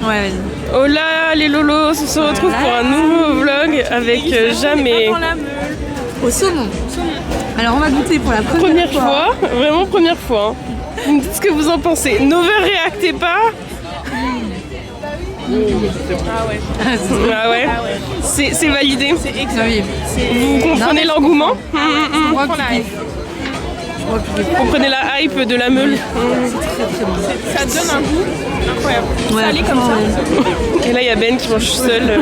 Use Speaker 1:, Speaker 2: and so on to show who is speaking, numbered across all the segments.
Speaker 1: Ouais, vas-y.
Speaker 2: Hola les lolos, on se retrouve pour un nouveau vlog avec Jam et...
Speaker 1: Au saumon. Alors on va goûter pour la première fois.
Speaker 2: Vraiment première fois. Hein. Vous me dites ce que vous en pensez. N'overreactez pas. Ah ouais. C'est validé.
Speaker 1: C'est excellent.
Speaker 2: Vous comprenez l'engouement.
Speaker 1: Vous
Speaker 2: comprenez la hype de la meule.
Speaker 1: Ça donne un goût incroyable. Salé comme ça.
Speaker 2: Et là il y a Ben qui mange seul.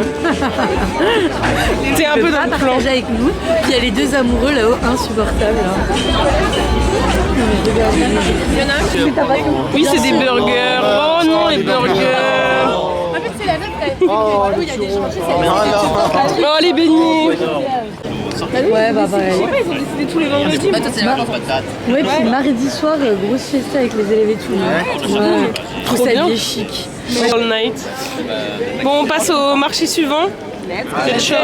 Speaker 2: T'es un peu dans le plan.
Speaker 1: Avec nous. Puis il y a les deux amoureux là-haut, insupportables.
Speaker 2: Il y en a un qui fait tabac. Oui, c'est des burgers. Oh non, les burgers.
Speaker 3: En fait, c'est la meuf qui a il y a des gens qui
Speaker 2: Oh, les beignets.
Speaker 1: Ouais, bah pareil.
Speaker 2: Ils ont décidé tous les vendredis.
Speaker 1: Ouais, puis mardi soir, grosse fiesta avec les élèves et tout. Ouais. Trop
Speaker 2: bien.
Speaker 1: bien chic.
Speaker 2: All night. Bon, on passe au marché suivant. Let's go.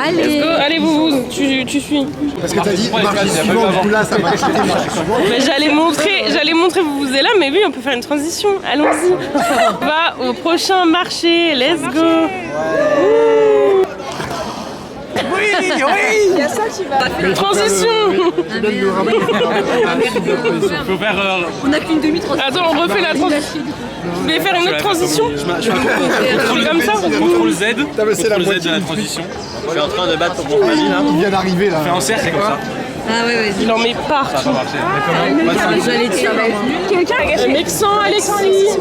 Speaker 1: Allez.
Speaker 2: Allez, vous, tu suis.
Speaker 4: Parce que t'as dit marché suivant, du coup là ça m'a excité marché suivant.
Speaker 2: Mais j'allais montrer vous êtes là, mais oui, on peut faire une transition. Allons-y. On va au prochain marché. Let's go.
Speaker 4: Oui.
Speaker 3: Il y a ça qui va.
Speaker 2: Transition.
Speaker 4: Tu donnes le ramen.
Speaker 5: Faut faire.
Speaker 1: On a qu'une demi-transition.
Speaker 2: Attends, on refait la transition. Vous voulez faire une autre transition? Comme ça?
Speaker 5: Contrôle Z.
Speaker 4: C'est la
Speaker 5: Contrôle Z de la transition. Je suis en train de battre mon famille là.
Speaker 4: Il vient d'arriver là.
Speaker 5: Fais en cercle, c'est comme ça.
Speaker 1: Ah ouais, vas-y.
Speaker 2: Il en met partout.
Speaker 1: J'allais dire
Speaker 3: Quelqu'un a gâché.
Speaker 2: Mexan, Alexis.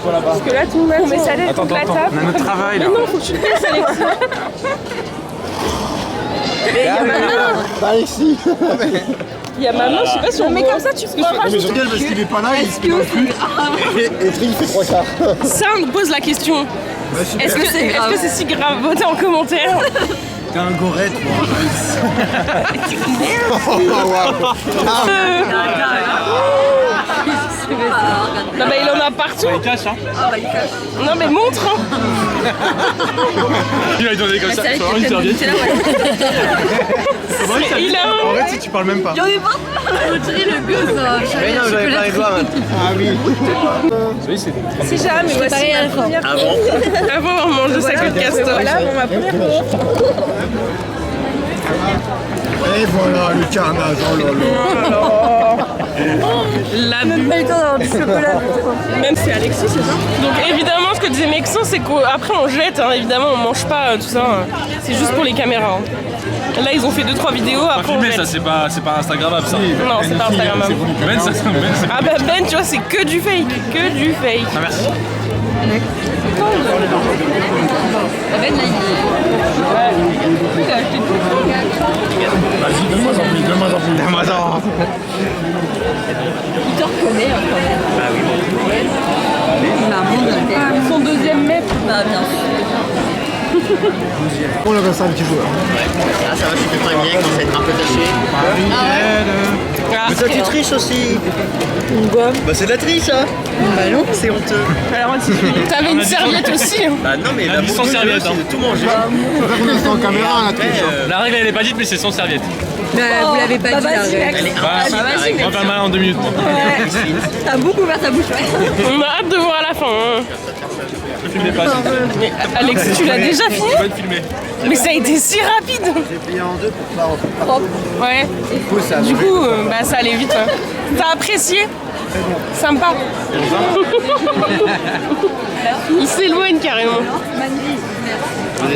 Speaker 2: Parce que là, tout le monde met sa lettre
Speaker 5: Attends,
Speaker 2: contre la
Speaker 5: attends.
Speaker 2: table.
Speaker 5: On a notre travail là.
Speaker 2: Mais non, faut que tu le laisses, Alexis.
Speaker 4: Bah ici.
Speaker 2: Il y a maman, je sais pas si on met comme ça, tu crois pas.
Speaker 4: Mais je regarde parce qu'il est pas là, il se fait dans le cul. Et Tri il fait 3 quarts.
Speaker 2: Ça, on me pose la question. Est-ce que c'est si grave? Votez en commentaire.
Speaker 4: T'es un goret toi. Oh waouh.
Speaker 2: Non, bah il en a partout.
Speaker 5: Il cache, hein.
Speaker 2: Non, mais montre. Hein.
Speaker 5: Il va donner comme ça. C'est vraiment une serviette.
Speaker 2: Il a un.
Speaker 4: En fait si tu parles même pas.
Speaker 1: J'en ai pas. On dirait le gosse.
Speaker 4: Mais non j'avais pas les doigts maintenant. Ah oui.
Speaker 2: C'est jamais, mais voici
Speaker 1: Pareil à la fin.
Speaker 2: Avant, on mange de sa queue de castor.
Speaker 3: Voilà, bon, ma première fois.
Speaker 4: Et voilà le carnage. Oh là là.
Speaker 2: L'abus.
Speaker 1: Pas eu le temps d'avoir du chocolat.
Speaker 2: Même c'est Alexis, c'est ça? Donc évidemment, ce que disait Mexan, c'est qu'après on jette, hein, évidemment, on mange pas tout ça. Hein. C'est juste pour les caméras. Hein. Là, ils ont fait 2-3 vidéos,
Speaker 5: Pas
Speaker 2: après on
Speaker 5: filmé,
Speaker 2: jette.
Speaker 5: ça c'est pas Instagrammable ça.
Speaker 2: Non, c'est pas Instagrammable.
Speaker 5: Ben, ça
Speaker 2: Ah bah Ben, tu vois, c'est que du fake. Que du fake.
Speaker 5: Ah, merci.
Speaker 1: Ben là,
Speaker 4: Vas-y donne-moi en plus.
Speaker 1: il te reconnaît quand même.
Speaker 5: Bah oui.
Speaker 1: Il m'a montré.
Speaker 2: Son deuxième mètre.
Speaker 1: Bah bien sûr.
Speaker 4: On le reste un petit joueur.
Speaker 6: Ah ça va, tu fais pas bien, quand ça va être un peu taché.
Speaker 2: Ah,
Speaker 6: Mais toi tu triches aussi. Bah c'est de la triche hein.
Speaker 1: Bah non.
Speaker 6: C'est honteux.
Speaker 2: t'avais une serviette aussi. Hein.
Speaker 6: Bah non mais
Speaker 5: On a
Speaker 6: la
Speaker 5: dit sans
Speaker 6: bouffe,
Speaker 5: serviette,
Speaker 6: c'est
Speaker 5: hein.
Speaker 6: de tout manger.
Speaker 4: Faut faire qu'on est en caméra la triche.
Speaker 5: La règle elle est pas dite, mais c'est sans serviette.
Speaker 1: Vous l'avez pas dit la règle.
Speaker 6: Elle est
Speaker 5: Bah,
Speaker 6: impossible.
Speaker 5: on va faire mal en 2 minutes.
Speaker 1: T'as beaucoup ouvert ta bouche.
Speaker 2: On a hâte de voir à la fin. Hein.
Speaker 5: Filmez pas.
Speaker 2: Mais Alexis, tu l'as déjà fini?
Speaker 5: Pas de filmer.
Speaker 2: Mais ça a été si rapide.
Speaker 4: J'ai plié en deux pour pas en faire.
Speaker 2: Ouais. Du coup, bah ça allait vite. Hein. T'as apprécié? Sympa. Il s'éloigne carrément.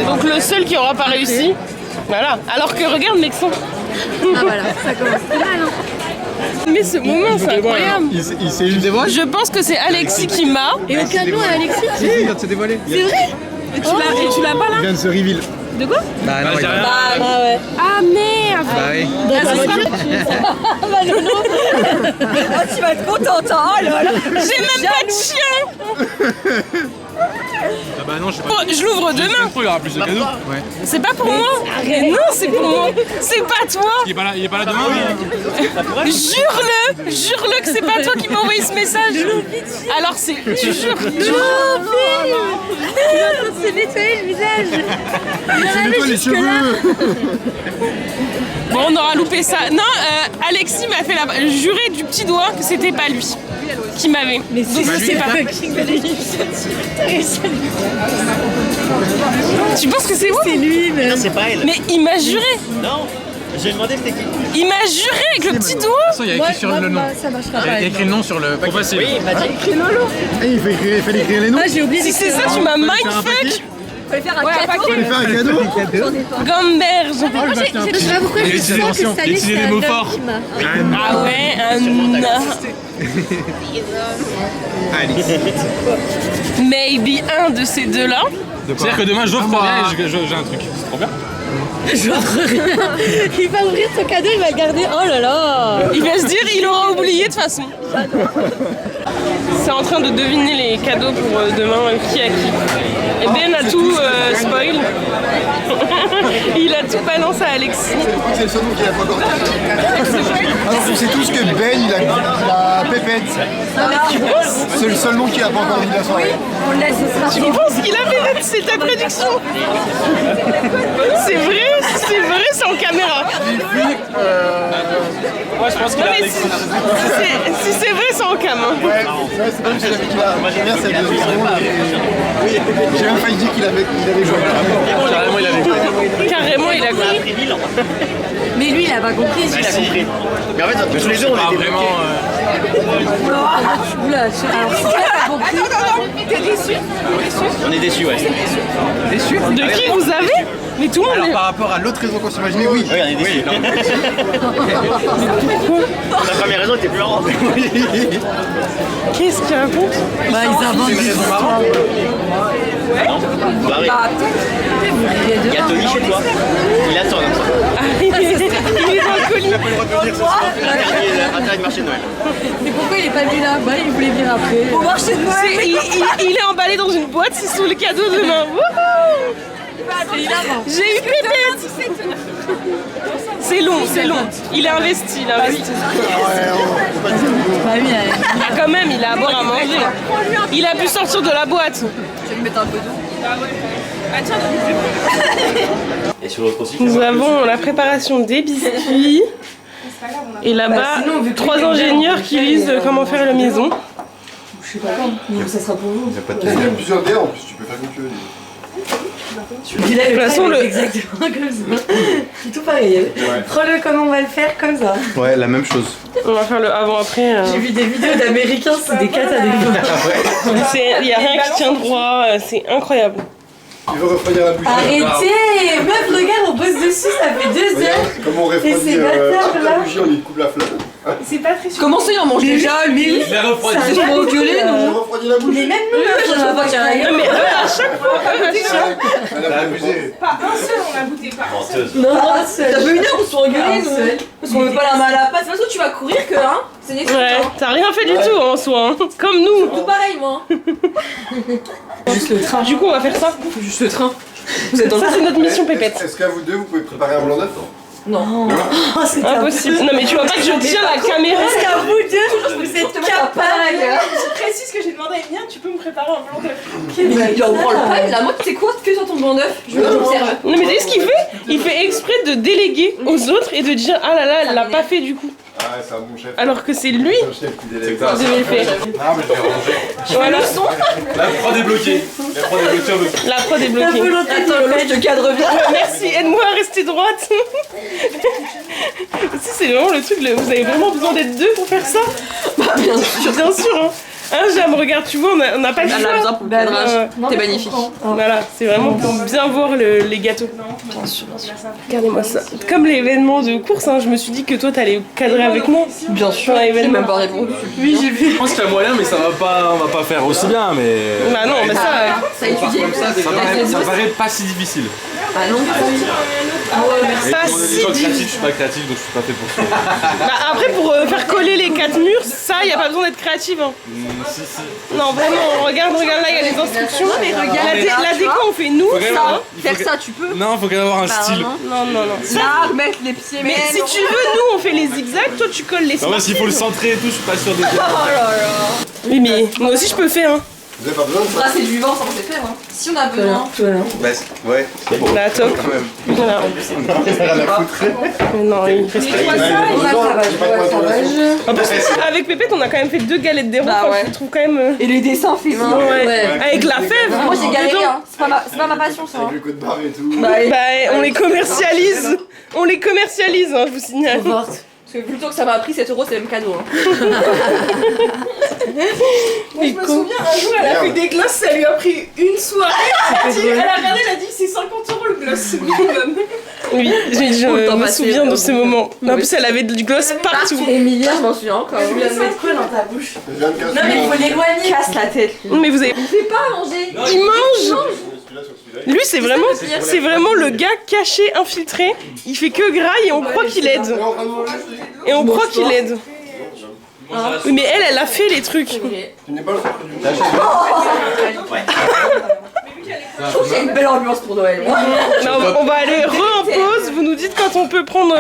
Speaker 2: Donc le seul qui aura pas réussi. Voilà. Alors que regarde Mexan.
Speaker 1: Ah voilà, ça commence très mal. Hein.
Speaker 2: Mais ce moment, c'est incroyable.
Speaker 4: Il s'est juste dévoilé.
Speaker 2: Je pense que c'est Alexis qui m'a.
Speaker 1: Et aucun nom à Alexis.
Speaker 4: Il vient de se dévoiler.
Speaker 1: C'est vrai.
Speaker 2: Et tu l'as pas
Speaker 4: Il
Speaker 2: là?
Speaker 4: vient de se reveal.
Speaker 2: De quoi?
Speaker 4: Bah non, il
Speaker 5: j'ai
Speaker 4: va.
Speaker 5: rien.
Speaker 1: Ah ouais.
Speaker 2: Ah merde.
Speaker 4: Bah oui.
Speaker 2: Ah, c'est ça.
Speaker 1: Bah Nono. Oh tu vas être contente. Oh là là.
Speaker 2: J'ai même pas de chien.
Speaker 5: Ah bah non, je sais pas.
Speaker 2: Bon, je l'ouvre demain.
Speaker 5: Il y aura plus de cadeaux.
Speaker 2: C'est pas pour moi. Mais non, c'est pour moi. C'est pas toi.
Speaker 5: Il est pas là demain.
Speaker 2: Jure-le. Jure-le que c'est pas toi qui m'as envoyé ce message. Alors c'est. Tu jures.
Speaker 1: Il est en train de se nettoyer le visage.
Speaker 4: C'est nettoie les cheveux.
Speaker 2: Bon, on aura loupé ça. Non, Alexis m'a fait juré du petit doigt que c'était pas lui. qui m'avait.
Speaker 1: Mais
Speaker 2: Donc je sais pas. Tu penses que c'est moi?
Speaker 1: C'est lui, mais.
Speaker 6: Non, c'est pas elle.
Speaker 2: Mais il m'a juré.
Speaker 6: Non, j'ai demandé c'était qui.
Speaker 2: Il m'a juré avec le petit doigt.
Speaker 5: De toute façon, il y a écrit sur le nom.
Speaker 1: Ça marchera
Speaker 5: Il y
Speaker 1: pas.
Speaker 5: a écrit le nom sur le paquet. Facile.
Speaker 6: Oui, il m'a dit.
Speaker 4: Il fallait écrire les noms.
Speaker 1: Ah, j'ai oublié
Speaker 2: Si c'est ça, tu m'as mindfuck.
Speaker 3: Fallait faire un cadeau.
Speaker 4: Il fallait faire un cadeau.
Speaker 2: Gamberge.
Speaker 1: Je sais pas pourquoi je
Speaker 5: Utilisez
Speaker 1: sens que ça allait,
Speaker 5: utilisez
Speaker 1: c'est
Speaker 5: des
Speaker 1: un
Speaker 5: mots
Speaker 1: homme
Speaker 5: forts.
Speaker 1: qui m'a.
Speaker 2: Ah ouais, un... Maybe un de ces deux-là.
Speaker 5: C'est-à-dire que demain, j'offre rien et j'ai un truc. C'est trop bien.
Speaker 1: J'offre rien. Il va ouvrir son cadeau, il va le garder. Oh là là.
Speaker 2: Il va se dire, il aura oublié de toute façon. C'est en train de deviner les cadeaux pour demain, qui a qui. Et Ben a tout spoil. Il a tout balancé à Alexis.
Speaker 4: C'est le seul nom qu'il a pas encore dit. Alors on sait tous que Ben il a Pépette. C'est le seul nom qu'il a pas encore dit de la soirée.
Speaker 1: On laisse, ce sera
Speaker 2: Tu penses qu'il avait c'est ta prédiction? C'est vrai, c'est en caméra.
Speaker 5: Moi, je pense qu'il
Speaker 2: Non
Speaker 5: a
Speaker 2: mais si c'est vrai, c'est en cam. Hein.
Speaker 4: Ouais, c'est pas juste qu'il a. J'aime bien cette deuxième seconde. J'ai même failli dire qu'il avait joué.
Speaker 5: Carrément, il avait écrit.
Speaker 2: Carrément, il a
Speaker 6: On a
Speaker 2: compris.
Speaker 6: pris 1000 ans.
Speaker 1: Mais lui, il a pas compris.
Speaker 6: Il a compris. Mais en fait, tous les jours, on
Speaker 5: Pas
Speaker 6: était
Speaker 5: vraiment.
Speaker 1: Oula, alors si tu n'as pas compris.
Speaker 3: T'es déçu?
Speaker 6: On est déçus, ouais.
Speaker 2: De qui vous avez? Mais tout le monde
Speaker 4: Alors
Speaker 2: est...
Speaker 4: par rapport à l'autre raison qu'on s'imaginait, oui.
Speaker 6: Oui, on est déçus. La première raison était plus marrante.
Speaker 2: Qu'est-ce qu'il raconte?
Speaker 1: Bah, ils inventent des histoires.
Speaker 6: Barré. Il y a Tony chez toi. Il attend comme ça.
Speaker 2: Il est dans le colis.
Speaker 6: Il a pas le droit de venir ce soir. Il a intérêt de marché de Noël.
Speaker 1: Mais pourquoi il est pas venu là? Bah, il voulait venir après. Au marché de Noël.
Speaker 2: Il est emballé dans une boîte, c'est sous le cadeau demain. Wouhou! J'ai eu Pépette. C'est long, c'est long. Il est investi, il est investi.
Speaker 1: Bah oui,
Speaker 2: Ah, quand même, il a à boire à manger. Il a pu sortir de la boîte.
Speaker 6: Et sur l'autre aussi.
Speaker 2: Nous avons la préparation des biscuits. Et là-bas, 3 ingénieurs qui lisent comment faire la maison.
Speaker 1: je sais pas quand. Donc ça sera pour vous.
Speaker 4: Il y a plusieurs dés en plus, tu peux faire comme tu veux.
Speaker 1: De toute
Speaker 2: façon,
Speaker 1: exactement comme ça. C'est tout pareil. Prends-le comme on va le faire, comme ça.
Speaker 4: Ouais, la même chose.
Speaker 2: On va faire le avant-après.
Speaker 1: J'ai vu des vidéos d'Américains, c'est des catas des fois.
Speaker 2: Il n'y a rien qui tient droit, c'est incroyable.
Speaker 4: Il veut refroidir la bouche.
Speaker 1: Arrêtez! Meuf, regarde, on bosse dessus, ça fait 2 heures.
Speaker 4: Regarde comment on
Speaker 1: Et
Speaker 4: refroidit
Speaker 1: ces bâtards,
Speaker 4: la
Speaker 1: là.
Speaker 4: bougie, on lui coupe la flamme.
Speaker 2: C'est pas très sûr.
Speaker 3: Comment ça, il en mange déjà, lui?
Speaker 5: Il a refroidi.
Speaker 1: C'est trop gueulé,
Speaker 4: On
Speaker 1: non?
Speaker 4: refroidit la bouche.
Speaker 1: Mais même nous, meuf, on a pas qu'à
Speaker 2: Non, mais eux, à chaque fois,
Speaker 4: Elle a abusé.
Speaker 3: Pas un seul, on l'a goûté pas.
Speaker 1: Non,
Speaker 3: Ça fait une heure qu'on se fait engueuler, nous. Parce qu'on veut pas la main à la patte. De toute façon, tu vas courir que, hein? C'est une excuse.
Speaker 2: Ouais, t'as rien fait du tout en soi, hein. Comme nous.
Speaker 3: Tout pareil, moi.
Speaker 1: juste le train.
Speaker 2: Du coup, on va faire ça.
Speaker 3: Juste le train. Vous êtes dans
Speaker 2: Ça, c'est notre mission pépette.
Speaker 4: Est-ce qu'à vous deux, vous pouvez préparer un blanc d'œuf?
Speaker 1: Oh, c'est
Speaker 2: Impossible. Non, mais tu vois pas que je tiens la caméra.
Speaker 1: Parce qu'à vous deux, vous êtes capables.
Speaker 3: Je précise que j'ai demandé à Emilien, tu peux me préparer un blanc d'œuf.
Speaker 1: Il
Speaker 3: en branle pas, il a moi, tu sais quoi? Fais-toi ton blanc d'œuf. Je vais t'observer.
Speaker 2: Non, mais tu sais ce qu'il fait? Il fait exprès de déléguer aux autres et de dire ah là là, elle l'a pas fait du coup.
Speaker 4: Ah, c'est un bon chef.
Speaker 2: Alors que c'est lui
Speaker 4: C'est un chef qui délègue.
Speaker 2: qui devait le faire.
Speaker 5: Ah, mais je vais ranger.
Speaker 2: Voilà,
Speaker 5: La prod est bloquée. La prod est bloquée.
Speaker 2: la prod est
Speaker 1: La
Speaker 2: bloquée.
Speaker 1: volonté de
Speaker 3: Attends, je te cadre bien.
Speaker 2: Merci, aide-moi à rester droite. Si, c'est vraiment le truc, vous avez vraiment besoin d'être deux pour faire ça?
Speaker 3: Bah, bien sûr.
Speaker 2: Bien sûr, hein. Hein, Jam, regarde, tu vois, on n'a pas le
Speaker 3: Elle a
Speaker 2: choix.
Speaker 3: besoin pour le cadrage. T'es magnifique.
Speaker 2: Voilà, c'est vraiment pour bien voir les gâteaux.
Speaker 3: Bien sûr, bien sûr.
Speaker 2: Regardez-moi ça. Comme l'événement de course, hein, je me suis dit que toi t'allais cadrer avec moi.
Speaker 3: Bien sûr,
Speaker 2: Ouais,
Speaker 3: j'ai
Speaker 2: événement.
Speaker 3: même pas répondu.
Speaker 2: Oui, j'ai vu.
Speaker 5: Je pense qu'il y a moyen, mais ça va pas, on va pas faire aussi bien, mais.
Speaker 2: Bah non, mais ça.
Speaker 3: Ça a étudié.
Speaker 5: Ça paraît pas si difficile.
Speaker 3: Ah non.
Speaker 5: Et
Speaker 2: Pas
Speaker 5: on est des
Speaker 2: si
Speaker 5: gens
Speaker 2: difficile.
Speaker 5: créatifs, je suis pas créatif, donc je suis pas fait pour ça.
Speaker 2: Bah après, pour faire coller les 4 murs, ça, y a pas besoin d'être créative. Hein.
Speaker 5: Si, si.
Speaker 2: Non, vraiment, regarde là, il y a les instructions.
Speaker 3: mais regarde,
Speaker 2: La déco, on fait nous,
Speaker 5: Faut quand même
Speaker 2: ça.
Speaker 5: avoir- il faut
Speaker 3: Faire
Speaker 5: que-
Speaker 3: ça, tu peux.
Speaker 5: Non, faut quand même avoir un
Speaker 3: Bah,
Speaker 5: style.
Speaker 3: non.
Speaker 2: Non, non, non.
Speaker 3: Là, mettre les pieds,
Speaker 2: Mais si tu veux, nous, on fait les zigzags, toi, tu colles les
Speaker 5: Non, mais s'il faut le centrer et tout, je suis pas sûr de.
Speaker 3: Oh là là.
Speaker 2: Oui, mais moi aussi, je peux faire. Hein.
Speaker 4: Vous avez pas besoin de ça?
Speaker 3: Brasser du vent, ça on sait faire. Hein. Si on a besoin.
Speaker 6: Bah, ouais, c'est bon.
Speaker 2: Là, top.
Speaker 6: Quand même.
Speaker 2: Voilà.
Speaker 6: Ça la foutrait.
Speaker 2: Non, il reste
Speaker 3: Quoi ça?
Speaker 4: On a
Speaker 2: En plus, avec Pépette, on a quand même fait 2 galettes des rois.
Speaker 3: Bah ouais.
Speaker 2: Je trouve quand même.
Speaker 3: Et les dessins faits main.
Speaker 2: Ouais. Avec la fève.
Speaker 3: Moi j'ai galéré,
Speaker 2: dedans.
Speaker 3: hein. C'est pas ma passion ça.
Speaker 4: Avec
Speaker 3: Hein.
Speaker 4: le code barre et tout.
Speaker 3: Bah,
Speaker 2: Bah, on les commercialise. On les commercialise, hein, je vous signale.
Speaker 3: parce que plutôt que ça m'a pris 7 €, c'est le même cadeau. Hein.
Speaker 2: Je me souviens, un jour, elle a fait des glosses, ça lui a pris une soirée. Elle a regardé, elle a dit c'est 50 € le gloss minimum. Oui, je me souviens de ce moment. En plus, elle avait du gloss partout.
Speaker 3: Emilia, je m'en souviens encore.
Speaker 1: Tu viens de mettre quoi dans ta bouche?
Speaker 4: Je viens de casser.
Speaker 3: Non mais il faut l'éloigner. Casse la tête.
Speaker 2: Mais vous avez.
Speaker 3: Il fait pas à manger.
Speaker 2: Il mange.
Speaker 4: Celui-là sur celui-là.
Speaker 2: Lui, c'est vraiment le gars caché, infiltré. Il fait que graille et on croit qu'il aide. Et on croit qu'il aide. Oui, mais elle a fait les trucs.
Speaker 4: Tu n'es pas le centre du monde.
Speaker 3: Je trouve qu'il y a une belle ambiance pour Noël. Moi.
Speaker 2: Non, on va aller en pause. Vous nous dites quand on peut prendre.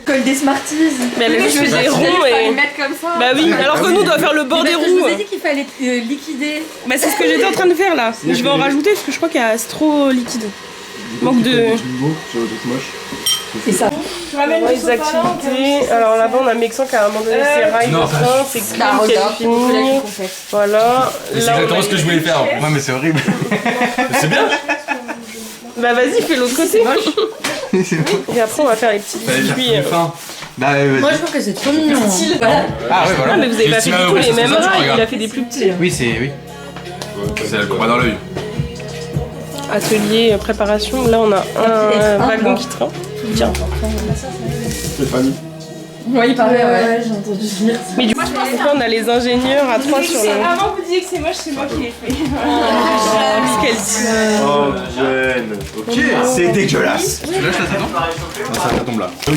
Speaker 3: Colle des Smarties.
Speaker 2: Mais elle juste fait des ronds
Speaker 3: et...
Speaker 2: et.
Speaker 3: mettre comme ça.
Speaker 2: Bah oui, alors que nous on doit faire le bord des
Speaker 1: Je
Speaker 2: roues.
Speaker 1: vous ai dit qu'il fallait liquider.
Speaker 2: Bah c'est ce que j'étais en train de faire là. Je vais en rajouter parce que je crois qu'il y a c'est trop liquide. Manque de.
Speaker 1: C'est ça.
Speaker 2: Les activités. Alors là-bas on a Mexan qui a abandonné ses rails.
Speaker 5: Non,
Speaker 2: c'est
Speaker 3: Bah
Speaker 2: clean,
Speaker 3: regarde,
Speaker 2: c'est
Speaker 3: c'est beaucoup
Speaker 2: fini.
Speaker 3: qu'on fait.
Speaker 2: Voilà.
Speaker 5: C'est
Speaker 2: Là, on
Speaker 5: exactement
Speaker 2: a-
Speaker 5: ce que je voulais faire. Ouais, mais c'est horrible. Mais c'est bien.
Speaker 2: Bah vas-y, fais l'autre côté. Et après on va faire les petites
Speaker 5: Fallait faire
Speaker 2: biscuits.
Speaker 5: plus fin. Bah,
Speaker 1: Moi je trouve que c'est trop mignon.
Speaker 3: Voilà.
Speaker 5: Ah ouais, voilà.
Speaker 2: Ah mais vous avez pas fait
Speaker 5: J'ai
Speaker 2: du
Speaker 5: estimé
Speaker 2: tout
Speaker 5: à peu
Speaker 2: les
Speaker 5: près
Speaker 2: mêmes
Speaker 5: ça, tu
Speaker 2: rails,
Speaker 5: regardes.
Speaker 2: il a fait des plus petits.
Speaker 5: Oui, c'est. Oui. C'est le combat dans l'œil.
Speaker 2: Atelier, préparation, là on a un wagon qui traîne. Tiens.
Speaker 4: Stéphanie.
Speaker 3: Ouais, il paraît, ouais.
Speaker 1: J'ai entendu dire.
Speaker 2: Mais du coup, là, on a les ingénieurs à 3 sur le.
Speaker 7: Avant vous disiez que c'est moche, c'est moi qui l'ai fait.
Speaker 2: Qu'est-ce qu'elle dit?
Speaker 6: Oh, jeune. Ok. C'est dégueulasse.
Speaker 5: Tu lâches la tête, non? Ça tombe là. Ok.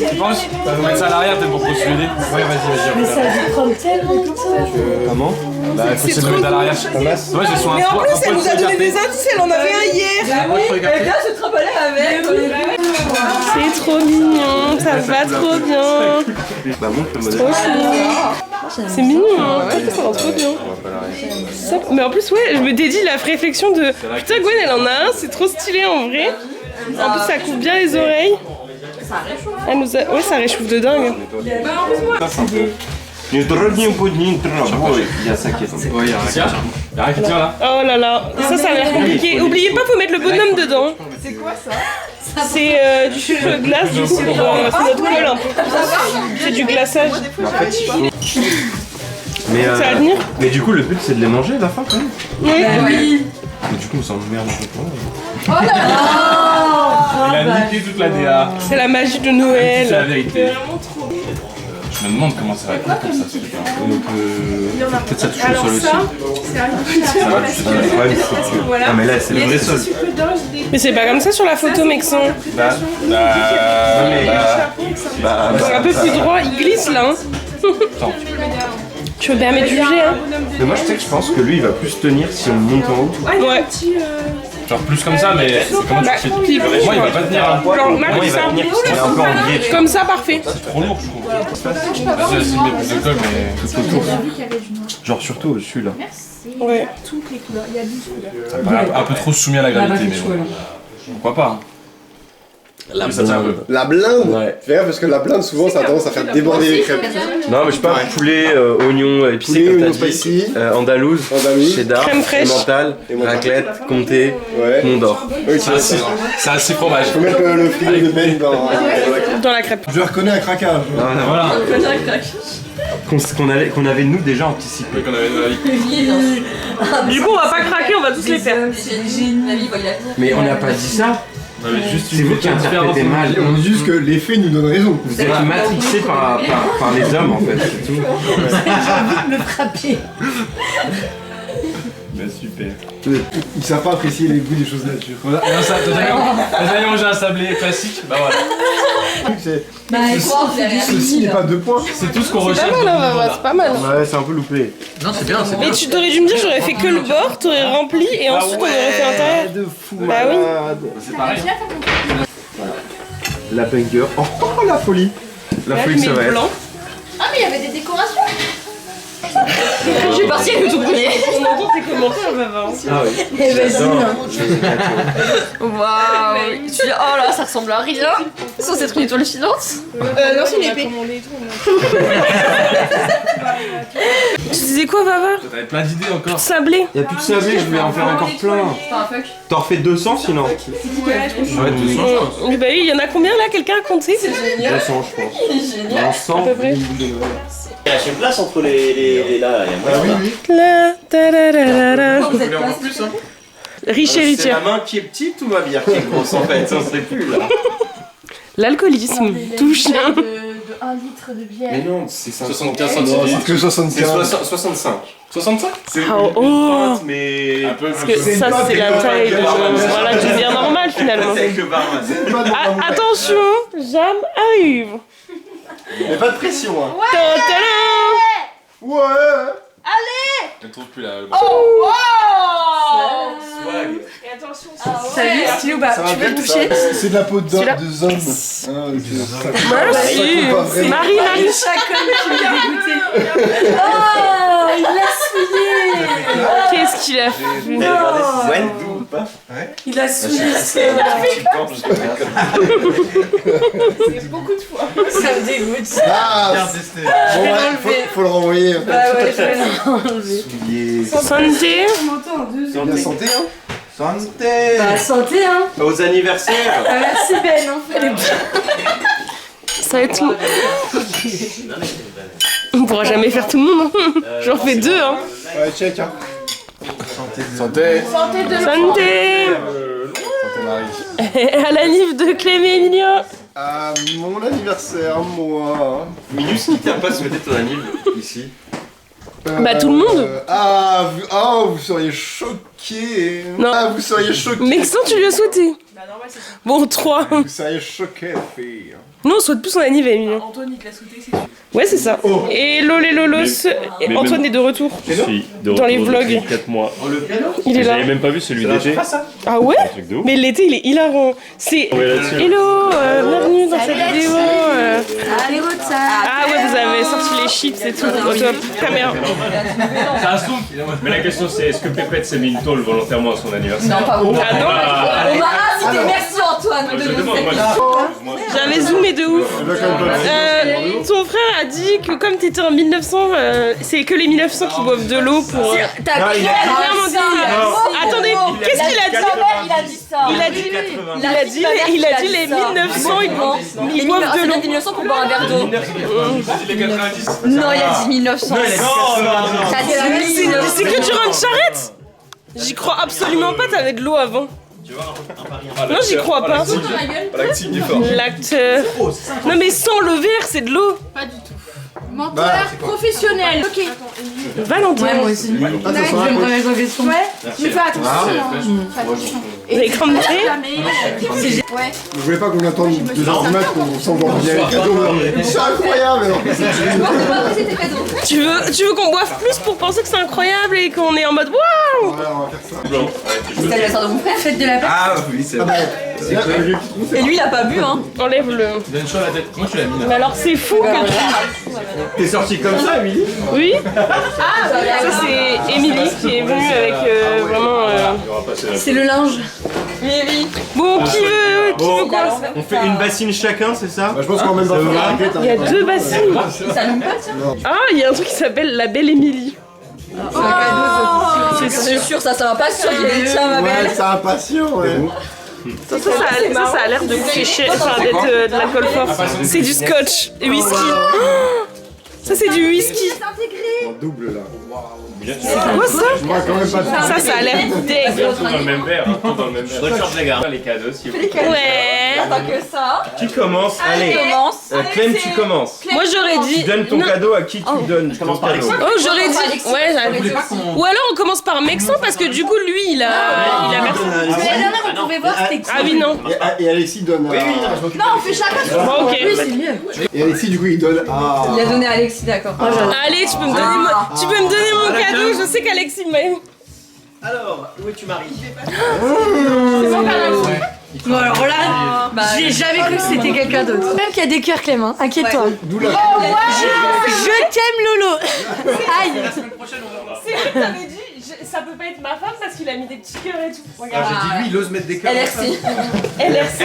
Speaker 5: Tu penses? Tu vas mettre ça à l'arrière peut-être pour poursuivre. Ouais, vas-y.
Speaker 1: Mais ça a dû prendre tellement de temps.
Speaker 6: Comment?
Speaker 5: Bah, faut essayer de le mettre à l'arrière. Ouais, j'ai sur un
Speaker 2: Mais en
Speaker 5: poids.
Speaker 2: plus, elle nous a donné des indices, elle en avait un hier!
Speaker 3: Elle vient se trimballer avec.
Speaker 2: C'est trop mignon, ça va trop bien!
Speaker 6: Bah, montre le modèle.
Speaker 2: Trop chou. C'est mignon, hein? Ça va trop bien. Ça- Mais en plus, ouais, je me t'ai dit la réflexion de putain, Gwen elle en a un, c'est trop stylé en vrai. En plus, ça couvre bien les oreilles. Elle nous a... Ouais, ça réchauffe de dingue.
Speaker 6: Не дорогие будни травой. Я саки.
Speaker 5: Ouais, y'a rien qui tient là.
Speaker 2: Oh là là, ça a l'air compliqué. Oubliez pas, faut mettre le bonhomme dedans.
Speaker 3: C'est quoi ça?
Speaker 2: C'est du sucre glace, du coup, c'est notre colle un peu. C'est du glaçage.
Speaker 6: Mais,
Speaker 2: Ça va venir?
Speaker 6: mais du coup, le but c'est de les manger à la fin quand même.
Speaker 2: Oui.
Speaker 6: Mais du coup, on s'emmerde un peu pour
Speaker 5: Il a niqué toute la DA.
Speaker 2: C'est la magie de
Speaker 5: C'est la
Speaker 2: Noël.
Speaker 5: vérité. Je me demande comment ça va être comme ça ce truc.
Speaker 6: Donc, peut-être ça touche le sol aussi.
Speaker 5: Ça va, tu sais.
Speaker 6: Le problème, c'est que. Ah, mais là, c'est le vrai sol.
Speaker 2: Mais c'est pas comme ça sur la photo, Mexan.
Speaker 6: Bah,
Speaker 2: Un peu plus droit, il glisse là. Hein.
Speaker 5: Attends.
Speaker 2: Tu veux bien mettre du jet, hein?
Speaker 6: mais moi, je sais que je pense que lui, il va plus tenir si on monte en haut.
Speaker 2: Ouais.
Speaker 5: Genre plus comme ça, mais c'est comment tu fais? Moi, il va pas tenir. Hein.
Speaker 2: Genre,
Speaker 6: Moi,
Speaker 2: Max,
Speaker 6: il va
Speaker 2: ça.
Speaker 6: tenir parce qu'il est un peu en biais.
Speaker 2: Comme ça, parfait.
Speaker 5: Trop lourd, je trouve. Vas-y, essaye de mettre plus de colle, mais.
Speaker 6: Genre, surtout au-dessus là.
Speaker 2: Ouais.
Speaker 5: Ça me paraît un peu trop soumis à la gravité, mais bon. Pourquoi pas? Hein. Ça tient un peu.
Speaker 4: La blinde.
Speaker 6: Ouais.
Speaker 4: Fais gaffe parce que la blinde souvent ça a tendance à faire déborder les crêpes.
Speaker 6: Non, mais je sais pas, poulet, oignon épicé,
Speaker 4: Poulet,
Speaker 6: comme
Speaker 4: oignon
Speaker 6: t'as dit.
Speaker 4: spicy.
Speaker 6: Andalouse,
Speaker 4: Andalouse.
Speaker 6: cheddar,
Speaker 2: Crème fraîche.
Speaker 6: emmental,
Speaker 4: Emmental.
Speaker 6: raclette, comté,
Speaker 4: Ouais.
Speaker 6: Mont d'Or.
Speaker 4: Oui, tu vois,
Speaker 5: C'est assez fromage.
Speaker 4: faut mettre le frigo de Ben dans la...
Speaker 2: Dans la crêpe.
Speaker 4: Je reconnais un craquage.
Speaker 5: Voilà.
Speaker 6: Qu'on avait nous déjà anticipé.
Speaker 5: Qu'on avait de la vie.
Speaker 2: Du coup, on va pas craquer, on va tous les faire.
Speaker 6: Mais on n'a pas dit ça.
Speaker 5: On avait juste
Speaker 6: C'est vous qui interprétez mal.
Speaker 4: On dit juste que les faits nous donnent raison.
Speaker 6: Vous êtes matrixés par les hommes en fait, c'est tout.
Speaker 1: Le frapper.
Speaker 5: Bah super.
Speaker 4: Ils savent pas apprécier les goûts des choses nature.
Speaker 5: Voilà, et ça, t'as allé manger un sablé classique, bah voilà.
Speaker 1: Bah,
Speaker 4: Ceci n'est pas 2 points.
Speaker 5: C'est tout ce qu'on
Speaker 2: C'est
Speaker 5: recherche.
Speaker 2: pas mal, hein, c'est pas mal.
Speaker 6: Ouais, c'est un peu loupé.
Speaker 5: Non, c'est bien, c'est
Speaker 2: Mais tu t'aurais dû me dire, j'aurais fait que le bord, t'aurais rempli et ensuite on aurait fait l'intérieur.
Speaker 6: De fou
Speaker 2: Bah oui.
Speaker 6: malade.
Speaker 5: C'est pareil.
Speaker 6: La banger. Oh, la folie. La
Speaker 2: Là,
Speaker 6: folie
Speaker 2: je
Speaker 6: que
Speaker 2: mets
Speaker 6: ça va
Speaker 2: le
Speaker 6: être.
Speaker 2: blanc.
Speaker 1: Ah, mais il y avait des décorations.
Speaker 3: Je suis partie avec le tout brûlé.
Speaker 2: On entend tes commentaires, Bava.
Speaker 6: Ah oui.
Speaker 1: Eh, vas-y.
Speaker 3: Waouh. Tu dis, oh là, ça ressemble à rien. C'est censé être une étoile filante.
Speaker 7: Non, c'est une épée.
Speaker 2: Tu disais quoi, Bava?
Speaker 5: T'avais plein d'idées encore.
Speaker 2: Sablé.
Speaker 6: Y'a plus de sablé, je vais en faire encore plein.
Speaker 3: C'est un fuck.
Speaker 6: T'en refais 200 sinon?
Speaker 5: Ouais, 200 je pense.
Speaker 2: Bah oui, il y en a combien là? Quelqu'un a compté?
Speaker 6: 200 je pense. En 100
Speaker 2: À peu près.
Speaker 8: Il y a une place entre les là, il y a
Speaker 4: Ah oui, oui.
Speaker 2: La ta la la la la.
Speaker 8: Vous voulez encore plus hein?
Speaker 2: Riche
Speaker 8: C'est
Speaker 2: héritière.
Speaker 8: la main qui est petite ou ma bière qui est grosse en fait, ça serait plus là.
Speaker 2: L'alcoolisme touche.
Speaker 1: De 1 litre de bière.
Speaker 6: Mais non, c'est
Speaker 5: 75
Speaker 4: Non,
Speaker 5: centimes.
Speaker 4: c'est que
Speaker 8: C'est
Speaker 4: 75.
Speaker 8: 65.
Speaker 5: 65?
Speaker 8: C'est
Speaker 2: Ah,
Speaker 8: une
Speaker 2: oh.
Speaker 8: pinte, mais.
Speaker 5: Un peu.
Speaker 2: Parce que ça, c'est la taille de. Voilà, du bien normal finalement.
Speaker 8: C'est que barman.
Speaker 2: Ah, attention, Jam arrive.
Speaker 4: Mais pas de pression, hein.
Speaker 2: Ta-ta-da.
Speaker 4: Ouais.
Speaker 5: Je ne trouve plus la.
Speaker 8: Swag.
Speaker 7: Et attention,
Speaker 3: Salut, stylé ou pas?
Speaker 4: Ça va
Speaker 3: Tu veux
Speaker 4: bien,
Speaker 3: le toucher?
Speaker 4: ça. C'est de la peau de
Speaker 2: Celui-là.
Speaker 4: zombie. Ah, ok.
Speaker 2: Merci.
Speaker 4: Ça compte pas vraiment.
Speaker 2: Marie, Marie.
Speaker 1: Oh, il l'a souillé.
Speaker 2: Qu'est-ce qu'il a fait?
Speaker 8: Vous avez regardé si Gwen d'où ou pas?
Speaker 1: Il a souillé.
Speaker 7: c'est beaucoup de fois.
Speaker 1: Ça me dégoûte.
Speaker 4: Ah, bon, ouais, faut le renvoyer.
Speaker 1: Bah ouais, je vais l'enlever.
Speaker 2: Santé.
Speaker 4: Bien santé, hein.
Speaker 6: Santé.
Speaker 1: Bah, santé, hein.
Speaker 8: Aux anniversaires.
Speaker 1: Merci Ben, hein.
Speaker 2: Ça va être tout. On pourra jamais faire tout le monde. Hein. J'en fais 2. Hein.
Speaker 4: Ouais, check, hein.
Speaker 5: Santé.
Speaker 7: Santé de
Speaker 2: Santé.
Speaker 5: Santé Marie.
Speaker 2: À la livre de Clément Emilio.
Speaker 4: Ah, mon anniversaire, moi.
Speaker 8: Minus qui t'a pas souhaité ton anniversaire ici.
Speaker 2: Bah, tout le monde.
Speaker 4: Vous seriez choqués.
Speaker 2: Non.
Speaker 4: Ah, vous seriez choqués.
Speaker 2: Mexan, tu lui as souhaité.
Speaker 7: Bah, normal, c'est ça.
Speaker 2: Bon, 3.
Speaker 4: Vous seriez choqués, filles.
Speaker 2: Nous, on souhaite plus son anniversaire, Emilio.
Speaker 7: Antoine, il te l'a sauté, c'est sûr.
Speaker 2: Ouais, c'est ça. Et Lolé Lolos.
Speaker 9: mais
Speaker 2: Antoine est de retour.
Speaker 9: Je suis de
Speaker 2: Dans les
Speaker 9: retour depuis
Speaker 2: vlogs.
Speaker 9: 4 mois.
Speaker 2: Il est là.
Speaker 9: J'avais même pas vu celui d'été.
Speaker 2: Ah ouais?
Speaker 9: Un truc de ouf.
Speaker 2: Mais l'été, il est hilarant. C'est.
Speaker 9: Ouais, là-dessus.
Speaker 2: Hello, bienvenue dans cette vidéo.
Speaker 1: Allez, Rotsa.
Speaker 2: Ah ouais, vous avez sorti les chips et tout. Au top. Caméra.
Speaker 9: C'est un scoop. Mais la question c'est est-ce que Pépette s'est mis une tôle volontairement à son anniversaire?
Speaker 3: Non, pas vous.
Speaker 2: Ah non,
Speaker 3: On m'a incité, merci Antoine
Speaker 9: Je
Speaker 3: de nous
Speaker 9: demande, moi,
Speaker 2: j'avais zoomé de ouf. Ton frère a dit que comme t'étais en 1900, c'est que les 1900 qui boivent de l'eau pour.
Speaker 3: T'as
Speaker 2: Il a clairement dit. Attendez, qu'est-ce qu'il a dit?
Speaker 3: Il a dit ça.
Speaker 2: Il a dit les 1900 ils boivent de l'eau.
Speaker 3: 1900 pour boire un verre d'eau.
Speaker 5: Les 90.
Speaker 3: Non, il a dit 1900. T'as dit 1900.
Speaker 2: C'est que durant une charrette? J'y crois absolument pas, t'avais de l'eau avant. Non, j'y crois pas.
Speaker 5: L'actif du fort.
Speaker 2: L'acte. Non, mais sans le verre, c'est de l'eau.
Speaker 7: Menteur professionnel. Ok.
Speaker 2: Valentin.
Speaker 1: Ouais, moi aussi.
Speaker 4: Ah, ça
Speaker 1: Je
Speaker 4: sera
Speaker 1: vais me
Speaker 4: quoi
Speaker 1: remettre en question.
Speaker 7: Mais fais attention. hein.
Speaker 2: Vous avez crampé?
Speaker 7: Ouais.
Speaker 4: Vous voulez pas qu'on attende 2h du mat qu'on s'envoie bien les cadeaux? C'est incroyable, alors.
Speaker 2: Tu veux qu'on boive plus pour penser que c'est incroyable et qu'on est en mode waouh?
Speaker 4: Ouais, on va faire ça.
Speaker 3: C'est l'anniversaire de mon frère.
Speaker 1: Faites de la paix.
Speaker 8: Ah oui, c'est vrai.
Speaker 3: Et lui, il a pas bu, hein.
Speaker 2: Enlève le.
Speaker 5: Donne chaud à la tête. Moi tu l'as mis là.
Speaker 2: Mais alors c'est fou que
Speaker 8: T'es sorti comme ça, Emily?
Speaker 2: Oui. Ça c'est Émilie qui est venue avec vraiment.
Speaker 1: C'est le linge.
Speaker 2: Bon, qui veut quoi?
Speaker 8: On fait une bassine chacun, c'est ça?
Speaker 4: Bah, je pense qu'on va même pas faire la raquette.
Speaker 2: Il y a 2 bassines.
Speaker 3: Ça allume pas, tiens.
Speaker 2: Ah, il y a un truc qui s'appelle la belle Émilie.
Speaker 3: C'est sûr, ça va pas sûr. Tiens, ma
Speaker 4: Ouais,
Speaker 3: belle.
Speaker 4: c'est impatient, ouais.
Speaker 2: Ça a l'air de coûter cher, enfin d'être de l'alcool fort. C'est du scotch et whisky. Oh, ça c'est du whisky.
Speaker 4: En double, là.
Speaker 2: C'est quoi ça?
Speaker 4: Je vois quand même pas de
Speaker 2: Ça a l'air deg.
Speaker 9: Tout dans le même verre, hein, tout dans le même verre.
Speaker 8: Bonne chance, les gars.
Speaker 9: Les cadeaux s'il vous plaît.
Speaker 2: Ouais.
Speaker 3: Pas que ça.
Speaker 8: Qui commence? Allez.
Speaker 3: Commence.
Speaker 8: Clem, tu commences.
Speaker 2: Moi j'aurais
Speaker 8: Tu
Speaker 2: dit.
Speaker 8: donnes ton cadeau à qui tu donnes ton cadeau?
Speaker 2: Oh, j'aurais dit. Ouais, j'aurais. Ou alors on commence par Mexan parce que du coup lui il a personne.
Speaker 1: Mais la dernière, on pouvait voir, c'était
Speaker 2: Ah oui, non.
Speaker 4: Et Alexis donne à...
Speaker 7: Non, on fait chacun.
Speaker 2: Bon, ok.
Speaker 1: c'est mieux.
Speaker 4: Et Alexis, du coup, il donne à...
Speaker 3: Il a donné à Alexis, d'accord.
Speaker 2: Allez, tu peux me donner mon cadeau. Je sais qu'Alexis m'a.
Speaker 8: Alors, où es-tu, Marie?
Speaker 1: Bon alors là, j'ai jamais cru que c'était quelqu'un d'autre. Même qu'il y a des cœurs Clem, hein. Inquiète-toi. Je t'aime Lolo. Aïe.
Speaker 2: C'est vrai que t'avais dit, ça peut pas être ma femme parce qu'il a mis des petits cœurs et tout. Regarde.
Speaker 6: J'ai dit lui, il ose mettre des cœurs.
Speaker 3: LRC.
Speaker 2: LRC,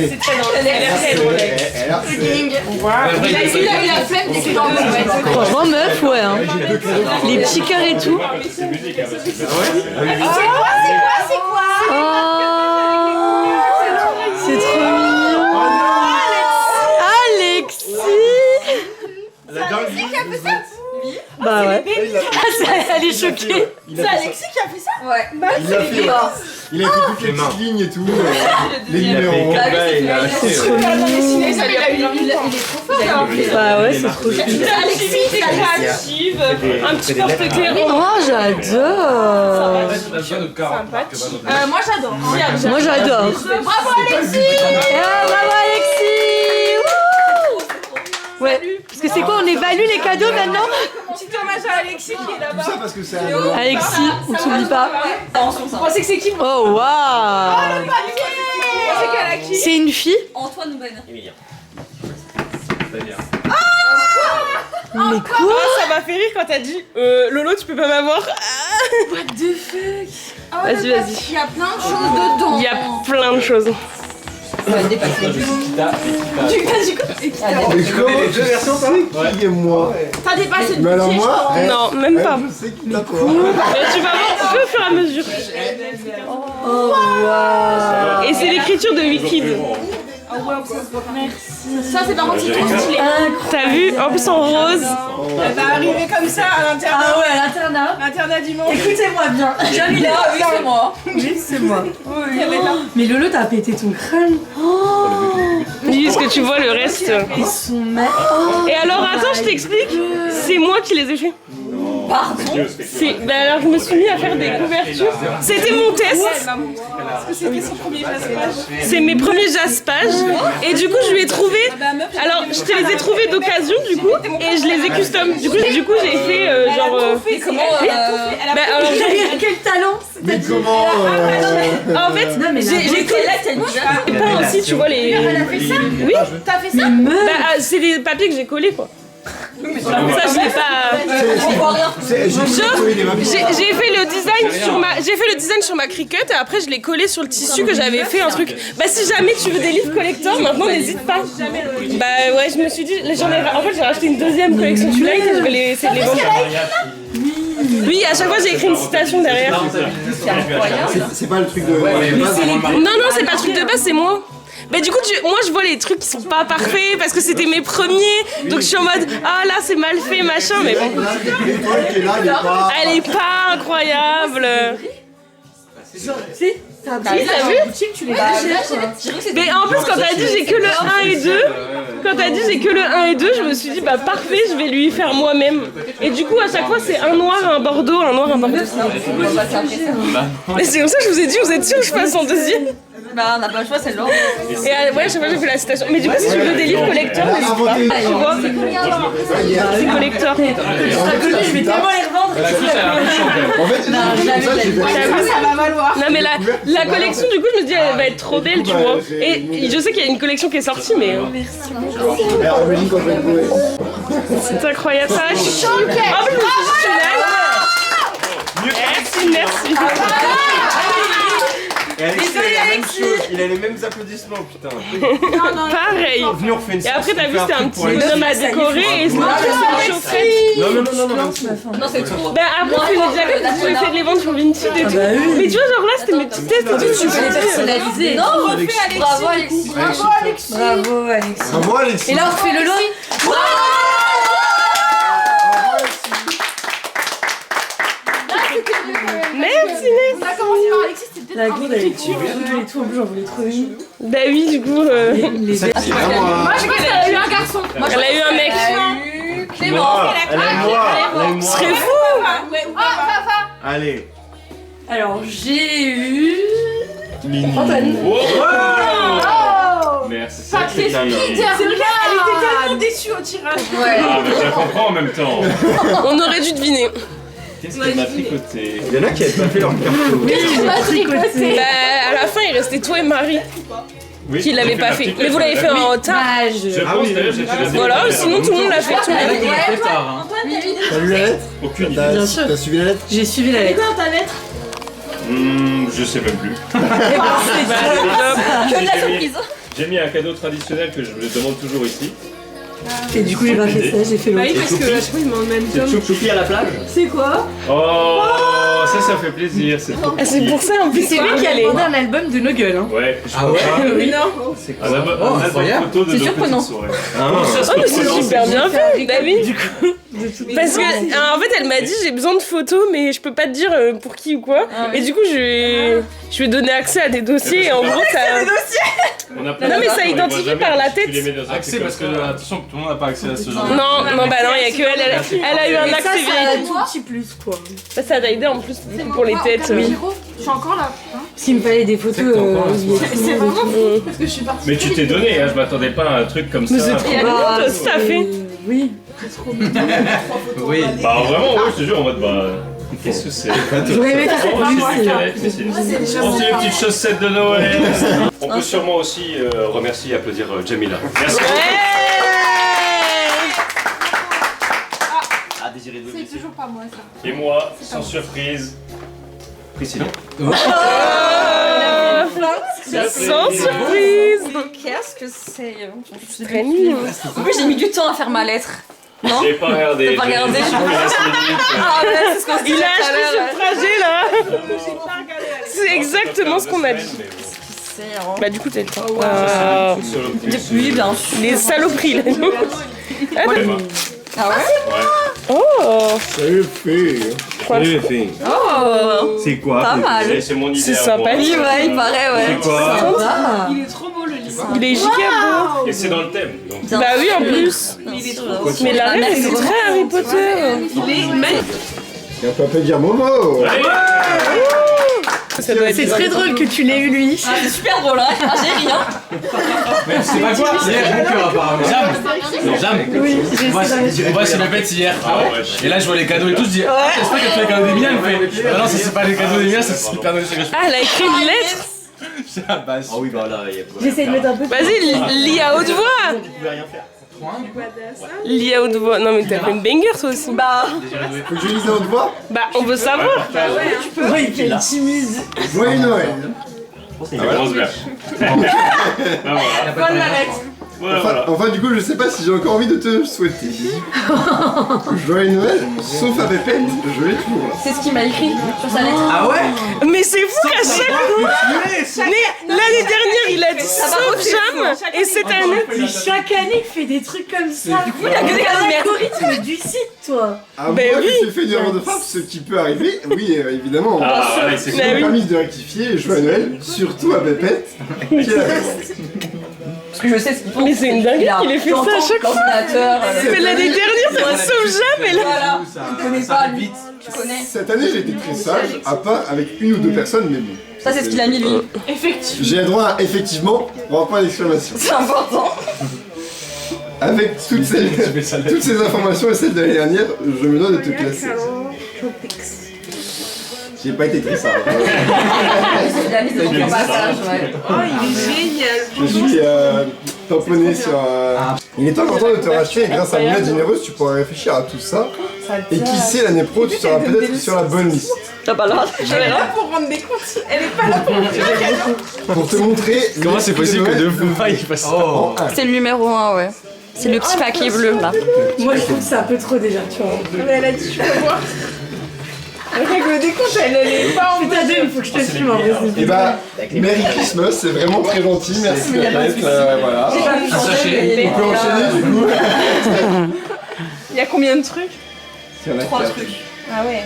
Speaker 2: c'est très drôle. LRC.
Speaker 7: Il a la flemme des temps.
Speaker 1: Franchement meuf, ouais. Hein. Les petits cœurs et tout.
Speaker 9: C'est musique, hein, parce que
Speaker 7: C'est quoi
Speaker 1: Oh, c'est trop mignon. Alexis.
Speaker 6: La dingue.
Speaker 7: Qui a fait ça?
Speaker 1: Bah ouais. Elle est choquée.
Speaker 7: C'est Alexis qui a fait ça?
Speaker 3: Ouais.
Speaker 4: Il a fait toutes les petites lignes et tout. Les numéros.
Speaker 2: Il est trop fort.
Speaker 1: Bah ouais, c'est trop chou.
Speaker 2: Alexis, t'es créative. Un petit porte-clés.
Speaker 1: Oh, j'adore.
Speaker 7: Moi j'adore.
Speaker 1: Moi j'adore.
Speaker 7: Bravo Alexis.
Speaker 1: Bravo Alexis. Wouh. Ouais. Parce que c'est quoi, on évalue les cadeaux maintenant?
Speaker 2: Petit hommage à Alexis qui est
Speaker 4: Tout
Speaker 2: là-bas.
Speaker 4: ça parce que c'est un...
Speaker 1: Alexis, on t'oublie pas.
Speaker 2: Vous pensez que c'est qui?
Speaker 1: Oh waouh. C'est une fille?
Speaker 3: Antoine ou Ben?
Speaker 8: Emilien.
Speaker 1: Mais quoi?
Speaker 2: Oh, ça m'a fait rire quand t'as dit Lolo, tu peux pas m'avoir.
Speaker 1: What the fuck?
Speaker 2: Vas-y, vas-y.
Speaker 7: Il y a plein de choses dedans.
Speaker 2: Il y a plein de choses.
Speaker 4: Mais comment les deux versions qui est moi?
Speaker 7: T'as dépassé le
Speaker 4: Mais alors
Speaker 7: budget,
Speaker 4: moi,
Speaker 2: Non, même pas.
Speaker 4: je sais qui l'a quoi.
Speaker 2: Mais tu vas voir au fur et à mesure.
Speaker 1: Oh waouh.
Speaker 2: Et c'est l'écriture de Wicked.
Speaker 7: Ça c'est par contre c'est trop stylé.
Speaker 2: T'as vu? En plus en rose.
Speaker 10: Elle va arriver comme ça à l'internat.
Speaker 1: Ah ouais, à l'internat.
Speaker 10: L'internat dimanche.
Speaker 1: Écoutez-moi bien.
Speaker 3: Jamila, oui c'est moi.
Speaker 1: Oui, c'est moi. Mais Lolo, t'as pété ton crâne.
Speaker 2: Dis ce que tu vois le reste.
Speaker 1: Ils sont mal.
Speaker 2: Et alors attends, je t'explique. C'est moi qui les ai fait. Ben alors je me suis mis à faire des couvertures. C'était mon test.
Speaker 10: Parce que c'était son premier passage.
Speaker 2: C'est mes premiers jaspages. Et du coup je lui ai trouvé. Alors je te les ai trouvés d'occasion du coup. Et je les ai custom. Du coup j'ai fait genre.
Speaker 3: Comment
Speaker 2: Ben alors
Speaker 1: Quel talent.
Speaker 4: Mais comment
Speaker 2: en fait j'ai peint aussi tu vois les. Oui.
Speaker 7: T'as fait ça?
Speaker 2: Bah c'est des papiers que j'ai collés quoi. Ça je l'ai pas. J'ai fait le design sur ma Cricut et après je l'ai collé sur le tissu que j'avais fait un truc. Bah si jamais tu veux des livres collector maintenant n'hésite pas. Bah ouais je me suis dit en fait j'ai racheté une deuxième collection tu l'as et je vais essayer de les vendre. Oui à chaque fois j'ai écrit une citation derrière.
Speaker 4: c'est pas le truc de...
Speaker 2: Non c'est pas le truc de base c'est moi. Bah du coup moi je vois les trucs qui sont pas parfaits parce que c'était mes premiers donc je suis en mode ah là c'est mal fait machin mais bon. Elle est pas incroyable.
Speaker 1: T'as vu?
Speaker 2: Mais en plus quand t'as dit j'ai que le 1 et 2 je me suis dit bah parfait je vais lui faire moi-même. Et du coup à chaque fois c'est un noir, un bordeaux, un noir, un bordeaux. Et c'est comme ça que je vous ai dit vous êtes sûr que je passe en deuxième?
Speaker 3: Bah on n'a pas le choix c'est l'ordre.
Speaker 2: Et ouais, à chaque fois j'ai fait la citation. Mais du coup, si tu veux des livres collector, n'hésite pas. Tu vois, c'est collector.
Speaker 1: Je vais tellement les revendre.
Speaker 4: En fait,
Speaker 10: Ça va valoir.
Speaker 2: Non, mais la collection, du coup, je me dis, elle va être trop belle, tu vois. Et je sais qu'il y a une collection qui est sortie, mais. C'est incroyable. Ça, je suis choquée. En plus, merci.
Speaker 6: Et Alexis, il a les mêmes applaudissements, putain.
Speaker 2: Pareil.
Speaker 6: Venez, on refait une
Speaker 2: Et après, t'as vu,
Speaker 6: super
Speaker 2: c'était un
Speaker 6: truc
Speaker 2: petit
Speaker 6: pour Alexis.
Speaker 2: bonhomme à décorer et sinon, je me suis chauffée.
Speaker 6: Non.
Speaker 3: Non c'est trop.
Speaker 2: Bah après, c'est les jackets, je vais essayer de les vendre sur Vinted et tout. Mais tu vois, genre là, c'était mes petits tests et tout. Tu peux les personnaliser.
Speaker 3: Non refais Alexis. Bravo Alexis.
Speaker 1: Bravo Alexis.
Speaker 4: Bravo Alexis.
Speaker 1: Et là on refait le lot.
Speaker 2: Merci.
Speaker 7: On a commencé par Alexis, c'était peut-être
Speaker 1: La gourde elle est tout. Elle est tout en plus, j'en voulais trop une.
Speaker 2: Bah oui, du coup.
Speaker 7: Moi je crois qu'elle a eu un garçon.
Speaker 2: Elle a eu un mec.
Speaker 3: Clément.
Speaker 6: Elle aime moi.
Speaker 2: Ce serait fou.
Speaker 6: Allez.
Speaker 1: Alors j'ai eu.
Speaker 6: Antoine.
Speaker 9: Merci.
Speaker 7: Ça fait
Speaker 10: C'est vrai, elle était tellement déçue au tirage.
Speaker 3: Ouais.
Speaker 9: Ah, mais je la comprends en même temps.
Speaker 2: On aurait dû deviner.
Speaker 9: Qu'est-ce qu'elle m'a tricoté?
Speaker 6: Il y en a qui avaient pas fait leur carton.
Speaker 2: Bah, à la fin, il restait toi et Marie
Speaker 9: Oui,
Speaker 2: qui l'avaient
Speaker 9: j'ai
Speaker 2: pas
Speaker 9: la
Speaker 2: fait.
Speaker 9: petite
Speaker 2: Mais vous l'avez fait en retard.
Speaker 9: Je pense d'ailleurs, j'ai fait la
Speaker 2: Voilà, sinon tout le monde l'a fait. Tout le monde.
Speaker 4: T'as lu la lettre?
Speaker 9: Aucune idée.
Speaker 1: Bien sûr.
Speaker 4: T'as suivi la lettre?
Speaker 1: J'ai suivi la lettre.
Speaker 7: ta lettre?
Speaker 9: Je sais même plus.
Speaker 3: Que de la surprise.
Speaker 9: J'ai mis un cadeau traditionnel que je me demande toujours ici.
Speaker 1: Et du coup, j'ai pas fait ça, j'ai fait
Speaker 2: Bah
Speaker 1: l'autre.
Speaker 2: oui, parce que je crois qu'il m'en même
Speaker 8: C'est Choup Choupi à la plage?
Speaker 7: C'est quoi?
Speaker 9: Oh, ça fait plaisir. C'est trop.
Speaker 2: Ah, c'est pour ça en plus.
Speaker 1: C'est lui qui a demandé un album de nos gueules. Hein.
Speaker 9: Ouais, je
Speaker 6: Ah ouais?
Speaker 2: Oui, non.
Speaker 9: Un album photo de nos
Speaker 3: surprenant.
Speaker 9: petites soirées.
Speaker 2: Oh, mais c'est super bien fait, David. Du coup. Parce que, en fait, elle m'a dit j'ai besoin de photos, mais je peux pas te dire pour qui ou quoi. Et du coup, je vais donner accès à des dossiers. Et en gros, ça.
Speaker 9: On a plein
Speaker 2: Non,
Speaker 9: de
Speaker 2: mais
Speaker 9: cartes,
Speaker 2: ça
Speaker 9: on les
Speaker 2: identifie
Speaker 9: voit jamais,
Speaker 2: par la
Speaker 9: tu les
Speaker 2: tête.
Speaker 9: mets dans un
Speaker 5: Accès
Speaker 9: truc
Speaker 5: parce que
Speaker 9: comme ça.
Speaker 5: attention, tout le monde n'a pas accès à ce genre de.
Speaker 2: Non, bah non, il y a que elle. Elle a eu un
Speaker 1: Mais ça,
Speaker 2: accès
Speaker 1: ça a un
Speaker 2: VIP.
Speaker 1: tout petit plus, quoi.
Speaker 2: Ça t'a aidé en plus pour les têtes.
Speaker 7: Je suis encore là.
Speaker 1: S'il me fallait des photos,
Speaker 7: C'est vraiment fou parce que je suis partie.
Speaker 9: Mais tu t'es donné, hein, je m'attendais pas à un truc comme ça.
Speaker 2: Mais c'est trop bien, toi aussi t'as fait.
Speaker 1: Oui.
Speaker 6: Oui.
Speaker 9: Bah vraiment, ouais, je te jure, en mode bah. Qu'est-ce que c'est?
Speaker 1: J'aurais aimé faire
Speaker 9: Oh,
Speaker 1: cette
Speaker 9: c'est
Speaker 1: nuit,
Speaker 9: des
Speaker 1: là.
Speaker 9: canettes, mais c'est des petites chaussettes de Noël. On peut sûrement aussi remercier et applaudir Jamila. Merci.
Speaker 8: Ah, désiré de
Speaker 7: C'est toujours pas moi ça.
Speaker 9: Et moi, sans surprise, Priscilla.
Speaker 2: Sans surprise.
Speaker 3: Qu'est-ce que c'est?
Speaker 2: C'est très mignon.
Speaker 3: En plus, j'ai mis du temps à faire ma lettre. Non?
Speaker 9: J'ai pas regardé.
Speaker 3: T'as pas regardé?
Speaker 9: J'ai fait la semaine.
Speaker 3: Ah ouais, c'est ce qu'on se dit
Speaker 2: Il
Speaker 3: tout
Speaker 2: a
Speaker 3: à
Speaker 2: acheté
Speaker 3: l'heure.
Speaker 2: ce trajet là. C'est exactement ce qu'on a dit. Bah du coup t'as le temps.
Speaker 3: Oui, bien sûr.
Speaker 2: Les saloperies là.
Speaker 3: Ah ouais?
Speaker 2: Oh.
Speaker 4: Salut fille.
Speaker 6: Salut les filles.
Speaker 3: Oh!
Speaker 6: C'est quoi?
Speaker 3: Pas mal.
Speaker 9: C'est mon idée.
Speaker 2: C'est
Speaker 9: à
Speaker 2: sympa.
Speaker 9: moi.
Speaker 3: Oui, ouais, il paraît, ouais.
Speaker 6: C'est quoi?
Speaker 2: Il est trop beau le livre. Il est giga beau.
Speaker 9: Et c'est dans le thème. Donc.
Speaker 3: Bien
Speaker 2: Bah oui en
Speaker 3: sûr.
Speaker 2: plus.
Speaker 3: Bien sûr.
Speaker 2: Mais la rêve c'est très Harry Potter. Il est magnifique.
Speaker 4: Et on peut pas dire Momo.
Speaker 9: Allez.
Speaker 2: Ça doit être
Speaker 1: C'est très drôle que tu l'aies eu, lui.
Speaker 3: Ah, c'est super drôle, hein? Ah, j'ai rien.
Speaker 5: Mais c'est pas quoi? Hier, mon cœur apparemment. Jam. Non, Jam.
Speaker 1: Oui, j'ai
Speaker 5: On va chez la bête hier. Et là, je vois les cadeaux et tout. Je dis, ah, j'espère qu'elle fait les cadeaux des miens. Elle fait, ah non, ça c'est pas les cadeaux des miens, ça c'est le Père Noël.
Speaker 2: Ah elle a écrit une lettre.
Speaker 5: Ah bah,
Speaker 8: Ah oui, bah là, il y a pas.
Speaker 1: J'essaie de mettre un peu.
Speaker 2: Vas-y lis à haute voix.
Speaker 8: Vous pouvez rien faire.
Speaker 2: Lis à haute voix. Non mais t'as fait une banger toi aussi.
Speaker 3: Bah,
Speaker 4: Faut que je lise à haute voix.
Speaker 2: Bah on veut savoir.
Speaker 1: Ouais, il fait le timide.
Speaker 4: Joyeux Noël.
Speaker 9: C'est une grosse bière. Bah voilà.
Speaker 7: Bonne la lettre.
Speaker 9: Voilà.
Speaker 4: Enfin, du coup, je sais pas si j'ai encore envie de te souhaiter. Joyeux Noël, sauf à Pépette, je l'ai toujours là.
Speaker 3: c'est ce qu'il m'a écrit sur sa lettre.
Speaker 6: Ah ouais?
Speaker 2: Mais c'est fou qu'à chaque fois. Mais l'année dernière il a dit sauf Jam et cette année.
Speaker 1: Mais chaque année, il fait des trucs comme ça.
Speaker 3: Il y a que des cadeaux de merde.
Speaker 1: L'algorithme du site, toi.
Speaker 4: À
Speaker 2: Ben
Speaker 4: moins
Speaker 2: oui.
Speaker 4: que tu fais une erreur de frappe, ce qui peut arriver, oui, évidemment.
Speaker 9: Ah, ouais, c'est
Speaker 4: Je
Speaker 2: Bah
Speaker 4: me
Speaker 2: oui.
Speaker 4: permis de rectifier, joyeux Noël, surtout à Pépette, qui est la bête.
Speaker 3: Parce que je sais ce qu'il faut.
Speaker 2: Mais c'est une dinguerie qu'il ait fait ça à chaque fois.
Speaker 3: L'ordinateur.
Speaker 2: Mais l'année dernière c'était sauf Jam et là.
Speaker 3: Voilà. Tu connais pas, lui. Tu connais.
Speaker 4: Cette année, j'ai été très sage, à part avec une ou deux personnes, mais bon.
Speaker 3: Ça, c'est ce qu'il a mis, lui.
Speaker 7: Effectivement.
Speaker 4: J'ai le droit à effectivement, pour un point d'exclamation.
Speaker 3: C'est important.
Speaker 4: Avec toutes ces informations et celles de l'année dernière, je me dois de te classer. J'ai pas été très sage.
Speaker 3: Il a mis de bons passages, ouais.
Speaker 2: Oh il est génial.
Speaker 4: Je suis tamponné sur... Il est important de te racheter et grâce à mon aide généreuse, tu pourras réfléchir à tout ça. Et qui sait, l'année pro, tu seras peut-être sur la bonne liste.
Speaker 3: T'as pas l'air.
Speaker 10: Elle est là pour rendre des comptes. Elle est pas là pour rendre des cadeaux.
Speaker 4: Pour te montrer...
Speaker 5: Comment c'est possible que deux fois il fasse ça?
Speaker 4: en un.
Speaker 3: C'est le numéro 1, ouais. C'est le petit paquet bleu, là.
Speaker 1: Moi, je trouve que c'est un peu trop déjà, tu vois.
Speaker 10: Mais elle a dit, tu peux voir. Avec le décompte, elle est pas en
Speaker 1: Putain, deux, il faut que je te filme en vrai.
Speaker 4: Et bah, Merry Christmas, c'est vraiment très gentil, merci Pépette, voilà.
Speaker 3: J'ai pas vu changer.
Speaker 4: On peut enchaîner du coup.
Speaker 10: Il y a combien de trucs?
Speaker 4: Il y en a
Speaker 3: 3
Speaker 4: 4.
Speaker 3: trucs.
Speaker 10: Ah ouais.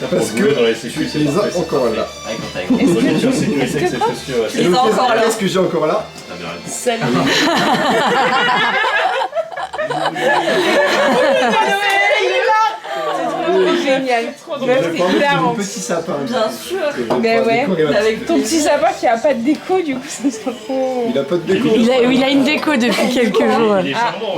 Speaker 4: Parce
Speaker 9: Dans les
Speaker 4: que
Speaker 9: sécu,
Speaker 4: tu
Speaker 9: c'est
Speaker 4: les
Speaker 9: parfait,
Speaker 4: as
Speaker 9: ça.
Speaker 4: encore là.
Speaker 8: Avec
Speaker 9: On peut dire sur sécurité que c'est précieux. ouais.
Speaker 3: Il est encore là.
Speaker 4: Qu'est-ce que j'ai encore là?
Speaker 9: T'as bien raison.
Speaker 2: Salut.
Speaker 10: Génial, trop drôle.
Speaker 4: Je vais
Speaker 10: C'est
Speaker 4: prendre
Speaker 10: hilarant.
Speaker 4: mon petit sapin.
Speaker 3: Bien sûr.
Speaker 10: Mais ouais,
Speaker 3: Avec
Speaker 10: ton petit sapin qui a pas de déco, du coup, ça sera trop.
Speaker 4: Il a pas de déco.
Speaker 1: Il a une déco depuis quelques jours.
Speaker 9: Il est charmant,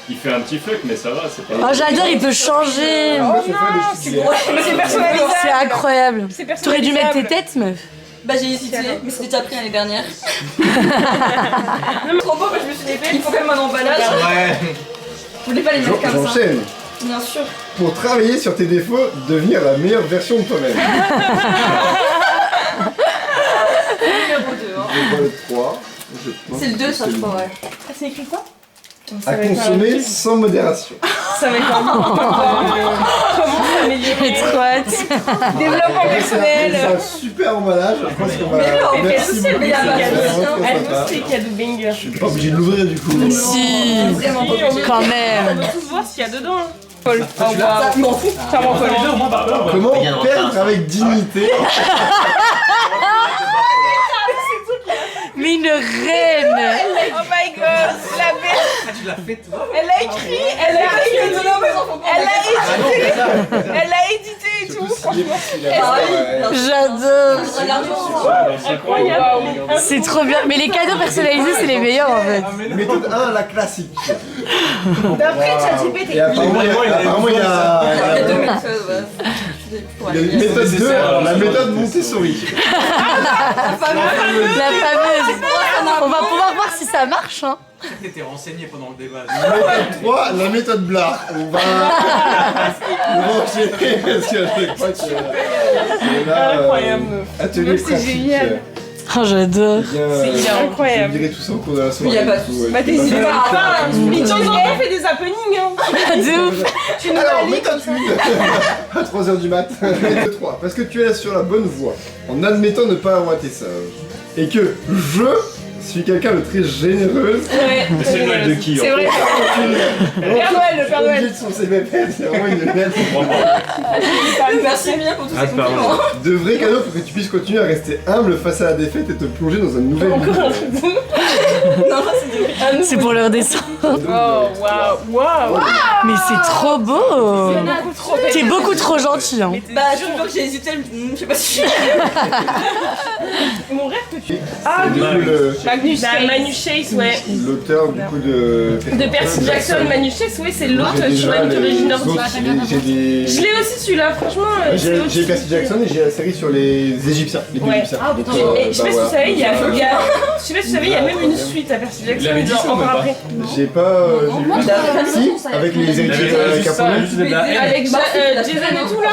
Speaker 9: il Il fait un petit fuck, mais ça va, c'est pas.
Speaker 1: Oh, j'adore, il peut changer.
Speaker 10: Mais c'est personnalisable.
Speaker 1: C'est incroyable.
Speaker 10: C'est
Speaker 1: T'aurais dû mettre tes têtes, meuf.
Speaker 3: Bah j'ai hésité, mais c'était déjà pris l'année dernière. Non mais trop beau, je me suis dit, il faut quand même un emballage.
Speaker 6: Ouais.
Speaker 3: Je voulais pas les mettre comme ça.
Speaker 4: J'enchaîne.
Speaker 3: Bien sûr.
Speaker 4: Pour travailler sur tes défauts, devenir la meilleure version de toi-même.
Speaker 3: Numéro 2. Hein.
Speaker 4: Je vois le 3.
Speaker 3: C'est le 2 ça je crois, ouais.
Speaker 10: Ah, c'est écrit quoi?
Speaker 4: À consommer sans modération.
Speaker 10: Ça va être un comment s'améliorer?
Speaker 1: J'ai trop hâte.
Speaker 10: Développement personnel.
Speaker 4: C'est un super emballage. Je pense qu'on va.
Speaker 3: Mais non,
Speaker 4: Merci
Speaker 3: c'est
Speaker 4: beaucoup.
Speaker 3: le meilleur.
Speaker 10: Elle nous c'est cadeau banger.
Speaker 4: Je suis pas obligé de l'ouvrir du coup.
Speaker 1: Si,
Speaker 3: Vraiment pas obligé.
Speaker 1: quand
Speaker 10: On
Speaker 1: même.
Speaker 10: veut tous voir s'il y a dedans. Paul. Oh waouh.
Speaker 3: Je m'en fous.
Speaker 10: Ça m'en colle.
Speaker 4: Comment perdre avec dignité?
Speaker 1: Mais une reine.
Speaker 10: Oh my god, la bête.
Speaker 6: Tu l'as fait toi?
Speaker 10: Elle a écrit, elle a édité et tout. Franchement,
Speaker 1: J'adore.
Speaker 10: incroyable.
Speaker 1: C'est trop bien. Mais les cadeaux personnalisés, c'est les meilleurs en fait.
Speaker 4: Méthode 1, la classique.
Speaker 10: D'après ChatGPT.
Speaker 4: Et apparemment, il y a
Speaker 3: Deux méthodes, ouais.
Speaker 4: il y a une méthode 2, la méthode Montessori.
Speaker 1: La fameuse. On va pouvoir voir si ça marche. Hein.
Speaker 6: T'étais renseigné pendant le débat.
Speaker 4: Méthode 3, la méthode Blard. On va enchaîner parce que je crois que c'est là.
Speaker 10: Incroyable.
Speaker 4: Atelier
Speaker 10: C'est
Speaker 4: pratique.
Speaker 10: génial.
Speaker 1: Oh, j'adore.
Speaker 10: C'est incroyable.
Speaker 4: Je dirai tout ça au cours de la soirée.
Speaker 3: Il y a pas de soucis.
Speaker 10: Bah t'hésites pas. Mais de temps en temps, fait des happenings. Hein.
Speaker 1: De ouf.
Speaker 10: Tu nous
Speaker 4: Alors,
Speaker 10: valides.
Speaker 4: méthode 1 à 3h du mat. Méthode 3. Parce que tu es sur la bonne voie, en admettant ne pas avoir été sage. Et que je suis quelqu'un de très généreux.
Speaker 10: Ouais.
Speaker 9: Mais c'est le Noël de qui
Speaker 10: C'est vrai. Père Noël, le Père Noël.
Speaker 4: Obligé de son CVP, c'est vraiment une lettre.
Speaker 3: Merci bien pour tous ces compliments.
Speaker 4: De vrais cadeaux pour que tu puisses continuer à rester humble face à la défaite et te plonger dans un nouvel univers.
Speaker 1: C'est pour leur descendre.
Speaker 10: Oh waouh, waouh.
Speaker 1: Mais c'est trop beau. T'es beaucoup trop gentil. Hein.
Speaker 3: Bah je jure que j'ai hésité, je sais pas si je suis.
Speaker 10: Mon rêve que tu. Ah
Speaker 4: Du
Speaker 10: oui.
Speaker 4: coup,
Speaker 10: Manu Chase, ouais.
Speaker 4: l'auteur du coup de
Speaker 10: Percy Jackson, Manu Chase, ouais, c'est l'autre sur la mythologie nordique. Je l'ai aussi celui-là, franchement.
Speaker 4: J'ai Percy Jackson et j'ai la série sur les Égyptiens, les dieux
Speaker 10: Ouais.
Speaker 4: égyptiens.
Speaker 10: Et je sais pas si vous savez, il y a même une suite à Percy Jackson, genre encore après.
Speaker 4: J'ai pas. J'ai vu. Si, avec les héritiers japonais.
Speaker 10: Avec Jason et tout là.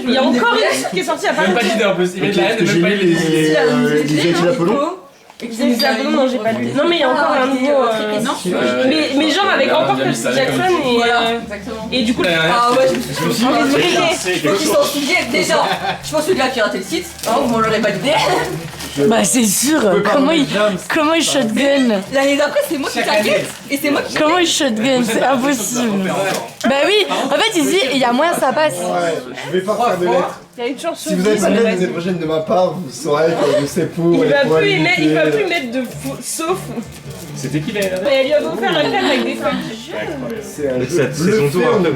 Speaker 10: Il y a encore une suite qui est sortie à pas
Speaker 5: Même pas
Speaker 10: longtemps.
Speaker 5: l'idée en plus, il met de la haine,
Speaker 4: J'ai
Speaker 5: même pas
Speaker 4: lu
Speaker 5: l'idée.
Speaker 4: les héritiers d'Apollon.
Speaker 10: Les Apollon, non, j'ai pas lu. Non, mais il y a encore un nouveau. Mais genre avec encore Percy Jackson et du coup.
Speaker 3: Ah ouais, je me suis dit, faut qu'ils s'en souviennent déjà. Je pense que le gars qui a raté le site, vous m'en l'aurez validé.
Speaker 1: Bah c'est sûr. Comment il shotgun?
Speaker 3: L'année d'après, c'est moi qui t'inquiète et c'est moi qui.
Speaker 1: Comment il shotgun? C'est impossible. Bah oui. En fait ici, il y a moyen que ça passe.
Speaker 4: Ouais, je vais pas faire de lettres.
Speaker 10: Il y a une chance
Speaker 4: Si vous avez pas de lettres l'année prochaine de ma part, vous saurez que je sais pour.
Speaker 10: Il va plus mettre de faux, sauf.
Speaker 9: C'était qui l'année dernière?
Speaker 10: Mais elle lui a offert un thème avec des femmes.
Speaker 4: C'est un
Speaker 6: C'est son tour un peu,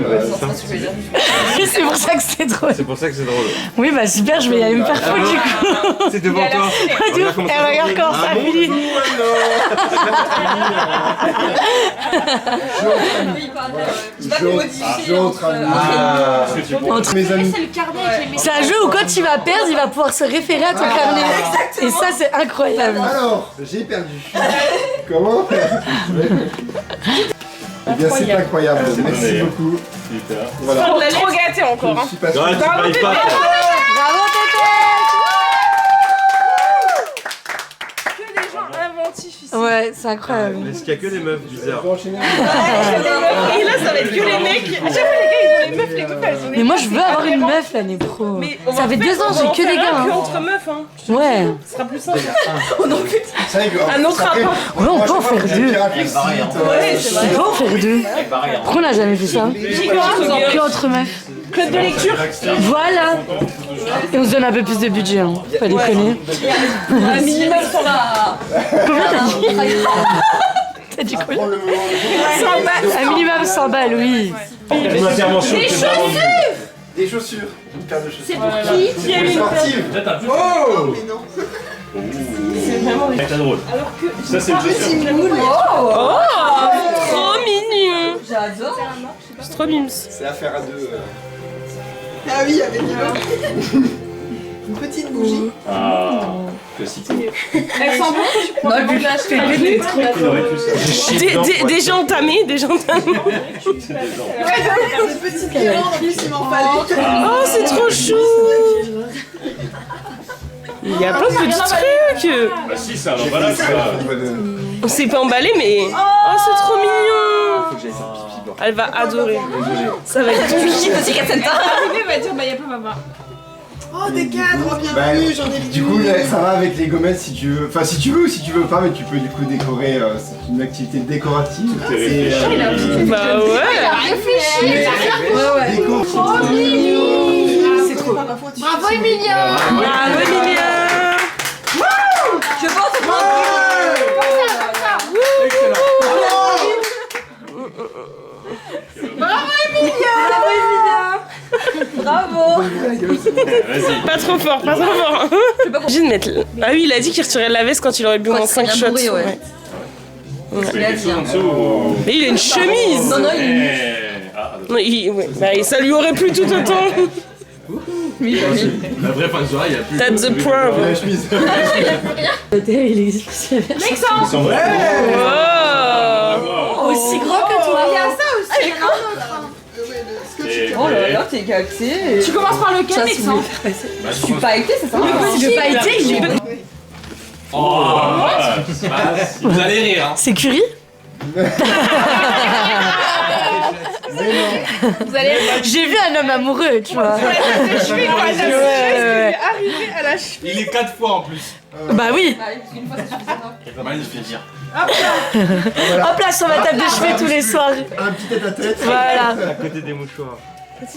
Speaker 1: C'est pour ça que c'est drôle.
Speaker 6: c'est pour ça que c'est drôle.
Speaker 1: Oui bah super, je vais y aller me faire foutre du coup.
Speaker 6: C'est devant toi.
Speaker 1: Elle regarde comment ça finit.
Speaker 3: Je vais pas me modifier.
Speaker 4: Je suis en train de
Speaker 1: Entre
Speaker 4: mes amis.
Speaker 1: C'est un jeu où quand tu vas perdre, il va pouvoir se référer à ton carnet. Et ça c'est incroyable.
Speaker 4: Alors, j'ai perdu. Comment Eh bien, c'est incroyable. Merci beaucoup.
Speaker 9: Super.
Speaker 4: Voilà.
Speaker 10: On l'a trop gâté encore.
Speaker 4: Je suis pas
Speaker 6: Non,
Speaker 4: sûr.
Speaker 6: tu parles pas.
Speaker 1: Bravo
Speaker 10: Que des gens inventifs ici.
Speaker 1: Tété. Ouais, c'est incroyable.
Speaker 6: Est-ce qu'il y a que des meufs bizarres?
Speaker 4: On va enchaîner.
Speaker 10: Et là, ça va être que les mecs. À chaque fois, les gars, ils ont les meufs, les couples, elles ont les
Speaker 1: Mais moi je veux avoir une meuf l'année pro.
Speaker 10: Mais
Speaker 1: Ça fait 2 ans, j'ai que des gars.
Speaker 10: Que
Speaker 1: Hein.
Speaker 10: entre meufs, hein.
Speaker 1: Ouais.
Speaker 10: Ce sera plus simple.
Speaker 4: C'est vrai que-
Speaker 10: Un autre
Speaker 4: après,
Speaker 10: rapport.
Speaker 1: Ouais, on peut en faire 2.
Speaker 10: Ouais, c'est vrai.
Speaker 1: On peut en faire 2. Pourquoi on n'a jamais fait ça? Que entre meufs.
Speaker 10: Club de lecture.
Speaker 1: Voilà. Et on se donne un peu plus de budget, hein. Pas déconner.
Speaker 3: Un minimum sur la.
Speaker 1: Combien t'as dit? T'as dit combien? 100 balles. Un minimum 100 balles, oui.
Speaker 9: Une intervention.
Speaker 10: Des chaussures.
Speaker 4: Des chaussures. Une paire de chaussures.
Speaker 10: C'est pour qui a une
Speaker 4: Sportive.
Speaker 9: Peut-être un peu.
Speaker 4: Oh
Speaker 10: C'est vraiment des.
Speaker 9: C'est drôle.
Speaker 10: Alors que.
Speaker 9: Ça, c'est le jeu.
Speaker 10: Oh, trop mignon.
Speaker 3: J'adore.
Speaker 2: C'est trop mimes.
Speaker 4: C'est affaire à deux.
Speaker 11: Ah oui, avec une petite bougie.
Speaker 9: Ah, classique.
Speaker 7: Elle sent bon quand tu prends le blanche.
Speaker 2: Déjà entamé, déjà entamé.
Speaker 11: Une petite guirlande, en plus il m'en fallait.
Speaker 2: Oh, c'est trop chou. Il y a plein de petits trucs.
Speaker 9: Bah si, c'est un emballage ça.
Speaker 2: On s'est pas emballé, mais... Oh, c'est trop mignon.
Speaker 6: Faut que j'aille faire pipi, bord.
Speaker 2: Elle va adorer. Ça va être tout.
Speaker 3: aussi Katsenta.
Speaker 7: Arrivé, va dire bah y'a pas maman.
Speaker 11: Oh, des cadres, bien
Speaker 4: Bah,
Speaker 11: vu, j'en ai vu.
Speaker 4: du coup, là, ça va avec les gommettes si tu veux. Enfin, si tu veux ou si tu veux pas, mais tu peux du coup décorer. C'est une activité décorative.
Speaker 9: T'es réfléchi.
Speaker 2: Bah ouais.
Speaker 4: Déco.
Speaker 11: C'est trop.
Speaker 7: Bravo Emilia.
Speaker 2: Bravo, Emilia.
Speaker 3: Je pense que
Speaker 7: Bravo Emilia.
Speaker 3: bravo.
Speaker 9: Vas-y.
Speaker 2: Pas trop fort, pas trop fort. J'ai de mettre. Ah oui, il a dit qu'il retirait la veste quand il aurait bu au moins 5 shots.
Speaker 3: bourré, ouais.
Speaker 2: Ouais.
Speaker 9: Il y a quelque chose en dessous ou...
Speaker 2: Mais il a une chemise.
Speaker 3: Non, non, il
Speaker 2: Non, ouais. Bah, ça lui aurait plu tout autant.
Speaker 5: La vraie fin de soirée, il y a plus.
Speaker 2: That's the problem.
Speaker 4: La chemise.
Speaker 1: Il existe.
Speaker 7: Alexandre.
Speaker 9: Sans vrai.
Speaker 2: Oh.
Speaker 1: Aussi grand que toi.
Speaker 7: Il y a ça aussi. Il y a un autre.
Speaker 3: Oh là là, t'es gâté.
Speaker 7: Tu commences par lequel, Alexandre?
Speaker 3: Je suis pas été, c'est ça?
Speaker 1: Si je veux pas été, je peux.
Speaker 5: Oh, vous allez rire, hein.
Speaker 1: C'est Curie?
Speaker 7: Vous allez.
Speaker 1: J'ai vu un homme amoureux, tu vois.
Speaker 2: Arrivé à la cheville.
Speaker 5: Il est 4 fois en plus.
Speaker 1: Bah oui.
Speaker 5: Magnifique.
Speaker 1: Hop là sur ma table de chevet tous les soirs.
Speaker 4: Un petit tête à tête.
Speaker 1: Voilà.
Speaker 6: À côté des mouchoirs.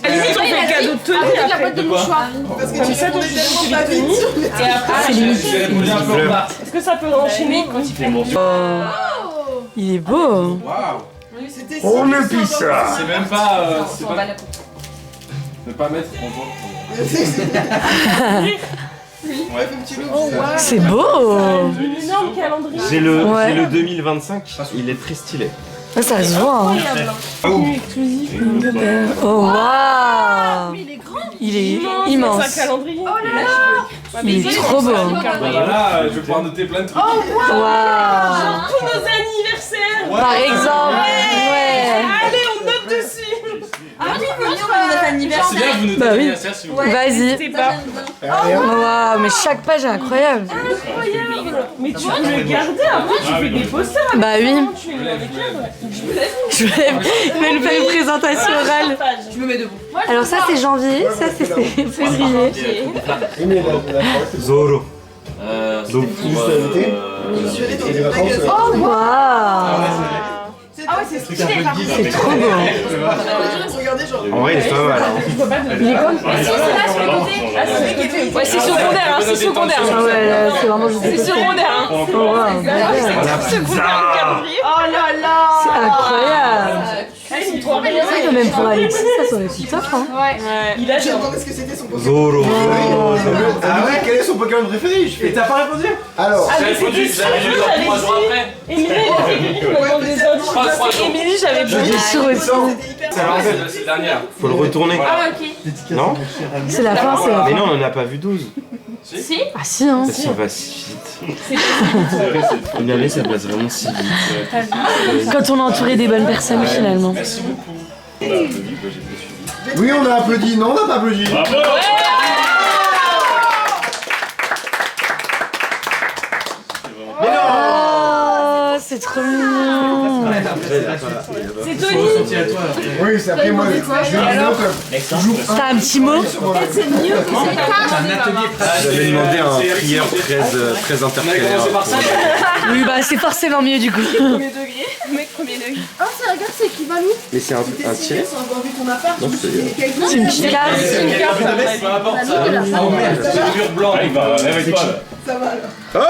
Speaker 2: À la limite, on fait le cadeau de tenue
Speaker 7: Avec la
Speaker 2: après.
Speaker 7: boîte de mouchoirs.
Speaker 11: Parce que tu répondais tellement pas vite.
Speaker 2: Et après,
Speaker 5: J'ai répondu un peu en bas.
Speaker 2: est-ce que ça peut enchaîner quand il fait
Speaker 1: Il est beau.
Speaker 5: Waouh.
Speaker 11: C'était
Speaker 4: On
Speaker 11: si
Speaker 4: le
Speaker 11: puissant
Speaker 4: pisse
Speaker 11: dans
Speaker 4: ça.
Speaker 5: C'est même pas. C'est pas. Ne pas mettre en voix.
Speaker 11: Ouais, fais un petit loup.
Speaker 1: C'est beau.
Speaker 2: un énorme calendrier.
Speaker 6: J'ai le,
Speaker 1: Ouais.
Speaker 6: j'ai le 2025, il est très stylé.
Speaker 1: Ah, ça se voit. Hein. Oh waouh. Il est immense.
Speaker 2: C'est un calendrier.
Speaker 1: Il est trop beau.
Speaker 5: Là, je vais pouvoir noter plein de trucs.
Speaker 1: Waouh.
Speaker 2: Tous nos anniversaires.
Speaker 1: Par exemple. Ouais.
Speaker 2: Allez, on note dessus.
Speaker 3: Ah oui, on notre anniversaire.
Speaker 5: C'est bien que vous notez
Speaker 1: Bah oui.
Speaker 5: l'anniversaire si vous voulez.
Speaker 1: Vas-y.
Speaker 2: C'est pas.
Speaker 1: Waouh, mais chaque page est incroyable.
Speaker 2: Mais tu peux le garder après, tu fais des posters.
Speaker 1: Bah oui.
Speaker 2: Tu les mets dans les cadres.
Speaker 1: Je vais nous faire une présentation orale.
Speaker 3: Je me mets debout.
Speaker 1: Alors ça c'est janvier, ça c'est février.
Speaker 6: Zoro.
Speaker 4: Donc, juste ajouter. Les vacances.
Speaker 1: Oh waouh.
Speaker 7: Ah ouais, c'est stylé.
Speaker 1: C'est trop beau.
Speaker 11: Regardez, genre.
Speaker 6: En vrai, il est pas mal. Hein.
Speaker 2: Ouais, c'est secondaire, hein, c'est secondaire.
Speaker 1: Ah ouais, là, c'est vraiment juste.
Speaker 2: C'est secondaire, hein.
Speaker 1: Oh waouh.
Speaker 2: Secondaire, le calendrier.
Speaker 7: Oh là là.
Speaker 1: C'est incroyable.
Speaker 2: Ils sont trop bien.
Speaker 1: Ça, même pour Alexis, ça serait tout top. Hein.
Speaker 2: Il a
Speaker 11: Je demandais ce que c'était son Pokémon.
Speaker 6: Zoro.
Speaker 4: Ah ouais, quel est son Pokémon préféré? Je fais.
Speaker 6: Et t'as pas répondu?
Speaker 4: Alors.
Speaker 5: J'ai répondu, je l'avais lu genre 3 jours après.
Speaker 2: Émilie, elle a fait quelqu'un qui m'a demandé des indices.
Speaker 5: Pas 3 jours.
Speaker 2: Émilie, j'avais dit.
Speaker 1: J'ai sûr aussi.
Speaker 6: Ça va,
Speaker 5: C'est la dernière.
Speaker 6: faut le retourner.
Speaker 7: Ah ok.
Speaker 6: Non?
Speaker 1: C'est la fin, c'est la
Speaker 6: Mais
Speaker 1: fin.
Speaker 6: non, on en a pas vu 12.
Speaker 7: Si.
Speaker 1: Ah si, hein.
Speaker 6: Ça va si vite. Une année, ça passe vraiment si vite.
Speaker 1: Quand on est entouré des bonnes personnes finalement.
Speaker 5: Merci beaucoup. On a applaudi, moi j'ai fait suivi.
Speaker 4: Oui, on a applaudi. Non, on n'a pas applaudi.
Speaker 9: Bravo.
Speaker 1: Oh, c'est trop mignon.
Speaker 2: C'est Tony.
Speaker 4: Oui, c'est après moi. Je vais vous note.
Speaker 1: T'as un petit mot?
Speaker 6: J'avais demandé un prière très intercalaire.
Speaker 1: Oui, bah c'est forcément mieux du coup.
Speaker 2: Premier degré. Mec, premier degré.
Speaker 7: Oh, c'est regarde, c'est qui va nous.
Speaker 6: Mais c'est un tiré?
Speaker 11: Sans avoir vu ton appart.
Speaker 6: Non, je te dis.
Speaker 1: C'est une petite carte.
Speaker 5: Peu importe ça. Oh merde, c'est le mur blanc. Il va, réveille-toi là.
Speaker 11: Ça va alors.
Speaker 6: Oh!
Speaker 1: Oh,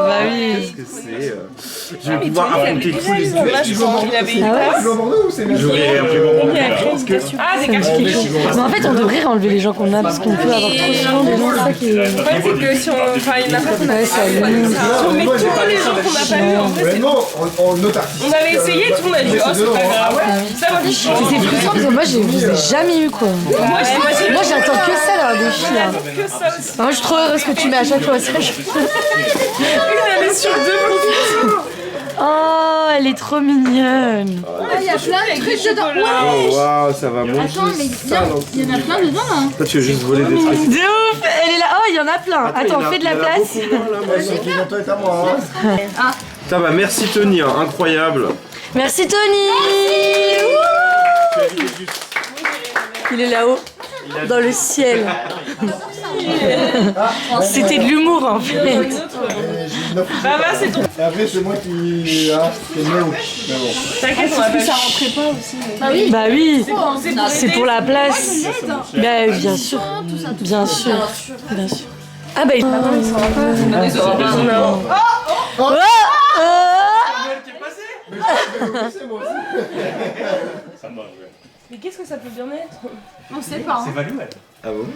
Speaker 1: bah oui.
Speaker 6: Qu'est-ce que c'est Je vais pouvoir affronter tous les
Speaker 2: Là, je pense qu'il avait une
Speaker 1: Ah ouais
Speaker 2: place.
Speaker 4: Tu veux Bordeaux ou c'est bien?
Speaker 6: J'aurais appris mon
Speaker 2: Il y a accréditation. Ah, des cartes qui jouent.
Speaker 1: Mais en fait, on devrait enlever les gens qu'on a parce qu'on peut avoir trop souvent des gens, c'est ça qui est.
Speaker 2: En fait, c'est que si on. Enfin, il y en a pas qu'on a
Speaker 1: Ouais, ça
Speaker 2: pas.
Speaker 1: nous-
Speaker 2: Si on met tous les gens qu'on n'a pas eu, en fait,
Speaker 4: Ouais,
Speaker 2: c'est.
Speaker 4: non, en note artistique.
Speaker 2: On avait essayé, tout le monde a dit, oh, c'est pas grave. Ça m'a fait chier.
Speaker 1: Mais c'est frustrant parce que moi, je vous ai jamais eu quoi. Moi, j'attends que ça dans le défi là.
Speaker 2: Que ça aussi.
Speaker 1: Moi, je suis trop heureuse que tu mets à chaque fois ça.
Speaker 2: Une année sur deux,
Speaker 1: Oh, elle est trop mignonne.
Speaker 7: Il y a plein de trucs dedans.
Speaker 6: Oh waouh, ça va monter.
Speaker 7: Attends, mais viens, il y en a plein dedans là.
Speaker 6: Toi, tu veux juste voler des trucs.
Speaker 1: De ouf. Elle est là. Oh, il y en a plein. Attends, fais de la place.
Speaker 4: Toi est à moi. Hein.
Speaker 6: Ça va, merci Tony, hein, incroyable.
Speaker 1: Merci Tony. Wouh. Il est là-haut, dans le ciel. C'était de l'humour en fait.
Speaker 2: Bah, c'est ton.
Speaker 4: Et après, c'est moi qui. Ah, c'est le même. Mais bon.
Speaker 2: T'inquiète, on va pas. Ça rentrait pas aussi.
Speaker 1: Bah oui, c'est
Speaker 2: aider.
Speaker 1: pour la place. Bah bien sûr, bien sûr, bien sûr. Ah bah il...
Speaker 2: Non.
Speaker 1: Oh, oh.
Speaker 2: Mais qu'est-ce que ça peut bien être?
Speaker 7: On sait pas.
Speaker 9: C'est Valou, elle.
Speaker 6: Ah bon?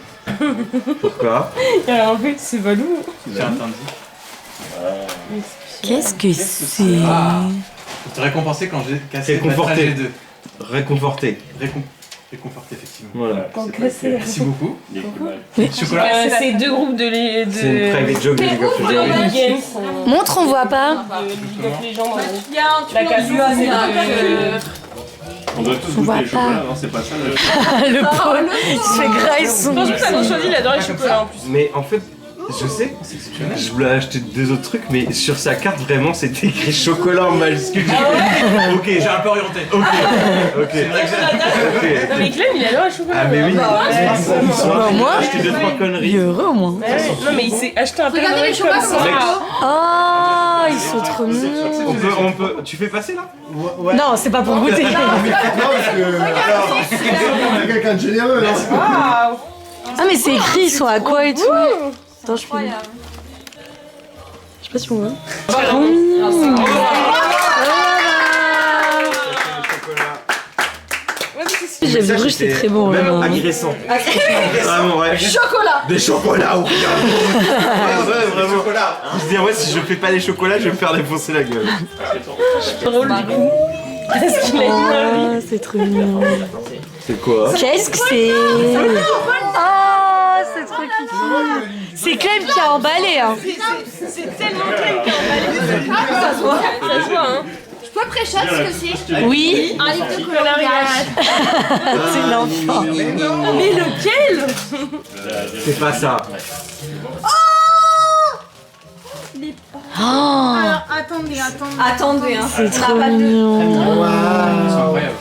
Speaker 6: Pourquoi?
Speaker 2: Il y a un peu, c'est Valou.
Speaker 9: J'ai entendu.
Speaker 1: Qu'est-ce que c'est?
Speaker 9: Pour te récompenser quand j'ai cassé
Speaker 6: Réconforté.
Speaker 9: G2.
Speaker 6: Réconforté.
Speaker 9: Réconforté, effectivement.
Speaker 6: Voilà.
Speaker 9: Merci beaucoup. Chocolat.
Speaker 2: C'est deux groupes de les.
Speaker 6: C'est une private joke de League of Legends.
Speaker 2: Games.
Speaker 1: Montre, on voit pas.
Speaker 2: De League of Legends.
Speaker 3: Il y a un
Speaker 2: La casua, c'est
Speaker 9: On doit tous
Speaker 1: On voit
Speaker 9: goûter le
Speaker 1: pas.
Speaker 9: chocolat, non? C'est pas ça le.
Speaker 1: Le pauvre, il se fait gras et son.
Speaker 2: Franchement, ça nous choisit, il adore les chocolats en plus.
Speaker 6: Mais en fait, je sais, je voulais acheter 2 autres trucs, mais sur sa carte, vraiment, c'était écrit chocolat en majuscule. Ok,
Speaker 9: J'ai un peu orienté.
Speaker 6: ok.
Speaker 2: Non, mais Clem, il adore les chocolats.
Speaker 6: Ah, mais oui.
Speaker 1: Bah, moi,
Speaker 6: J'ai acheté 2-3
Speaker 1: il est
Speaker 6: conneries.
Speaker 1: heureux au moins.
Speaker 2: Ouais, ouais. Non, mais il s'est acheté un Père
Speaker 7: Regardez
Speaker 2: Noël
Speaker 7: les chocolats
Speaker 2: comme
Speaker 7: comme
Speaker 2: ça.
Speaker 1: Oh, ils sont trop mignons.
Speaker 6: On peut. Tu fais passer là?
Speaker 4: Ouais.
Speaker 1: Non, c'est pas pour goûter.
Speaker 4: Non, parce que. Alors, c'est quelqu'un de généreux, là.
Speaker 2: Waouh.
Speaker 1: Ah mais c'est écrit, ils sont à quoi et tout. Attends, je peux... Je sais pas si on voit. Trop mignon. J'avais vu, c'était très bon.
Speaker 6: Même
Speaker 1: vraiment.
Speaker 6: agressant. Vraiment, ouais.
Speaker 7: Chocolat.
Speaker 6: Des chocolats ou rien. Ouais, vraiment. Je dis, ouais, si je fais pas des chocolats, je vais me faire défoncer la gueule.
Speaker 2: Drôle du coup. Parce qu'il a une
Speaker 1: Ah, c'est trop mignon.
Speaker 6: C'est quoi?
Speaker 1: Qu'est-ce que c'est? Ah, c'est trop kiki. C'est Clem qui a emballé, hein.
Speaker 2: C'est tellement Clem qui a emballé. Ça se voit, hein.
Speaker 7: Je peux pré-chat ce que c'est?
Speaker 1: Oui.
Speaker 7: Un livre de coloriage.
Speaker 1: C'est l'enfant.
Speaker 2: Mais lequel?
Speaker 6: C'est pas ça.
Speaker 1: Oh,
Speaker 7: Alors, attendez.
Speaker 3: Attendez, hein.
Speaker 1: c'est trop mignon.
Speaker 9: C'est incroyable.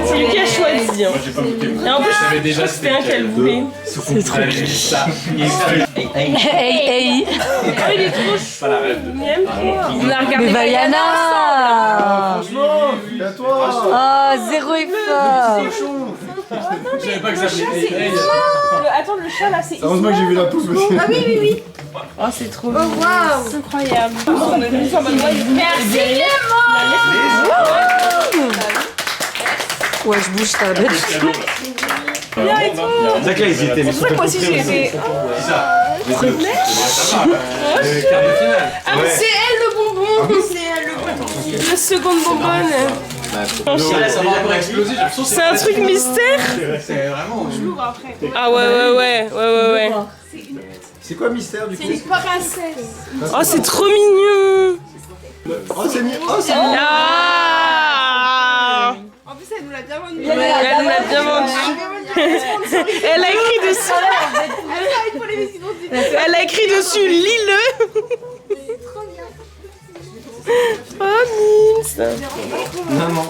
Speaker 2: C'est lui qui a choisi. Hein.
Speaker 9: Moi, j'ai pas goûté.
Speaker 2: Et en plus,
Speaker 9: Je savais
Speaker 2: je
Speaker 9: déjà
Speaker 2: crois que c'était un qu'elle voulait.
Speaker 1: C'est trop
Speaker 9: J'ai dit ça.
Speaker 1: Hey, hey.
Speaker 2: Oh, il est trop chou.
Speaker 9: Pas la rêve.
Speaker 2: Il aime trop. On a regardé
Speaker 1: Mais Vaiana.
Speaker 4: Franchement, et à toi.
Speaker 1: Oh, zéro effort.
Speaker 9: Je savais pas que ça venait.
Speaker 2: Attends, le chat là, c'est
Speaker 4: Heureusement que j'ai vu la pousse aussi.
Speaker 7: Ah oui.
Speaker 2: Oh, c'est trop
Speaker 7: Oh waouh.
Speaker 2: c'est incroyable. On est tous en mode ouais,
Speaker 7: Merci Clément.
Speaker 1: Ouais, je bouge ça.
Speaker 6: Zach là, ils y étaient, mais
Speaker 2: C'est pour ça que moi aussi j'ai été. Ah, mais c'est elle le bonbon. C'est elle le bonbon. La seconde bonbonne. C'est un truc mystère.
Speaker 9: C'est vraiment.
Speaker 2: Ah ouais.
Speaker 4: C'est quoi le mystère du coup?
Speaker 7: Une princesse.
Speaker 2: Oh, c'est trop mignon.
Speaker 4: Oh, c'est mis. Oh, c'est mis.
Speaker 2: Ah.
Speaker 7: En plus, elle nous l'a bien vendu.
Speaker 2: Elle nous l'a bien vendu. Elle a écrit dessus. Elle a écrit dessus lis-le. Oh Nils.
Speaker 6: Maman.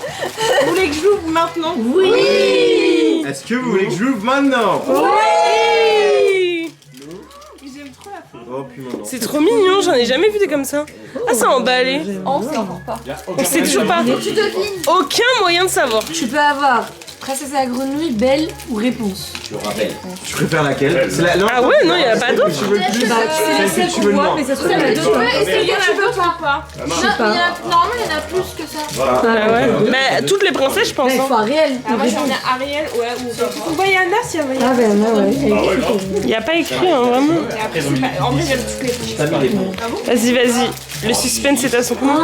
Speaker 2: Vous voulez que je l'ouvre maintenant?
Speaker 1: Oui.
Speaker 6: Est-ce que vous voulez que je l'ouvre maintenant?
Speaker 2: Oui.
Speaker 6: Oh, puis maintenant.
Speaker 2: C'est trop mignon, j'en ai jamais vu des comme ça. Ah, c'est emballé.
Speaker 3: On sait encore pas.
Speaker 2: On sait toujours pas. Aucun moyen de savoir.
Speaker 1: Tu peux avoir Princesse à la grenouille, belle ou réponse?
Speaker 8: Je rappelle.
Speaker 6: Tu préfères laquelle?
Speaker 2: Ah ouais, non, il y a pas d'autre.
Speaker 1: Bah, c'est celle qu'on voit, mais ça se trouve, il y en a d'autres.
Speaker 7: Est-ce qu'il y en a d'autres ou pas?
Speaker 1: Je sais pas.
Speaker 7: Normalement, il y en a plus que ça.
Speaker 2: Ah ouais. Mais toutes les princesses, je pense.
Speaker 1: Il faut Ariel.
Speaker 10: Moi j'en ai Ariel, ouais, ou Vaiana si elle
Speaker 1: Ah, ben non, ouais.
Speaker 2: Il y a pas écrit, hein, vraiment.
Speaker 10: Après, en vrai, j'aime toutes les
Speaker 2: Vas-y, vas-y. Le suspense est à son commun.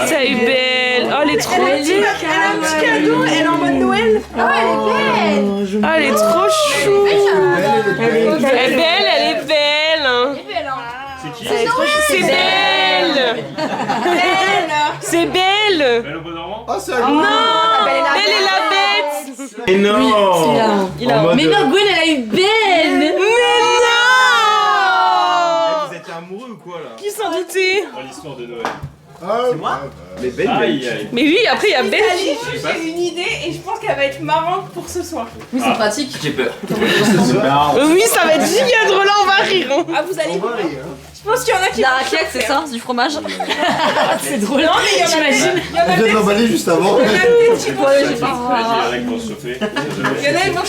Speaker 2: Ça est belle. Oh, elle est trop belle.
Speaker 10: Elle a un petit cadeau, elle est en mode Noël.
Speaker 7: Oh, elle est belle.
Speaker 2: Oh, elle est trop chou. Elle est belle, elle est belle. C'est belle. C'est belle.
Speaker 9: Belle au bon normand.
Speaker 4: Ah, c'est
Speaker 2: Non, Belle et la Bête.
Speaker 6: Et non.
Speaker 1: Mais non, Gwen, elle a eu belle.
Speaker 2: Mais non.
Speaker 6: Vous êtes amoureux ou quoi là?
Speaker 2: Qui s'en doutait?
Speaker 9: Dans l'histoire de Noël.
Speaker 4: Ah, c'est moi.
Speaker 6: Mais belle.
Speaker 9: Aïe, aïe.
Speaker 2: Mais oui, après il y a Belle.
Speaker 10: J'ai une idée et je pense qu'elle va être marrante pour ce soir.
Speaker 3: Oui, c'est pratique.
Speaker 8: J'ai peur.
Speaker 2: Oui, ça va être giga drôle, on va rire. Hein.
Speaker 10: Ah, vous allez. Je pense qu'il y en a qui.
Speaker 3: La raclette, c'est ça, c'est du fromage.
Speaker 1: C'est drôle.
Speaker 10: Non, mais il y en a
Speaker 1: J'imagine.
Speaker 10: Il y en a
Speaker 4: Je viens de
Speaker 10: peut-être.
Speaker 4: l'emballer juste avant.
Speaker 10: Il y en a peut-être qui vont.
Speaker 9: Vas-y, Alec, pour se chauffer.
Speaker 10: Il y en a qui vont.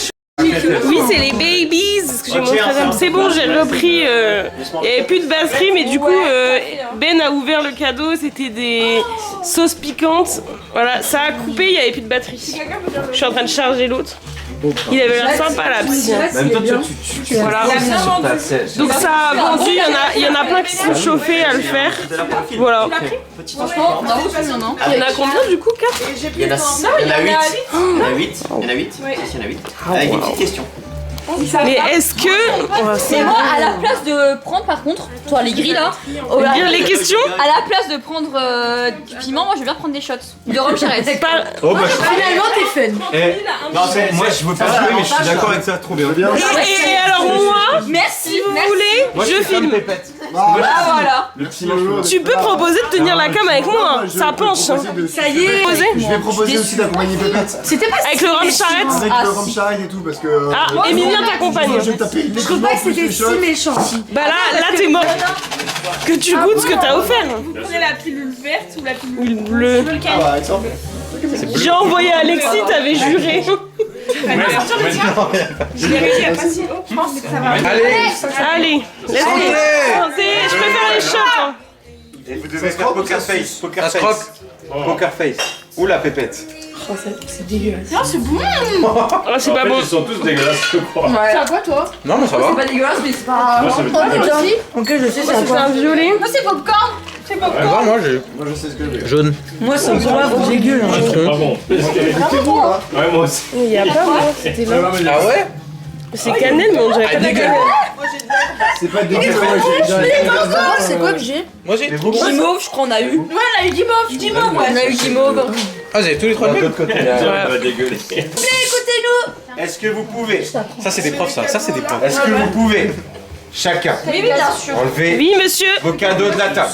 Speaker 2: Oui, c'est les babies, ce que j'ai montré à Sam. C'est bon, j'ai repris. Il n'y avait plus de batterie, mais du coup, Ben a ouvert le cadeau. C'était des sauces piquantes. Voilà, ça a coupé, il n'y avait plus de batterie. Je suis en train de charger l'autre. Il avait l'air sympa la psy.
Speaker 6: Même toi, tu
Speaker 2: Voilà. Donc ça a vendu, il y en a plein qui sont chauffés à le faire. Voilà.
Speaker 3: Franchement, non, non.
Speaker 2: Il y en a combien du coup? 4?
Speaker 8: Il y en a 8. Il y en a 8. Il y en a 8. Il y en a 8. Il y en a 8. Avec des petites questions.
Speaker 2: Mais est-ce que...
Speaker 3: Mais moi, à la place de prendre, par contre, toi, les grilles là,
Speaker 2: Lire les questions?
Speaker 3: à la place de prendre du piment, moi je vais bien prendre des shots. De rhum charrette.
Speaker 6: Oh bah
Speaker 1: Finalement, t'es fun.
Speaker 6: non, moi je veux pas jouer mais je suis d'accord avec ça, trop bien.
Speaker 2: Et alors moi,
Speaker 3: Merci,
Speaker 2: si vous voulez, je filme.
Speaker 3: Ah voilà.
Speaker 4: Le petit Lolo.
Speaker 2: Tu peux proposer de tenir la cam avec moi, ça penche. Hein.
Speaker 1: Ça y est.
Speaker 4: Je vais proposer aussi d'accompagner Pépette.
Speaker 1: C'était pas
Speaker 2: Avec le rhum charrette.
Speaker 4: Avec le rhum charrette et tout parce que.
Speaker 2: Ah, Emilien t'accompagne.
Speaker 4: Je vais taper.
Speaker 1: Je trouve pas que c'était si méchant.
Speaker 2: Bah là t'es mort. Que tu goûtes ce que t'as offert.
Speaker 10: Vous prenez la pilule verte ou la pilule
Speaker 2: Bleue.
Speaker 4: Ah bah, exemple.
Speaker 2: J'ai envoyé à Alexis, t'avais juré.
Speaker 10: Je l'ai réussi à passer. Je pense que ça va.
Speaker 2: Allez, let's go. Santé, je préfère les shots. Hein.
Speaker 6: Et vous devez faire poker face. Poker face. Poker face. Oula Pépette.
Speaker 1: C'est dégueulasse.
Speaker 7: Non, c'est bon.
Speaker 2: Oh, c'est pas
Speaker 9: En fait,
Speaker 2: bon.
Speaker 9: ils sont tous dégueulasses, je crois.
Speaker 7: C'est à quoi, toi?
Speaker 6: Non mais ça va.
Speaker 3: C'est pas dégueulasse, mais c'est pas.
Speaker 9: Moi, ça va être
Speaker 1: Aussi. Ok, je sais, c'est à
Speaker 2: C'est
Speaker 1: quoi?
Speaker 2: un violet.
Speaker 3: Moi, c'est popcorn.
Speaker 10: C'est popcorn.
Speaker 6: Moi j'ai
Speaker 4: Moi je sais ce que je veux.
Speaker 6: jaune.
Speaker 1: Moi, c'est un poivre dégueu.
Speaker 9: C'est pas bon. Ouais, moi aussi.
Speaker 2: Il y a pas moi, c'était bon.
Speaker 6: Ah ouais?
Speaker 2: C'est cannelle, mais on dirait pas de la cannelle.
Speaker 4: C'est pas dégueu.
Speaker 1: C'est quoi que j'ai?
Speaker 6: Moi j'ai.
Speaker 3: Guimauve, je crois, on a eu.
Speaker 7: Ouais, on a eu Guimauve.
Speaker 3: On a eu Guimauve.
Speaker 6: Ah vous avez tous les trois le même.
Speaker 9: Va dégueuler.
Speaker 6: Est-ce que vous pouvez? Ça c'est des profs ça. Ça c'est des profs. Est-ce que vous pouvez chacun
Speaker 3: Oui, bien sûr.
Speaker 6: enlever
Speaker 2: Oui, monsieur.
Speaker 6: vos cadeaux de la table?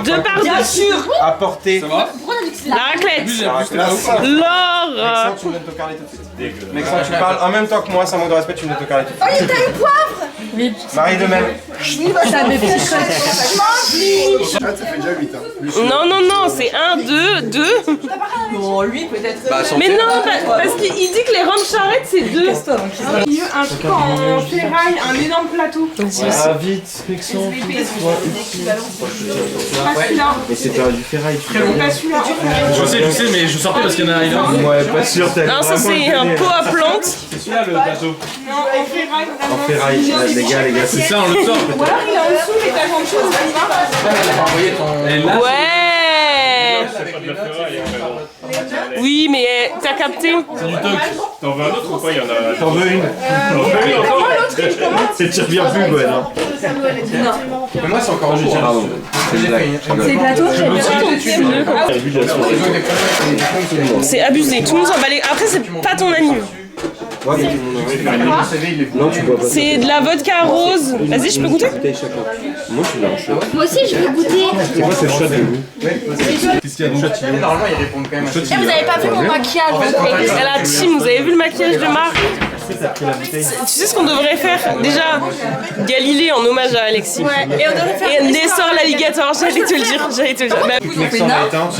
Speaker 2: Deux par
Speaker 3: Bien
Speaker 2: deux.
Speaker 3: sûr.
Speaker 6: Apporter.
Speaker 2: La raclette. L'or.
Speaker 6: Maxence, tu me donnes ton carnet tout de suite. Maxence, tu parles en même temps que moi, ça manque de respect, tu me donnes ton carnet tout de suite. Marie de même.
Speaker 1: Ça me fait
Speaker 4: Ah, ça fait déjà 8 hein.
Speaker 2: Non, non, non, c'est 1, 2, 2.
Speaker 3: Bon, lui, peut-être.
Speaker 2: Mais non, parce qu'il dit que les rames charrettes, c'est 2.
Speaker 10: Il y a un truc en ferraille, un énorme plateau.
Speaker 6: Ah vite, Maxence.
Speaker 10: Pas celui-là.
Speaker 6: Mais c'est pas du ferraille.
Speaker 10: Pas celui-là.
Speaker 5: Je sais, mais je sortais parce qu'il y en a un.
Speaker 6: Ouais, pas sûr.
Speaker 2: Non, ça c'est un pot à plantes.
Speaker 5: C'est celui-là le bateau.
Speaker 10: Non, en ferraille.
Speaker 6: En ferraille, les gars.
Speaker 5: C'est ça, on le sort.
Speaker 10: Ou alors il est en dessous, l'étage en dessous, on y va.
Speaker 2: Ouais.
Speaker 9: C'est pas de la ferraille, frérot.
Speaker 2: Oui, mais t'as capté.
Speaker 9: C'est du toc. T'en veux un autre ou pas? Il y en a.
Speaker 6: T'en veux une?
Speaker 9: T'en veux une encore?
Speaker 6: C'est tu reviens plus, ouais, non? Mais moi, c'est encore un jeu.
Speaker 1: C'est le plateau,
Speaker 2: C'est abusé. Tout le monde s'en bat les... Après, c'est pas ton anniv.
Speaker 6: Non, tu bois pas.
Speaker 2: C'est de la vodka rose. Vas-y, je peux goûter?
Speaker 6: Moi, je suis là en shot.
Speaker 7: Moi aussi, je veux goûter.
Speaker 6: C'est quoi ce shot de vous?
Speaker 5: Qu'est-ce qu'il y a dans le chat?
Speaker 6: Normalement, ils répondent quand même.
Speaker 7: Vous avez pas vu mon maquillage?
Speaker 2: Et la team, vous avez vu le maquillage de Marc?
Speaker 6: t'as pris la bouteille.
Speaker 2: Tu sais ce qu'on devrait faire? Déjà, Galilée en hommage à Alexis.
Speaker 10: Ouais, et on devrait faire
Speaker 2: Nessor l'alligator, j'allais te le dire. Bah,
Speaker 6: Depuis que Mexan l'a éteint.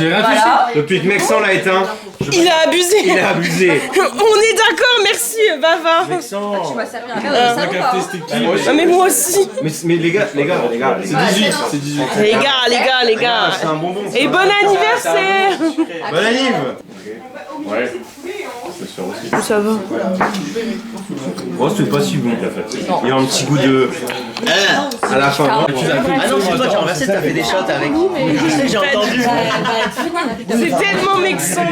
Speaker 6: Depuis que Mexan l'a éteint.
Speaker 2: il a abusé.
Speaker 6: Il a abusé.
Speaker 2: On est d'accord, merci Bava.
Speaker 6: Mexan.
Speaker 3: Tu m'as servi un verre de salon,
Speaker 2: Ah, mais moi aussi.
Speaker 6: Mais les gars. C'est 18. C'est 18.
Speaker 2: Les gars.
Speaker 6: C'est un bonbon.
Speaker 2: Et bon anniversaire.
Speaker 6: Bon anniv.
Speaker 9: Ouais. C'est sûr aussi.
Speaker 2: Ça va.
Speaker 6: Oh, c'est pas si bon. Il y a un petit goût de... à la fin.
Speaker 8: Ah non, c'est toi qui as renversé, t'as fait des shots avec. J'ai entendu.
Speaker 2: C'est tellement mexant.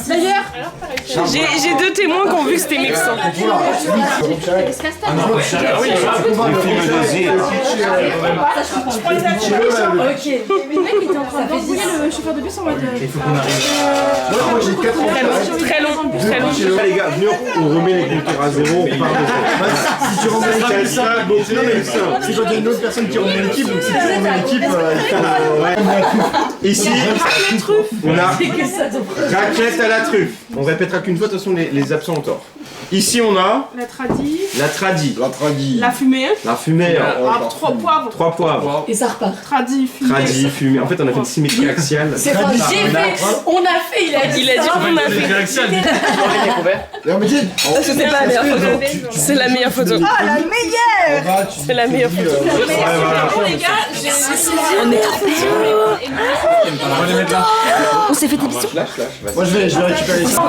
Speaker 1: D'ailleurs,
Speaker 2: J'ai deux témoins qui ont vu que c'était mexant.
Speaker 6: Le film de Z.
Speaker 1: ok. Mais le mec était en train de débrouiller le chauffeur de bus en mode.
Speaker 6: Il faut qu'on arrive.
Speaker 4: Moi j'ai 4 ans.
Speaker 2: Très long.
Speaker 6: Les gars, venez, on remet les compteurs à zéro, on part de zéro.
Speaker 4: Si tu remets l'équipe, ça, non mais c'est quand il y a une autre personne qui remet l'équipe, donc si tu remets l'équipe,
Speaker 6: Ici, on a raclette à la truffe. On répétera qu'une fois, de toute façon les absents ont tort. Ici on a
Speaker 10: La tradie.
Speaker 6: la tradie.
Speaker 10: La fumée.
Speaker 6: La fumée.
Speaker 10: 3 poivres.
Speaker 6: 3 poivres.
Speaker 1: Et ça repart.
Speaker 10: Tradie, fumée.
Speaker 6: Tradie, fumée. En fait, on a fait une symétrie axiale.
Speaker 1: C'est pas j'ai fait, on a fait, il a dit
Speaker 2: Il a dit on a fait.
Speaker 3: C'est pas la meilleure photo.
Speaker 2: C'est la meilleure photo.
Speaker 11: Ah, la meilleure.
Speaker 2: C'est la meilleure photo.
Speaker 10: Bon les gars,
Speaker 1: On est trop
Speaker 5: On va les mettre là.
Speaker 1: On s'est fait des bisous.
Speaker 4: Moi je vais récupérer ça.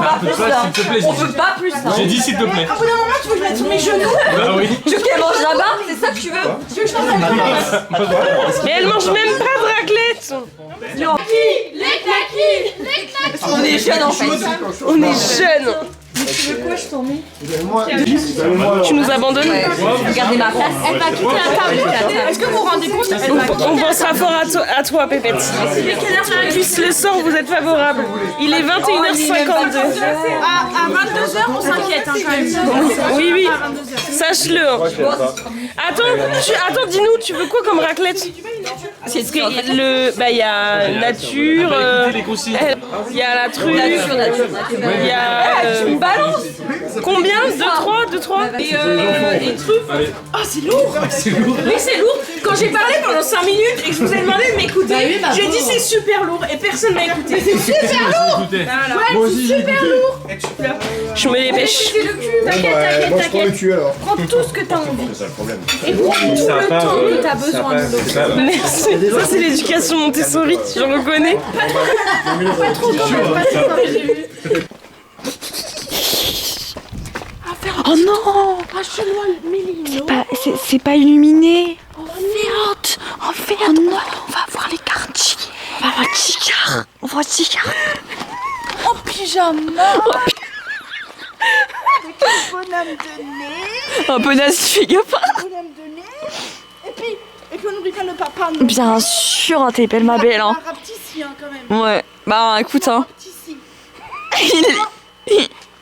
Speaker 3: On veut pas plus là.
Speaker 5: J'ai dit s'il te plaît.
Speaker 11: Au bout d'un moment, tu veux que je mette sur mes genoux?
Speaker 5: Bah oui.
Speaker 3: Tu veux qu'elle mange là-bas? C'est ça que tu veux? Tu veux que je t'en fasse?
Speaker 2: Mais elle mange même pas de raclette.
Speaker 3: On est jeunes en fait.
Speaker 2: On est jeunes.
Speaker 1: Tu veux quoi, je t'en mets?
Speaker 2: Tu nous abandonnes.
Speaker 3: Regardez ma place. Elle va quitter la table.
Speaker 10: est-ce que vous vous rendez compte?
Speaker 2: On pensera fort à toi, Pépette. Plus le sort, vous êtes favorable. Il est 21h52.
Speaker 10: À 22h, on s'inquiète quand même.
Speaker 2: Oui. Sache-le. Attends, dis-nous, tu veux quoi comme raclette? Parce que il y a nature, il y a la truffe, il y a... Combien? 2, 3 et truffe.
Speaker 10: Oh, c'est lourd. Oui, c'est lourd. Quand j'ai parlé pendant 5 minutes et que je vous ai demandé de m'écouter, j'ai dit c'est super lourd et personne m'a écouté. C'est super lourd. Ouais, c'est super lourd.
Speaker 2: Je me dépêche.
Speaker 10: T'inquiète.
Speaker 4: Moi je prends le cul alors.
Speaker 10: Prends tout ce que t'as envie.
Speaker 4: C'est ça le problème.
Speaker 10: Et prends tout le temps que t'as besoin de l'eau.
Speaker 2: Merci. Ça, c'est l'éducation Montessori, je reconnais.
Speaker 10: Pas trop quand même.
Speaker 7: Oh non! C'est pas illuminé! Oh merde! Oh non! On va voir les quartiers! On va voir Tigard! On va voir Tigard! En pyjama!
Speaker 11: Bonhomme de nez.
Speaker 7: Un peu naze, tu fais gaffe!
Speaker 11: Bonhomme de nez. Et puis on n'oublie pas le papa. Non.
Speaker 7: Bien sûr, hein, t'es belle ma belle, hein!
Speaker 11: Un rapetissien quand même.
Speaker 7: Ouais, bah écoute, hein!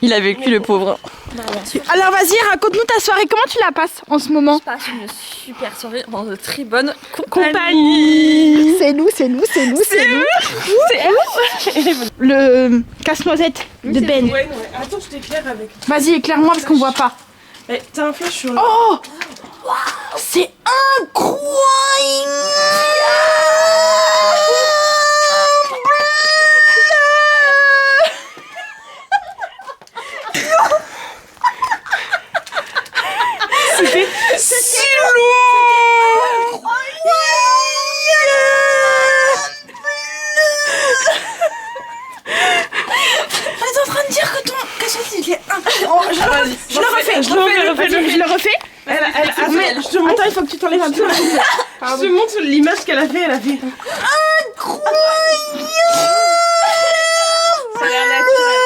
Speaker 7: Il a vécu le pauvre.
Speaker 11: Alors vas-y, raconte-nous ta soirée. Comment tu la passes en ce moment?
Speaker 3: Je passe une super soirée dans de très bonne
Speaker 2: Compagnie.
Speaker 11: C'est nous. Le casse-noisette de Ben.
Speaker 2: Ouais. Attends, je t'éclaire avec.
Speaker 11: Vas-y, éclaire-moi parce qu'on voit pas.
Speaker 2: Eh, t'as un flash sur le...
Speaker 11: Oh! C'est incroyable!
Speaker 2: C'était si lourd.
Speaker 11: On est en train de dire que ton casse-noisette il est incroyable. Je le refais. Attends, il faut que tu t'enlèves un peu.
Speaker 2: Je te montre l'image qu'elle a fait. Elle a fait... Ça a l'air naturel.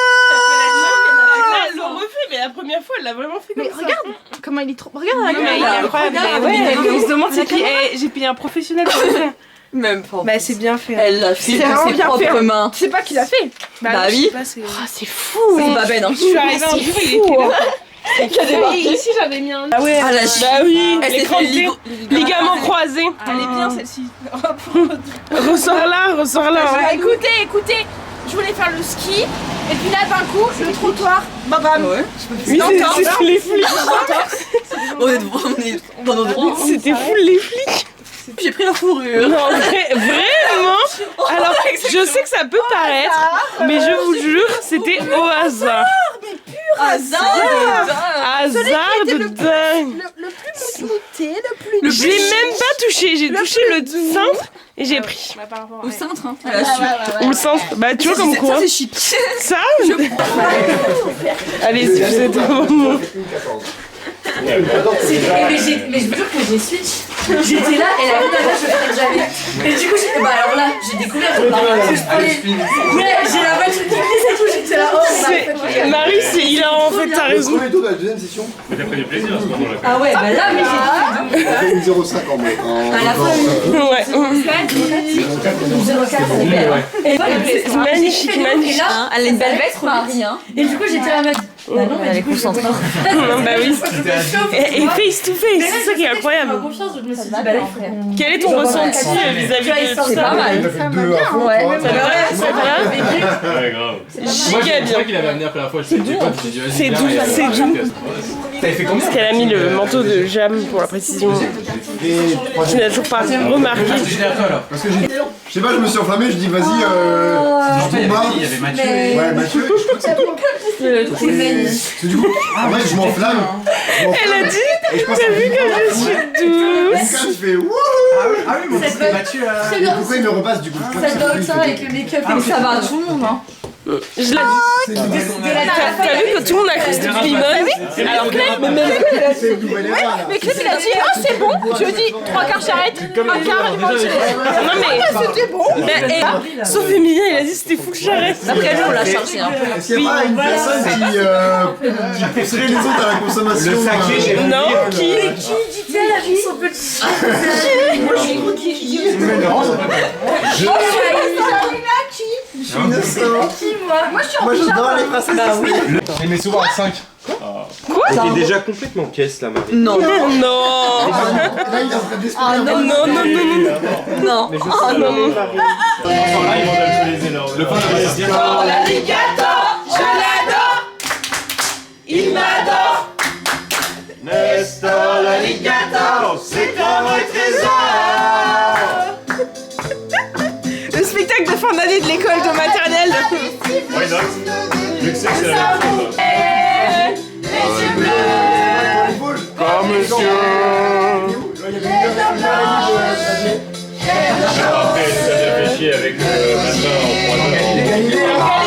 Speaker 2: Elle le refait, mais la première fois, elle l'a vraiment fait comme ça.
Speaker 11: Regarde comment il est trop. Regarde,
Speaker 2: Il est incroyable. On se demande si j'ai payé un professionnel pour le faire.
Speaker 3: Même pas.
Speaker 2: Bah c'est bien fait.
Speaker 3: Elle l'a fait
Speaker 11: C'est
Speaker 3: de
Speaker 11: vraiment
Speaker 3: ses
Speaker 11: bien
Speaker 3: propres
Speaker 11: fait.
Speaker 3: mains.
Speaker 11: Tu sais pas qui l'a fait?
Speaker 3: Bah oui.
Speaker 11: C'est fou!
Speaker 3: C'est pas Ben.
Speaker 2: Je suis arrivée un jour, il était là. Ici j'avais mis un...
Speaker 3: Ah ouais.
Speaker 2: Bah oui,
Speaker 3: Elle s'est fait
Speaker 2: ligaments croisés.
Speaker 10: Elle est bien celle-ci.
Speaker 2: Ressors là.
Speaker 10: Écoutez, je voulais faire le ski, et puis là d'un coup, le trottoir, bam.
Speaker 2: Oui, c'est les flics.
Speaker 3: On est dans nos droits.
Speaker 2: C'était fou les flics.
Speaker 3: Puis j'ai pris la fourrure.
Speaker 2: Non, vraiment. Alors, je sais que ça peut paraître, mais je vous jure, c'était au hasard. Hasard de dingue.
Speaker 11: Le plus smoothé, le plus...
Speaker 2: Je l'ai même pas touché, j'ai touché le centre et j'ai pris.
Speaker 3: Au centre, hein.
Speaker 2: Ou le centre, bah tu vois comme quoi.
Speaker 3: Ça c'est chic.
Speaker 2: Ça Allez, si vous êtes au moment.
Speaker 1: Mais je vous jure que j'ai switch. J'étais là et la vie là je ferais jamais. Et du coup alors là j'ai découvert ouais, j'ai la voiture qui glisse et tout, j'étais là
Speaker 2: Marie c'est hilarant en fait, t'as raison.
Speaker 4: Le premier tour de la deuxième session.
Speaker 9: Mais t'as pris du plaisir à ce moment-là.
Speaker 1: Ah ouais bah là mais j'ai
Speaker 4: fait une 0,5 en moins.
Speaker 1: à la fin
Speaker 2: ouais. C'est magnifique, magnifique.
Speaker 3: Elle a une belle veste Marie hein.
Speaker 1: Et du coup j'étais là en mode bah non mais elle est concentrée.
Speaker 2: Bah oui. Et face to face, c'est ça qui est incroyable. Quel est ton ressenti vis-à-vis de tout ça?
Speaker 1: C'est pas mal.
Speaker 2: Ouais, ça va.
Speaker 9: Ouais, grave.
Speaker 2: Giga bien.
Speaker 5: qu'il avait amené la première fois, je t'ai dit pas, tu dis vas-y.
Speaker 2: C'est doux, c'est doux.
Speaker 5: T'avais fait combien?
Speaker 2: Parce qu'elle a mis le manteau de Jam pour la précision. Tu n'as toujours pas remarqué.
Speaker 4: Parce que je sais pas, je me suis enflammé, je dis vas-y, je tombe.
Speaker 5: Il y avait Mathieu.
Speaker 4: Ouais, Mathieu, je crois que c'est toi. Parce que du coup, en vrai, je m'enflamme.
Speaker 2: Elle a dit, t'as vu comme je suis douce.
Speaker 4: Je fais wouhou. Ah oui, mon c'était Mathieu. Pourquoi il me repasse du coup?
Speaker 1: Ça doit être ça avec le make-up.
Speaker 3: Mais ça va à tout le monde hein.
Speaker 2: Je l'ai dit. T'as vu que tout le monde a cru que c'était Climone? Alors Clem, mais même
Speaker 10: Mais Clem il a dit ah c'est bon, je lui dis 3 quarts charrette, 1 quart alimenté.
Speaker 2: non mais
Speaker 10: C'était bon.
Speaker 2: sauf Emilien, il a dit c'était full charrette.
Speaker 3: Après nous on l'a chargé un peu.
Speaker 4: Est-ce qu'il n'y a pas une personne qui pousserait les autres à la consommation?
Speaker 6: Le saké, j'ai vu.
Speaker 2: Non, qui
Speaker 1: dit-elle avec son petit
Speaker 4: Moi, je suis
Speaker 11: Moi,
Speaker 4: j'adore les princesses.
Speaker 11: Bah oui.
Speaker 5: Il met souvent à 5.
Speaker 2: Quoi?
Speaker 6: Elle était déjà complètement caisse là, Marie.
Speaker 3: Non.
Speaker 2: Non.
Speaker 4: Là, il est en train d'espérer.
Speaker 2: Non.
Speaker 3: Non.
Speaker 6: Mais je sais,
Speaker 2: non.
Speaker 9: Là, ils vont actualiser leur. Le pain de
Speaker 10: L'alligator, je l'adore. Il m'adore.
Speaker 9: Nestor l'alligator, c'est un vrai trésor.
Speaker 10: Le spectacle de fin d'année de l'école de maternelle.
Speaker 9: Why not? Vu que c'est la même chose.
Speaker 10: Les yeux bleus.
Speaker 9: Comme monsieur. Après, ça a fait chier avec le matin en 3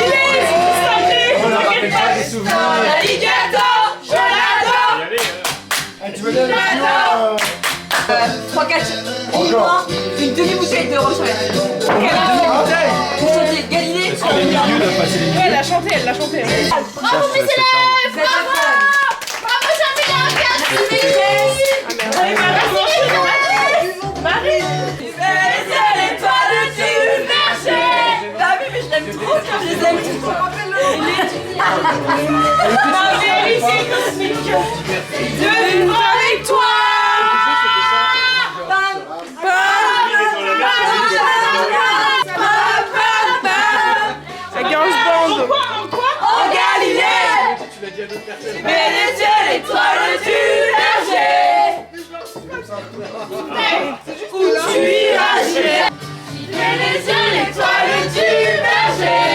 Speaker 9: heures.
Speaker 10: L'alligator, je l'adore.
Speaker 4: Tu veux dire
Speaker 3: 3, 4, une demi-bouteille de rouge. Pour chanter Galilée.
Speaker 5: Est-ce que les milieux doivent passer les milieux?
Speaker 2: Elle l'a chanté.
Speaker 10: Bravo mes élèves. Bravo Jean-Pierre. Allez Marie. Les étoiles du berger.
Speaker 3: T'as vu mais je l'aime trop quand je les aime.
Speaker 10: Ma vérité cosmique. De vivre avec toi.
Speaker 2: La girls band.
Speaker 10: En Galilée. Mais les yeux, l'étoile du berger. Où tu iras jouer. Mais les yeux, l'étoile du berger.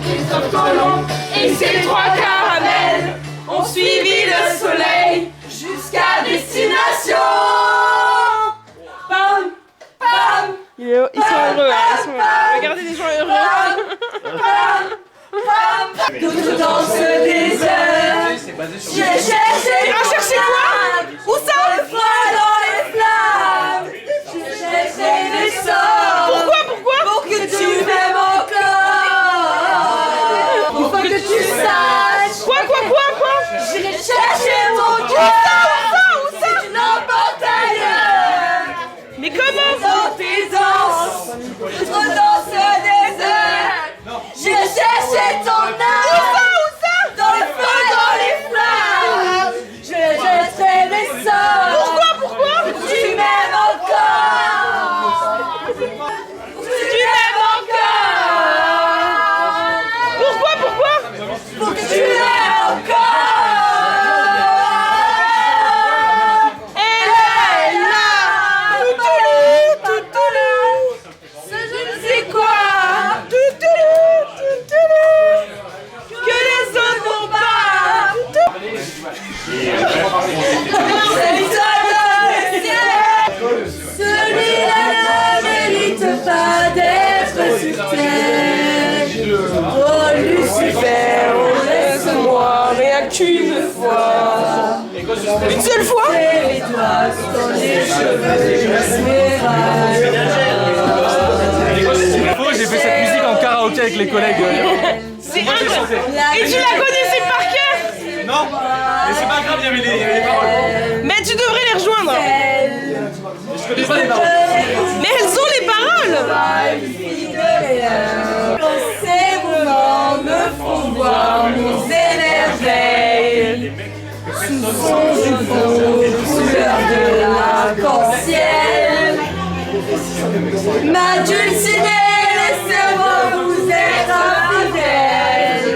Speaker 10: Christophe Colomb et ses 3 caramels ont suivi le soleil jusqu'à destination. Pam, pam.
Speaker 2: Ils sont heureux, ils sont heureux. Regardez les gens heureux.
Speaker 10: Toute danse des heures. J'ai cherché.
Speaker 2: Il a cherché quoi?
Speaker 10: Où ça? Le feu dans les flammes. J'ai cherché des sorts.
Speaker 2: Pourquoi?
Speaker 10: Pour que tu m'aimes encore. Pour que tu saches.
Speaker 2: Quoi?
Speaker 10: J'ai cherché mon cœur. Où ça? Tu l'emportes ailleurs.
Speaker 2: Mais comment?
Speaker 10: Dans tes danses. Notre danse des heures. J'ai cherché ton âme. Où ça? Dans le feu, dans les flammes. Je jetterai des sorts. Pourquoi? Tu m'aimes encore. Tu m'aimes encore.
Speaker 2: Une seule fois.
Speaker 5: J'ai fait cette musique en karaoké avec les collègues.
Speaker 2: C'est incroyable. Et tu la connaissais par cœur?
Speaker 5: Non, mais c'est pas grave, il y avait les paroles.
Speaker 2: Mais tu devrais les rejoindre.
Speaker 5: Je connais pas les paroles.
Speaker 2: Mais elles ont les paroles.
Speaker 10: Ces moments me font voir mon émerveil. Sous son jupon, couleur de l'arc-en-ciel. Ma dulcinée, laissez-moi vous être infidèle.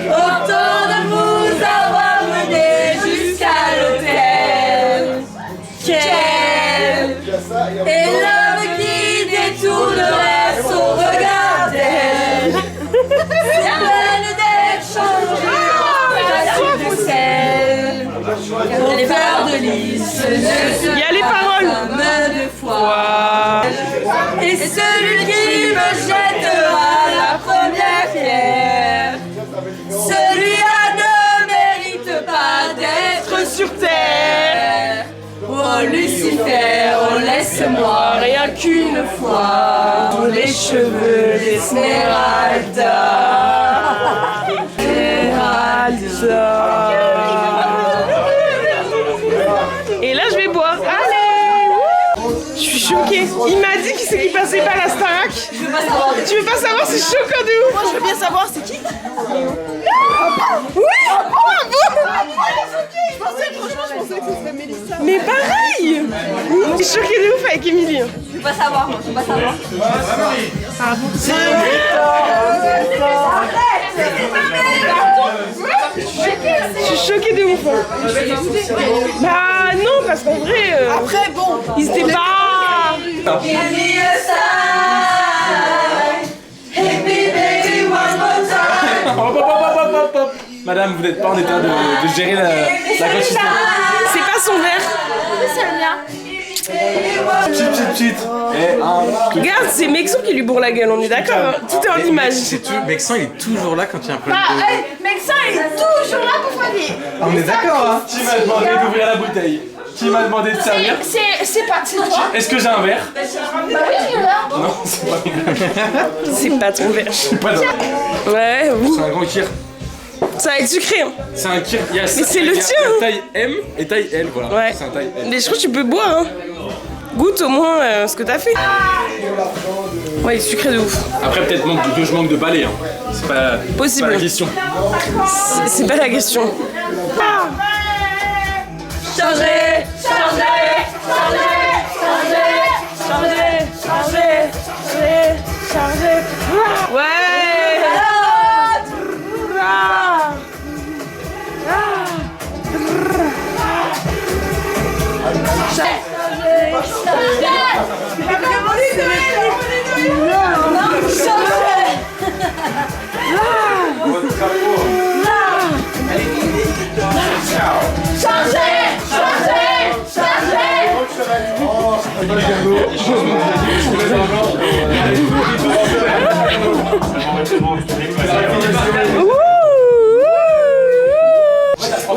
Speaker 10: Autant de vous avoir mené jusqu'à l'hôtel. Quel est l'homme qui détournerait son regard d'elle? C'est pleine d'être changée en soupe de sel. Les fleurs de lys,
Speaker 2: Il y a les paroles.
Speaker 10: de foi. Et celui qui me jettera la première pierre, celui-là ne mérite pas d'être sur terre. Oh Lucifer, oh laisse-moi rien qu'une fois tous les cheveux d'Esmeralda.
Speaker 2: Et là, je vais boire. Allez. Je suis choquée. Il m'a dit qu'il passait pas la Starac.
Speaker 10: Je veux pas savoir.
Speaker 2: Tu veux pas savoir? C'est choquant de ouf.
Speaker 11: Moi, je veux bien savoir, c'est qui?
Speaker 2: Oui.
Speaker 11: Je pensais que ce serait Mélissa.
Speaker 2: Mais pareil. Je suis choquée de ouf avec Émilie.
Speaker 10: Je veux pas savoir, moi, je veux pas savoir.
Speaker 2: Je suis choquée de ouf. Bah non, parce qu'en vrai,
Speaker 11: Après, bon.
Speaker 2: ils étaient pas.
Speaker 10: Give me a sign. Hit me baby one more time.
Speaker 5: Hop, hop, hop, hop, hop, hop. Madame, vous n'êtes pas en état de gérer la quantité.
Speaker 2: C'est pas son verre.
Speaker 11: C'est le mien.
Speaker 5: Chut.
Speaker 2: Regarde, c'est Mexon qui lui bourre la gueule, on est d'accord, hein. Tout est en image.
Speaker 6: Mexan, il est toujours là quand il y a un problème.
Speaker 11: Mexin, il est toujours là pour soigner.
Speaker 6: On est d'accord, hein?
Speaker 5: Qui m'a demandé d'ouvrir la bouteille? Qui m'a demandé de servir?
Speaker 11: C'est pas, c'est toi.
Speaker 5: Est-ce que j'ai un verre?
Speaker 11: Bah oui, il est là.
Speaker 5: Non, c'est pas mon verre.
Speaker 2: C'est pas ton verre.
Speaker 5: C'est pas dans-
Speaker 2: Ouais, oui.
Speaker 5: C'est un grand kir.
Speaker 2: Ça va être sucré, hein.
Speaker 5: C'est un kir.
Speaker 2: Mais c'est le tien,
Speaker 5: Il y a
Speaker 2: hein.
Speaker 5: taille M et taille L, voilà.
Speaker 2: Ouais.
Speaker 5: C'est un taille L.
Speaker 2: Mais je crois que tu peux boire, hein. Goûte au moins ce que t'as fait. Ouais, il est sucré de ouf.
Speaker 5: Après, peut-être que je manque de balai. Hein. C'est pas,
Speaker 2: Possible.
Speaker 5: pas la question.
Speaker 2: C'est pas la question.
Speaker 10: Chargez, chargez,
Speaker 2: chargez. Ouais.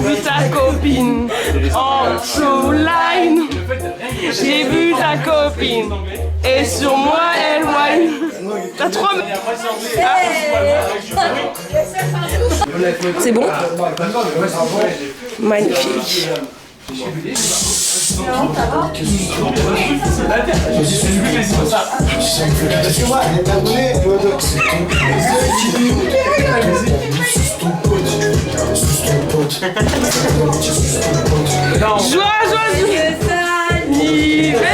Speaker 2: Vu ta copine en show line. J'ai vu ta copine et sur moi elle whine. T'as 3 C'est bon? Magnifique. Joie, joyeux anniversaire.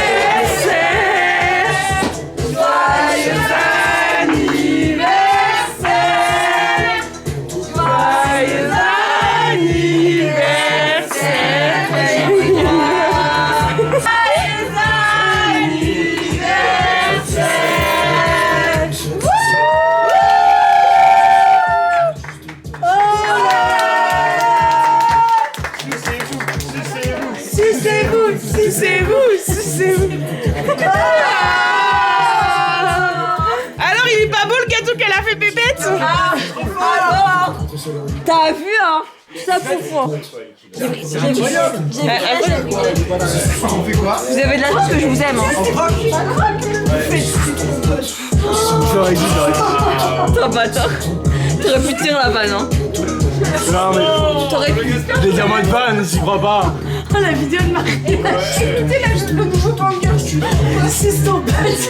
Speaker 2: Joyeux anniversaire. Joyeux Sucez-vous. Alors, il est pas beau le gâteau qu'elle a fait Pépette?
Speaker 3: Alors, t'as vu, hein? Ça pour moi.
Speaker 4: C'est incroyable.
Speaker 3: On fait quoi? Vous avez de la chance que je vous aime. T'as pas tort. T'aurais pu tirer la vanne, hein.
Speaker 6: Non mais.
Speaker 3: T'aurais pu.
Speaker 6: Les diamants de vanne, j'y crois pas.
Speaker 11: Oh la vidéo de Marie. Écoutez là, juste le nouveau banger. C'est ton pote.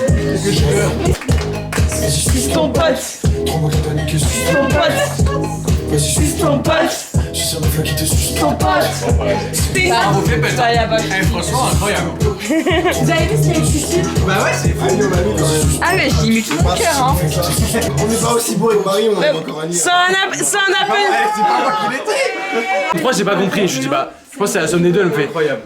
Speaker 2: C'est ton pote. Ton pote. C'est ton pote. Ton pote.
Speaker 5: Bravo Pépette. Franchement, incroyable.
Speaker 11: Vous avez vu ce qu'il y a ici?
Speaker 6: Bah ouais, c'est fou.
Speaker 3: Ah mais j'y mis tout mon cœur, hein.
Speaker 4: On n'est pas aussi beau avec Marie, on a encore un lien.
Speaker 2: C'est un appel.
Speaker 4: C'est pas moi qui l'étais.
Speaker 5: Moi j'ai pas compris, je dis bah, je pense que c'est la somme des deux, elle me fait incroyable.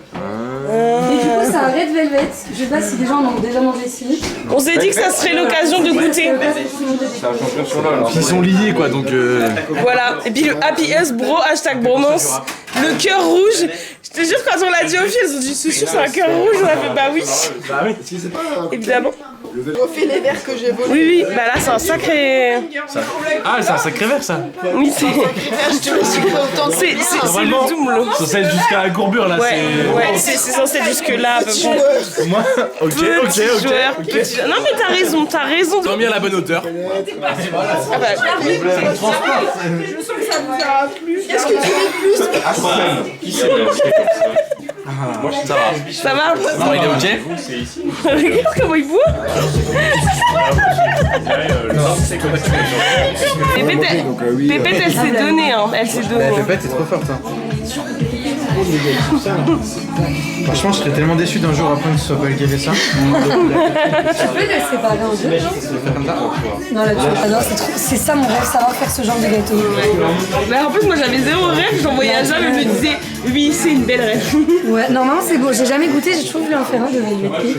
Speaker 11: Et du coup, c'est un red velvet. Je sais pas si des gens en ont déjà mangé ici.
Speaker 2: On s'est dit que ça serait l'occasion de goûter.
Speaker 6: C'est un champion sur l'eau.
Speaker 5: Ils sont liés quoi, donc
Speaker 2: Voilà. Et puis le Happy Us Bro, hashtag bromance. Le cœur rouge. Je te jure, quand on l'a dit aux filles, elles ont dit c'est sûr, c'est un cœur rouge. On a fait bah oui.
Speaker 5: Bah oui.
Speaker 2: Évidemment.
Speaker 11: Refais les verres que j'ai volés.
Speaker 2: Oui, oui. Bah là, c'est un sacré.
Speaker 5: Ah, c'est un sacré verre ça.
Speaker 2: Oui, c'est. C'est
Speaker 5: Normalement,
Speaker 2: le double.
Speaker 5: ça c'est jusqu'à la courbure là,
Speaker 2: Ouais, ouais, c'est censé être jusque là. À peu près.
Speaker 5: Moi, ok.
Speaker 2: Petit... Non mais t'as raison.
Speaker 5: T'as mis à la bonne hauteur.
Speaker 2: Ah bah,
Speaker 11: Je sens que ça vous a plu. Est-ce que tu veux plus?
Speaker 9: Qui c'est bien fait comme ça? Moi,
Speaker 5: Ça va.
Speaker 2: ça va.
Speaker 5: Non, il est ok.
Speaker 9: C'est ici.
Speaker 2: Regarde comment il boit. Pépette, elle s'est donnée, hein. Elle s'est donnée.
Speaker 6: Pépette, c'est trop forte. Hein. Franchement, je serais tellement déçu d'un jour après que ce soit pas elle qui ait fait ça.
Speaker 11: Tu peux le séparer en deux? Non, là, ah non, c'est ça mon rêve, savoir faire ce genre de gâteau.
Speaker 2: Mais en plus, moi j'avais zéro rêve, j'en voyais un jamais, je me disais, oui, c'est une belle rêve.
Speaker 11: Ouais, normalement c'est beau, j'ai jamais goûté, j'ai toujours voulu en faire un de velvet cake.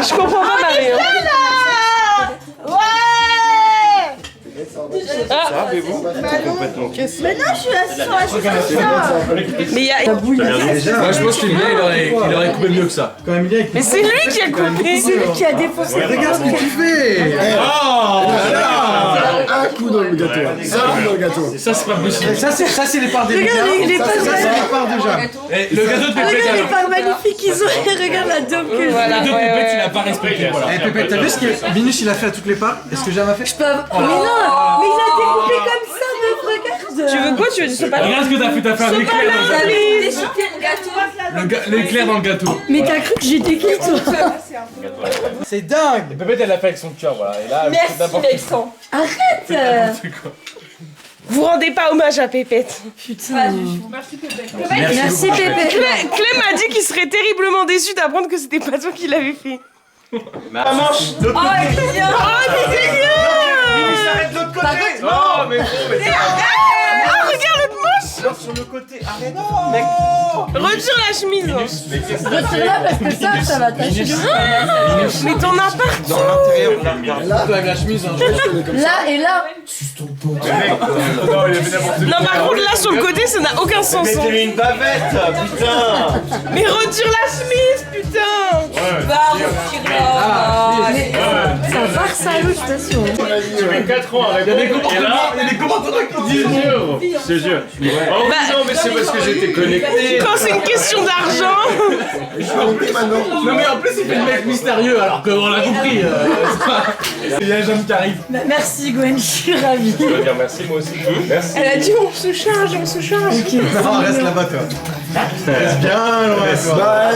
Speaker 2: Je comprends pas, Marie. Hein.
Speaker 6: Complètement caisse.
Speaker 11: Mais non, je suis là,
Speaker 2: Mais il y a.
Speaker 5: Moi je pense qu'il aurait coupé mieux que ça.
Speaker 6: Quand même bien avec.
Speaker 2: Mais c'est lui qui a coupé.
Speaker 11: C'est lui qui a défoncé.
Speaker 6: Regarde ce que tu fais.
Speaker 4: Un coup dans le gâteau. Un coup dans le gâteau.
Speaker 5: Ça c'est pas possible.
Speaker 6: Ça c'est les parts des
Speaker 11: Regarde, il est pas
Speaker 6: Ça c'est les parts déjà.
Speaker 5: Eh, le gâteau de Pépette,
Speaker 11: Regarde les
Speaker 5: alors.
Speaker 11: parts magnifiques qu'ils ont et regarde la dope que
Speaker 2: Voilà,
Speaker 5: Le gâteau de
Speaker 2: ouais,
Speaker 5: Pépette,
Speaker 2: ouais.
Speaker 5: il a pas respecté. Voilà.
Speaker 6: Eh Pépette, t'as vu ce que Minus il a fait à toutes les parts? Est-ce que Jam a fait?
Speaker 11: je peux avoir... Mais non, mais il a découpé comme ça, meuf, regarde.
Speaker 2: Tu veux quoi? Tu veux du sopalin?
Speaker 5: Regarde ce que t'as fait, t'as fait un éclair dans le gâteau. L'éclair dans le gâteau.
Speaker 11: Mais t'as cru que j'étais qui, toi?
Speaker 6: C'est dingue.
Speaker 5: Pépette, elle l'a fait avec son cœur, voilà. Et là,
Speaker 3: Merci Alexandre.
Speaker 11: Arrête.
Speaker 2: Vous rendez pas hommage à Pépette.
Speaker 11: Putain.
Speaker 3: Merci Pépette.
Speaker 11: Merci Pépé.
Speaker 2: Clem m'a dit qu'il serait terriblement déçu d'apprendre que c'était pas toi qui l'avais fait.
Speaker 6: La manche.
Speaker 3: Oh, il est bien.
Speaker 2: Oh, mais c'est bien!
Speaker 6: Arrête de l'autre côté.
Speaker 5: Oh, mais
Speaker 2: Ah, regarde l'autre manche!
Speaker 6: Sur le côté. Arrête.
Speaker 2: Retire la chemise.
Speaker 11: Retire-la parce que ça va tâcher.
Speaker 2: Mais t'en as partout.
Speaker 6: Dans l'intérieur, là.
Speaker 5: avec la chemise, hein.
Speaker 11: Là et là.
Speaker 5: Non, il a fait n'importe
Speaker 2: Non, par contre, là sur le côté, ça n'a aucun sens. Hein.
Speaker 8: Mettez-lui une bavette, putain.
Speaker 2: Mais retire la chemise, putain!
Speaker 3: Bah, retire-la.
Speaker 11: Ça part ça, je t'assure.
Speaker 9: Tu mets 4 ans avec
Speaker 5: Il y a des commentateurs qui disent
Speaker 9: Je te jure. Oh non, mais c'est parce que j'étais connecté.
Speaker 2: Quand c'est une question d'argent.
Speaker 5: Non, mais en plus, il fait le mec mystérieux alors qu'on l'a compris. Il y a un jeune qui arrive.
Speaker 11: Merci Gwen, je suis ravie.
Speaker 9: Je veux dire merci moi aussi. Merci.
Speaker 11: Elle a dit on se charge, on se charge. Ok.
Speaker 6: Non, reste là-bas toi. Reste bien loin toi.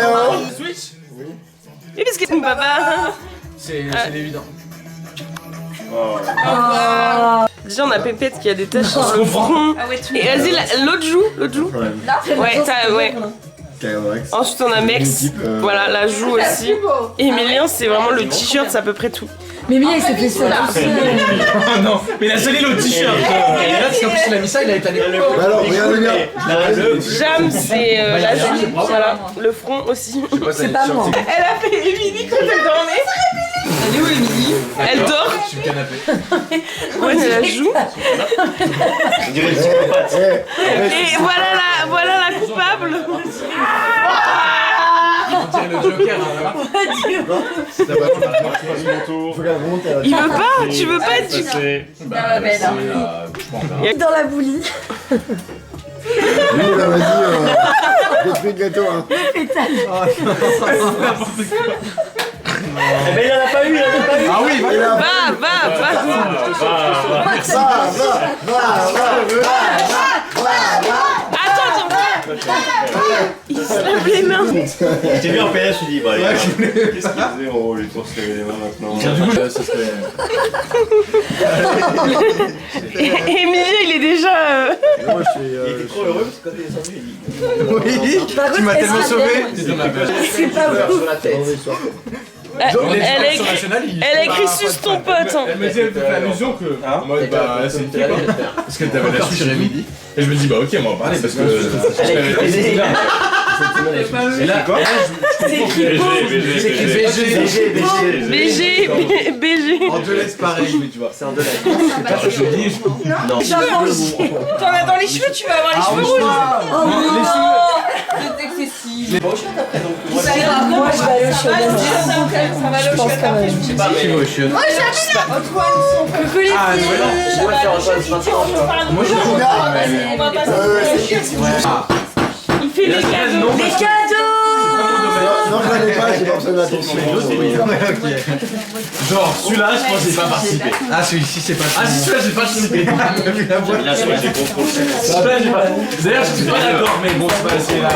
Speaker 5: Switch.
Speaker 2: Oui, parce que mon papa.
Speaker 5: C'est évident.
Speaker 2: Déjà, on a Pépette qui a des taches sur le front. Et vas-y, l'autre joue. Ouais, ouais. Ensuite, on a Mex. Voilà, la joue aussi. Et Emilien, c'est vraiment le t-shirt, c'est à peu près tout.
Speaker 11: Mais Mia, il s'est fait ça.
Speaker 5: Oh non, mais il a salé le t-shirt. Et là, parce qu'en plus, il a mis ça, il a étalé.
Speaker 4: Alors, regarde, regarde.
Speaker 2: Jam, c'est la joue. Voilà, le front aussi.
Speaker 11: C'est pas moi.
Speaker 2: Elle a fait Émilie quand elle dormait.
Speaker 3: Elle est où Émilie?
Speaker 2: Elle dort.
Speaker 5: Sur le canapé.
Speaker 2: Ouais, elle la joue.
Speaker 8: On dirait le psychopathe.
Speaker 2: Et voilà la coupable.
Speaker 5: dirait le Joker.
Speaker 2: Il veut pas? Tu veux pas être du
Speaker 11: Dans la boulie.
Speaker 4: Lui, il a dit détruis le gâteau. Hein.
Speaker 8: Eh ben il en a pas eu, il en a pas eu.
Speaker 5: Ah oui,
Speaker 2: Va. Attends. Il se lève les mains.
Speaker 8: J'ai vu en PS, je me suis dit, bah allez.
Speaker 9: Qu'est-ce qu'il faisait en haut, lui, pour se laver les mains maintenant?
Speaker 5: Du coup, ça serait.
Speaker 2: Emilie, il est déjà.
Speaker 4: Moi, je suis.
Speaker 8: Il était trop heureux parce que quand il est descendu, il dit.
Speaker 6: Oui, tu m'as tellement sauvé.
Speaker 11: C'est pas vous.
Speaker 2: Elle a écrit sus ton pote.
Speaker 5: Elle me dit, elle te fait allusion que. En mode, bah, c'est une fille quoi. Parce qu'elle t'avait la suite midi. Et je me dis, bah ok, on va en parler parce que. Et là, quoi?
Speaker 2: BG.
Speaker 6: En deux lettres pareil, mais tu vois.
Speaker 8: C'est en deux lettres.
Speaker 6: Je dis.
Speaker 8: Non.
Speaker 3: T'en as dans les cheveux, tu vas avoir les cheveux rouges. C'est excessif.
Speaker 8: Mais bon, je suis après donc.
Speaker 11: Moi, je vais aller au
Speaker 3: Ça va le chiotte après.
Speaker 8: Je sais pas, mais.
Speaker 3: Oh, Jamila. Antoine,
Speaker 11: Coucou les filles.
Speaker 6: Moi, je
Speaker 3: on va passer au
Speaker 2: Il fait les cadeaux.
Speaker 11: Les cadeaux.
Speaker 4: Non, je l'avais pas, j'ai pas besoin d'attention.
Speaker 5: Genre, celui-là, je pense que j'ai pas participé.
Speaker 6: Ah, celui-ci, c'est pas.
Speaker 5: Ah, si, celui-là, j'ai pas participé.
Speaker 9: Là, j'ai contrôle.
Speaker 5: Celui-là, j'ai pas. D'ailleurs, je suis pas d'accord, mais bon, c'est pas assez là.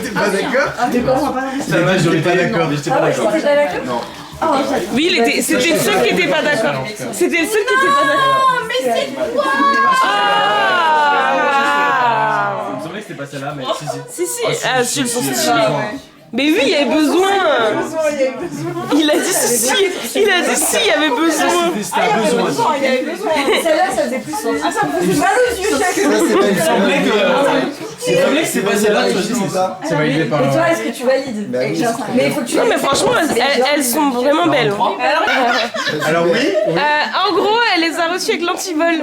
Speaker 6: T'es pas d'accord?
Speaker 5: Ça va, j'étais pas d'accord. J'étais pas d'accord.
Speaker 11: T'es pas d'accord?
Speaker 5: Non.
Speaker 2: Oui, c'était le seul qui était pas d'accord. C'était le seul qui était pas d'accord.
Speaker 3: mais c'est quoi?
Speaker 5: Il me semblait que c'était pas celle-là, mais si.
Speaker 2: Si. Ah, si, elles sont stylées. Mais oui, il y avait besoin. Il a dit si. Il a dit si, il y avait besoin.
Speaker 5: C'était un besoin.
Speaker 3: Il y avait besoin.
Speaker 11: Celle-là, ça faisait plus sens.
Speaker 3: Ah, ça me faisait mal aux yeux chaque fois.
Speaker 5: Il me semblait que c'est pas celle-là, tu choisis, c'est ça. C'est validé par
Speaker 11: Et toi, est-ce que tu valides? Mais il faut que tu.
Speaker 2: Non, mais franchement, elles sont vraiment belles.
Speaker 6: Alors, oui.
Speaker 2: En gros, elle les a reçues avec l'antivol.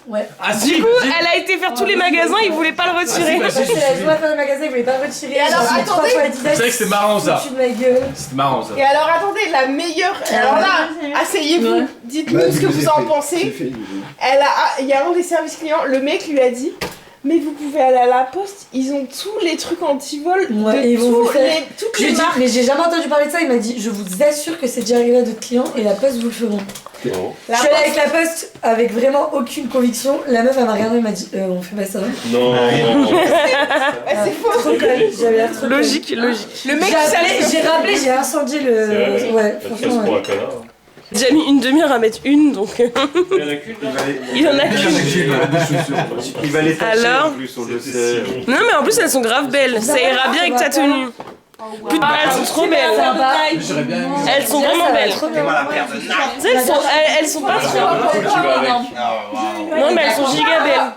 Speaker 11: Ouais.
Speaker 5: Ah si.
Speaker 2: Du coup, elle a été faire tous les magasins, ils voulaient pas le retirer.
Speaker 11: C'est la joie à faire le magasin, ils voulaient pas le retirer.
Speaker 3: Et alors, attendez.
Speaker 5: C'est vrai que c'était marrant ça.
Speaker 11: Foutu de ma gueule.
Speaker 5: C'était marrant ça.
Speaker 3: Et alors, attendez, la meilleure. Alors là, asseyez-vous. Dites-nous ce que vous en pensez. Il y a un des services clients, le mec lui a dit. Mais vous pouvez aller à la poste, ils ont tous les trucs anti-vol
Speaker 11: Ouais,
Speaker 3: de
Speaker 11: ils vont vous faire.
Speaker 3: toutes
Speaker 11: J'ai
Speaker 3: les
Speaker 11: dit,
Speaker 3: marques.
Speaker 11: mais j'ai jamais entendu parler de ça. Il m'a dit, je vous assure que c'est déjà arrivé à d'autres clients et la poste vous le feront. Je suis allée avec la poste avec vraiment aucune conviction. La meuf elle m'a regardé et m'a dit, on fait pas ça.
Speaker 9: Non.
Speaker 3: C'est faux.
Speaker 11: Trop conne, j'avais l'air trop
Speaker 2: Logique.
Speaker 3: Le mec
Speaker 11: j'ai rappelé, j'ai incendié le. Ouais, franchement.
Speaker 9: Pour
Speaker 11: Ouais.
Speaker 9: un connard.
Speaker 2: J'ai déjà mis une demi-heure à mettre une, donc.
Speaker 9: Il y en a qu'une.
Speaker 2: Il y en a qu'une.
Speaker 6: Il va les tâcher
Speaker 2: Alors
Speaker 6: en plus, on le sait.
Speaker 2: Non, mais en plus, elles sont grave belles. Ça ira bien avec ta tenue. Putain, elles sont trop belles.
Speaker 5: J'aurais bien aimé.
Speaker 2: Elles sont vraiment belles.
Speaker 11: Trop bien.
Speaker 2: Tu sais, elles sont pas trop.
Speaker 9: Tu vas avec.
Speaker 2: Non, mais elles sont giga belles.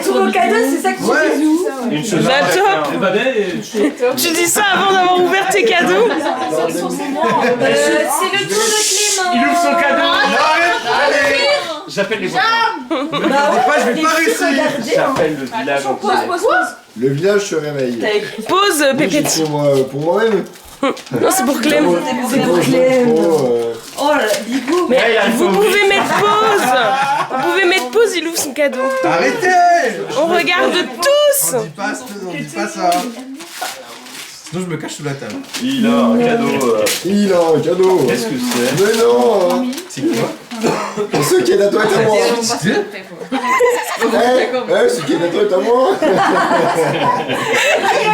Speaker 11: Tous vos cadeaux, c'est ça que tu fais.
Speaker 9: Une chose.
Speaker 2: Bah, top.
Speaker 5: Elle va bien et.
Speaker 2: Tu dis ça avant d'avoir ouvert tes cadeaux?
Speaker 11: C'est le tour de Clément.
Speaker 5: Il ouvre son cadeau. Allez. J'appelle les voisins.
Speaker 11: Bah
Speaker 6: je vais pas réussir.
Speaker 5: J'appelle le village entier.
Speaker 4: Le village se réveille.
Speaker 2: Pause, Pépette.
Speaker 4: Pour moi-même.
Speaker 2: Non, c'est pour Clem.
Speaker 11: C'est pour Clem.
Speaker 3: Oh là, Bigo.
Speaker 2: Mais vous pouvez mettre pause. Vous pouvez mettre pause, il ouvre son cadeau.
Speaker 6: Arrêtez.
Speaker 2: On regarde tous.
Speaker 6: On dit pas ça. Sinon, je me cache sous la table.
Speaker 9: Il a un cadeau.
Speaker 4: Il a un cadeau.
Speaker 5: Qu'est-ce que c'est?
Speaker 4: Mais non.
Speaker 6: C'est quoi?
Speaker 4: Ce qui est à toi est à moi. Ce qui est à toi est à moi.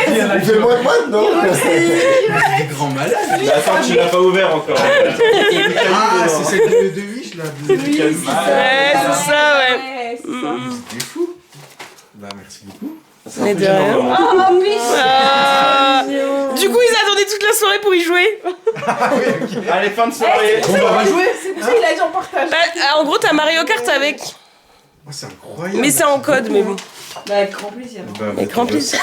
Speaker 4: Il fait moins de potes, non?
Speaker 6: Des grands malades.
Speaker 9: Mais attends, tu l'as pas ouvert encore.
Speaker 6: Ah, c'est celle de Wish là.
Speaker 2: Ouais, c'est ça, ouais.
Speaker 6: C'était fou. Bah, merci beaucoup.
Speaker 2: Mais de rien. Du coup, ils attendaient toute la soirée pour y jouer.
Speaker 9: Allez, fin de soirée.
Speaker 6: On va jouer.
Speaker 3: C'est pour ça qu'il a dit en partage.
Speaker 2: Bah, en gros, t'as Mario Kart avec.
Speaker 6: C'est incroyable.
Speaker 2: Mais c'est en code, mais bon.
Speaker 3: Bah, avec grand plaisir.
Speaker 2: Avec grand plaisir.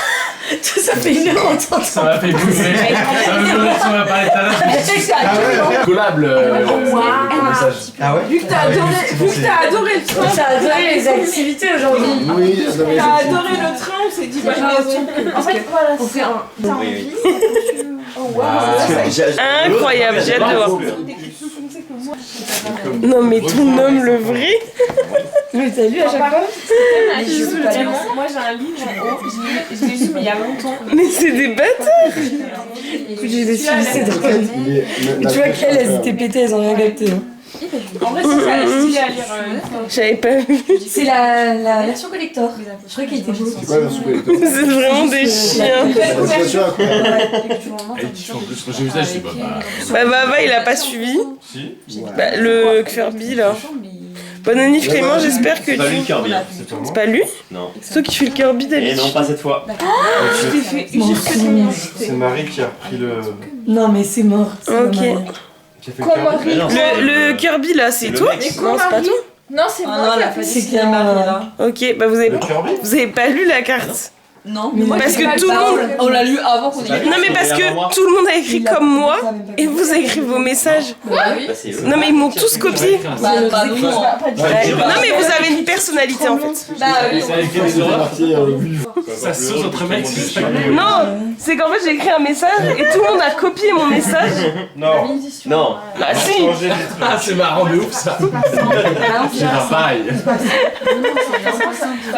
Speaker 11: Ça fait 1 heure en temps.
Speaker 5: Ça m'a fait bouffer. Ça m'a fait bouffer, on va parler tout à l'heure. Collab.
Speaker 6: message. Ah ouais?
Speaker 3: Vu que t'as adoré le train,
Speaker 11: T'as adoré les activités aujourd'hui.
Speaker 4: Oui,
Speaker 3: t'as adoré le train, on s'est dit bah
Speaker 11: En fait, voilà, on fait un. T'as envie? Oh waouh!
Speaker 2: Incroyable, j'adore. Non mais ton homme le vrai.
Speaker 11: Mais t'as lu à chaque fois?
Speaker 3: Moi j'ai un livre en haut, je l'ai lu mais il y a longtemps.
Speaker 2: Mais c'est des bâtards.
Speaker 11: Écoute, j'ai des filles, c'est drôle. Tu vois qu'elles, elles étaient pétées, elles ont rien capté.
Speaker 3: En vrai, ça a stylé à lire.
Speaker 2: J'avais pas vu.
Speaker 11: C'est la version collector. Je crois qu'elle était beau.
Speaker 4: C'est quoi la version collector?
Speaker 2: C'est vraiment des chiens.
Speaker 5: J'ai vu ça, je sais pas.
Speaker 2: Bah, il a pas suivi.
Speaker 5: Si.
Speaker 2: Bah, le Kirby là. Bonne année Clément, j'espère que
Speaker 9: C'est pas lui le
Speaker 2: tu.
Speaker 9: Kirby.
Speaker 2: C'est pas lui?
Speaker 9: Non.
Speaker 2: C'est toi qui fais le Kirby
Speaker 9: Et
Speaker 2: d'habitude.
Speaker 9: non, pas cette fois.
Speaker 6: C'est Marie qui a repris le.
Speaker 11: Non, mais c'est mort.
Speaker 2: Ok.
Speaker 3: Quoi, Marie?
Speaker 2: Le Kirby là, c'est toi? Non, c'est pas toi.
Speaker 3: Non, c'est moi qui a fait
Speaker 11: C'est clair, Marie là.
Speaker 2: Ok, bah vous avez pas lu la carte.
Speaker 7: Non,
Speaker 11: Mais
Speaker 2: parce que tout le monde.
Speaker 7: on l'a lu avant qu'on ait lu.
Speaker 2: Non mais parce que tout le monde a écrit comme moi et vous avez écrit vos messages. Non mais ils m'ont tous copié.
Speaker 7: Bah, pas nous.
Speaker 2: Non mais vous avez une personnalité en fait.
Speaker 7: Bah oui.
Speaker 5: Ça a écrit des horreurs. Ça saute entre mecs.
Speaker 2: Non, c'est qu'en fait j'ai écrit un message et tout le monde a copié mon message.
Speaker 5: Non.
Speaker 9: Non.
Speaker 2: Bah si.
Speaker 5: Ah, c'est marrant de ouf ça. C'est pareil.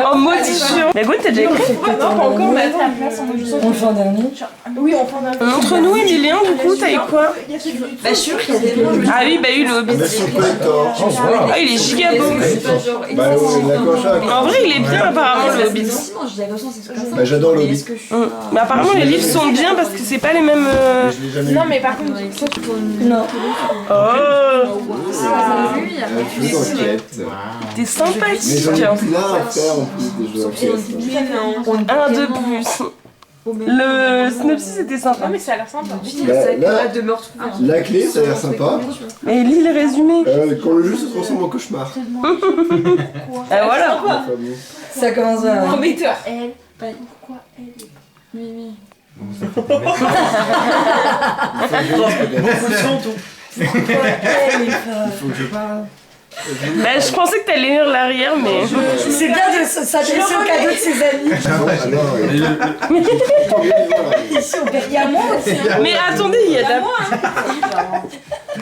Speaker 2: En modifiant. Mais Gwen, t'as déjà écrit?
Speaker 3: Non, pas encore, mais attends, la place en
Speaker 11: On le fait en dernier.
Speaker 3: Oui, on prend un peu.
Speaker 2: Montre-nous Emilien, du coup, t'as eu quoi?
Speaker 11: Bah, sûr qu'il y a des noms.
Speaker 2: Ah oui, bah oui, le Hobbit.
Speaker 4: Version collector.
Speaker 2: Ah, il est giga beau.
Speaker 4: Bah ouais, la coche à.
Speaker 2: En vrai, il est bien apparemment le Hobbit.
Speaker 4: Bah j'adore le Hobbit.
Speaker 2: Mais apparemment, les livres sont bien parce que c'est pas les mêmes.
Speaker 4: Je l'ai jamais lu.
Speaker 3: Non, mais par contre,
Speaker 11: Non.
Speaker 2: Oh,
Speaker 4: Jeux d'enquête.
Speaker 2: t'es
Speaker 4: Mais
Speaker 2: sympathique.
Speaker 4: j'en ai plein à faire en plus des jeux d'enquête.
Speaker 2: Un de plus. Le synopsis était sympa.
Speaker 3: non, mais ça a l'air sympa.
Speaker 4: La clé, ça a l'air sympa.
Speaker 2: Mais lis le résumé.
Speaker 4: Quand le jeu se transforme en cauchemar.
Speaker 2: Ah voilà.
Speaker 4: Enfin, bon.
Speaker 11: Ça commence à.
Speaker 3: Prometteur.
Speaker 6: Beaucoup de son, tout.
Speaker 4: Il faut que je parle.
Speaker 2: Bah, je pensais que t'allais lire l'arrière, mais.
Speaker 11: C'est bien de s'intéresser au cadeau de ses amis. Ici, il y a moi aussi.
Speaker 2: Mais attendez, il y a de la.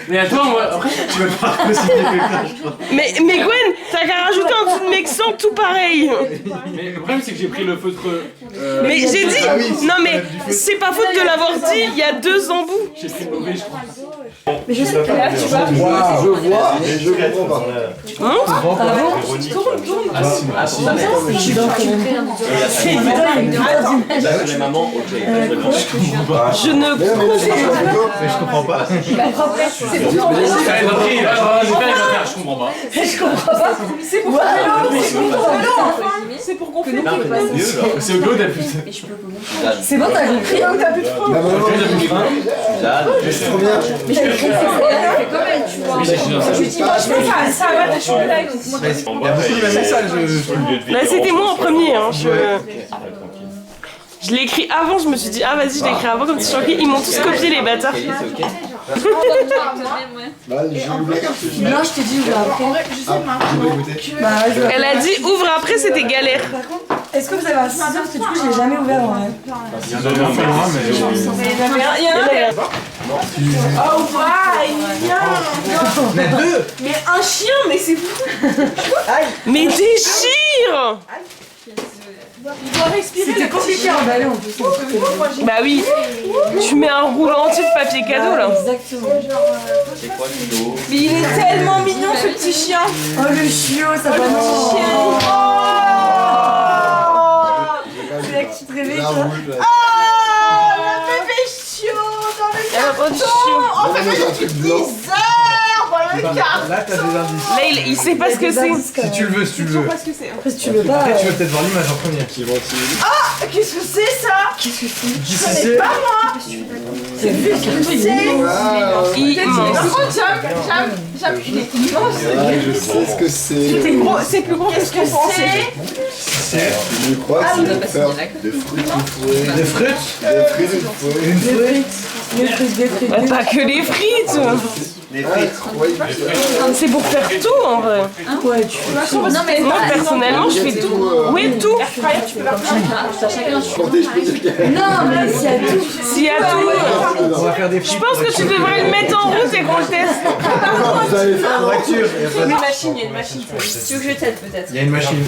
Speaker 5: Mais attends, moi, après, tu veux pas reconsidérer quelqu'un, je crois.
Speaker 2: Mais Gwen, t'as qu'à rajouter un dessous de Mexan tout pareil.
Speaker 5: Mais le problème, c'est que j'ai pris le feutre.
Speaker 2: Mais j'ai dit. Non, mais c'est pas faute de l'avoir dit il y a 2 embouts.
Speaker 5: J'ai pris le mauvais, je crois.
Speaker 11: Mais je sais que là, tu vois.
Speaker 4: Je vois, mais je comprends pas.
Speaker 2: Tu montres?
Speaker 5: Ah si,
Speaker 11: Je suis dans quand même. C'est évident, il y a
Speaker 9: Les mamans, ok.
Speaker 2: Je ne comprends
Speaker 6: Mais je comprends pas.
Speaker 3: C'est pour ton vélo.
Speaker 5: Je comprends pas.
Speaker 11: Je comprends pas.
Speaker 3: C'est pour ton vélo. C'est pour ton vélo, enfin. C'est pour gonfler tes pneus.
Speaker 5: C'est au go d'habitude.
Speaker 11: C'est bon, t'as compris?
Speaker 3: T'as plus de frein.
Speaker 4: La maman, c'est trop bien.
Speaker 11: Mais t'as écrit
Speaker 3: Je dis, moi, je fais ça va ta chocolat. Donc, moi,
Speaker 6: Il y a beaucoup de messages.
Speaker 2: Là, c'était moi en premier. Hein. Je l'ai écrit avant, je me suis dit, ah vas-y, je l'ai écrit avant, comme tu choqué. Ils m'ont tous copié, les bâtards.
Speaker 4: Bah, j'ai oublié la carte.
Speaker 11: Non, je t'ai dit ouvre après.
Speaker 3: je sais pas.
Speaker 4: J'ai pas écouté.
Speaker 11: Bah,
Speaker 2: Elle a dit, ouvre après, c'était galère.
Speaker 11: est-ce que vous avez un ciseau? Parce que du coup, je l'ai jamais ouvert en vrai.
Speaker 5: Il y en avait un peu loin, mais.
Speaker 3: Il y en a un. Oh, waouh, il vient.
Speaker 6: Mais deux.
Speaker 3: Mais un chien, mais c'est fou.
Speaker 2: Mais déchire!
Speaker 3: Il doit respirer.
Speaker 11: C'était compliqué à emballer en plus.
Speaker 2: Bah oui, tu mets un rouleau entier de papier cadeau là.
Speaker 11: Exactement.
Speaker 3: Mais il est tellement mignon ce petit chien.
Speaker 11: Oh le chiot, ça va
Speaker 3: Le petit chien.
Speaker 11: C'est là que tu te réveilles, toi.
Speaker 3: Oh, le bébé chiot dans le carton.
Speaker 4: En fait, c'est un truc blanc.
Speaker 3: bizarre dans le carton.
Speaker 6: Là, t'as des indices.
Speaker 2: Là, il sait pas ce que c'est.
Speaker 6: Si tu le veux, si tu le veux.
Speaker 3: Parce que c'est.
Speaker 11: Après, si tu veux pas.
Speaker 6: Après, tu veux peut-être voir l'image en premier.
Speaker 3: Ah, qu'est-ce que c'est ça?
Speaker 11: Qu'est-ce que c'est?
Speaker 3: Je connais pas moi.
Speaker 11: C'est vu
Speaker 3: C'est.
Speaker 2: Immense.
Speaker 3: Par contre, j'aime, il est immense.
Speaker 4: Je sais ce que c'est.
Speaker 3: C'est plus gros que ce que c'est.
Speaker 4: Je crois que c'est pour faire des fruits fourrés.
Speaker 6: Des fruits.
Speaker 4: Des fruits fourrés.
Speaker 11: Des frites.
Speaker 2: Bah, pas que les frites.
Speaker 8: Des frites.
Speaker 2: C'est pour faire tout en vrai.
Speaker 11: Ouais, tu fais
Speaker 7: Non, mais
Speaker 2: Moi personnellement, je fais tout. Oui, tout.
Speaker 11: Non, mais s'il y a tout.
Speaker 2: S'il y a tout.
Speaker 6: On va faire des
Speaker 2: Je
Speaker 6: frites.
Speaker 2: pense que tu devrais le mettre en route et qu'on le teste.
Speaker 4: Vous avez fait un
Speaker 6: Voiture.
Speaker 3: Une machine, il y a une machine.
Speaker 1: Tu veux que je t'aide peut-être?
Speaker 6: Il y a une machine.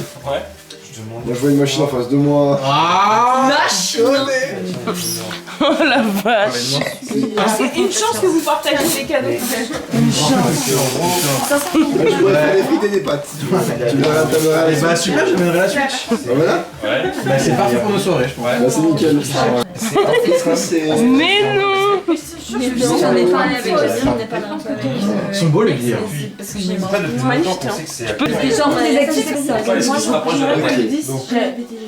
Speaker 4: Moi je vois une machine en face de moi.
Speaker 1: Machine.
Speaker 2: Oh la vache.
Speaker 3: C'est une chance que vous partagez les cadeaux.
Speaker 4: Je pourrais faire des frites et des pâtes. Tu verras,
Speaker 6: Et bah super, j'amènerai la Switch.
Speaker 4: Bah voilà.
Speaker 6: Bah c'est parfait pour nos soirées, je pense.
Speaker 4: Bah c'est nickel.
Speaker 2: Mais non.
Speaker 1: J'en ai parlé avec Ozzy, on n'est pas là un peu avec.
Speaker 6: Ils sont beaux les billets.
Speaker 1: Parce que j'ai
Speaker 5: Pas depuis longtemps penser que c'est.
Speaker 1: Les gens ont des activités que ça.
Speaker 5: Ouais, si tu te rapproches de la télé.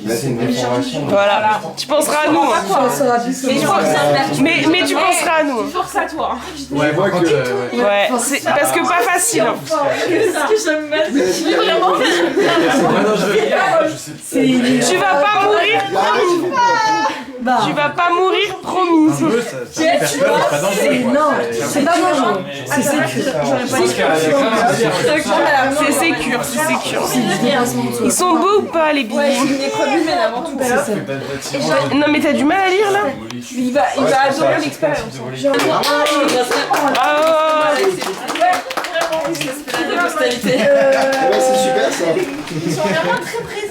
Speaker 6: Là c'est une information.
Speaker 2: Voilà. Tu penseras à nous.
Speaker 3: Mais je crois que c'est un
Speaker 2: Mais tu penseras à nous.
Speaker 3: force à toi.
Speaker 6: Ouais, moi que. Ouais.
Speaker 2: Ouais. C'est parce que pas facile.
Speaker 1: Qu'est-ce que j'aime mal? Vraiment,
Speaker 2: Tu vas pas mourir, promis. Tu vas pas mourir, promis.
Speaker 11: Non, c'est pas dangereux. C'est sécure.
Speaker 2: C'est sécure, c'est sécure. Ils sont beaux ou pas les billets?
Speaker 3: C'est une épreuve humaine avant tout.
Speaker 2: Non mais t'as du mal à lire là?
Speaker 3: Il va adorer l'expérience.
Speaker 2: Ah,
Speaker 1: c'est super ça.
Speaker 4: Ouais, c'est super ça.
Speaker 3: Ils sont vraiment très présents.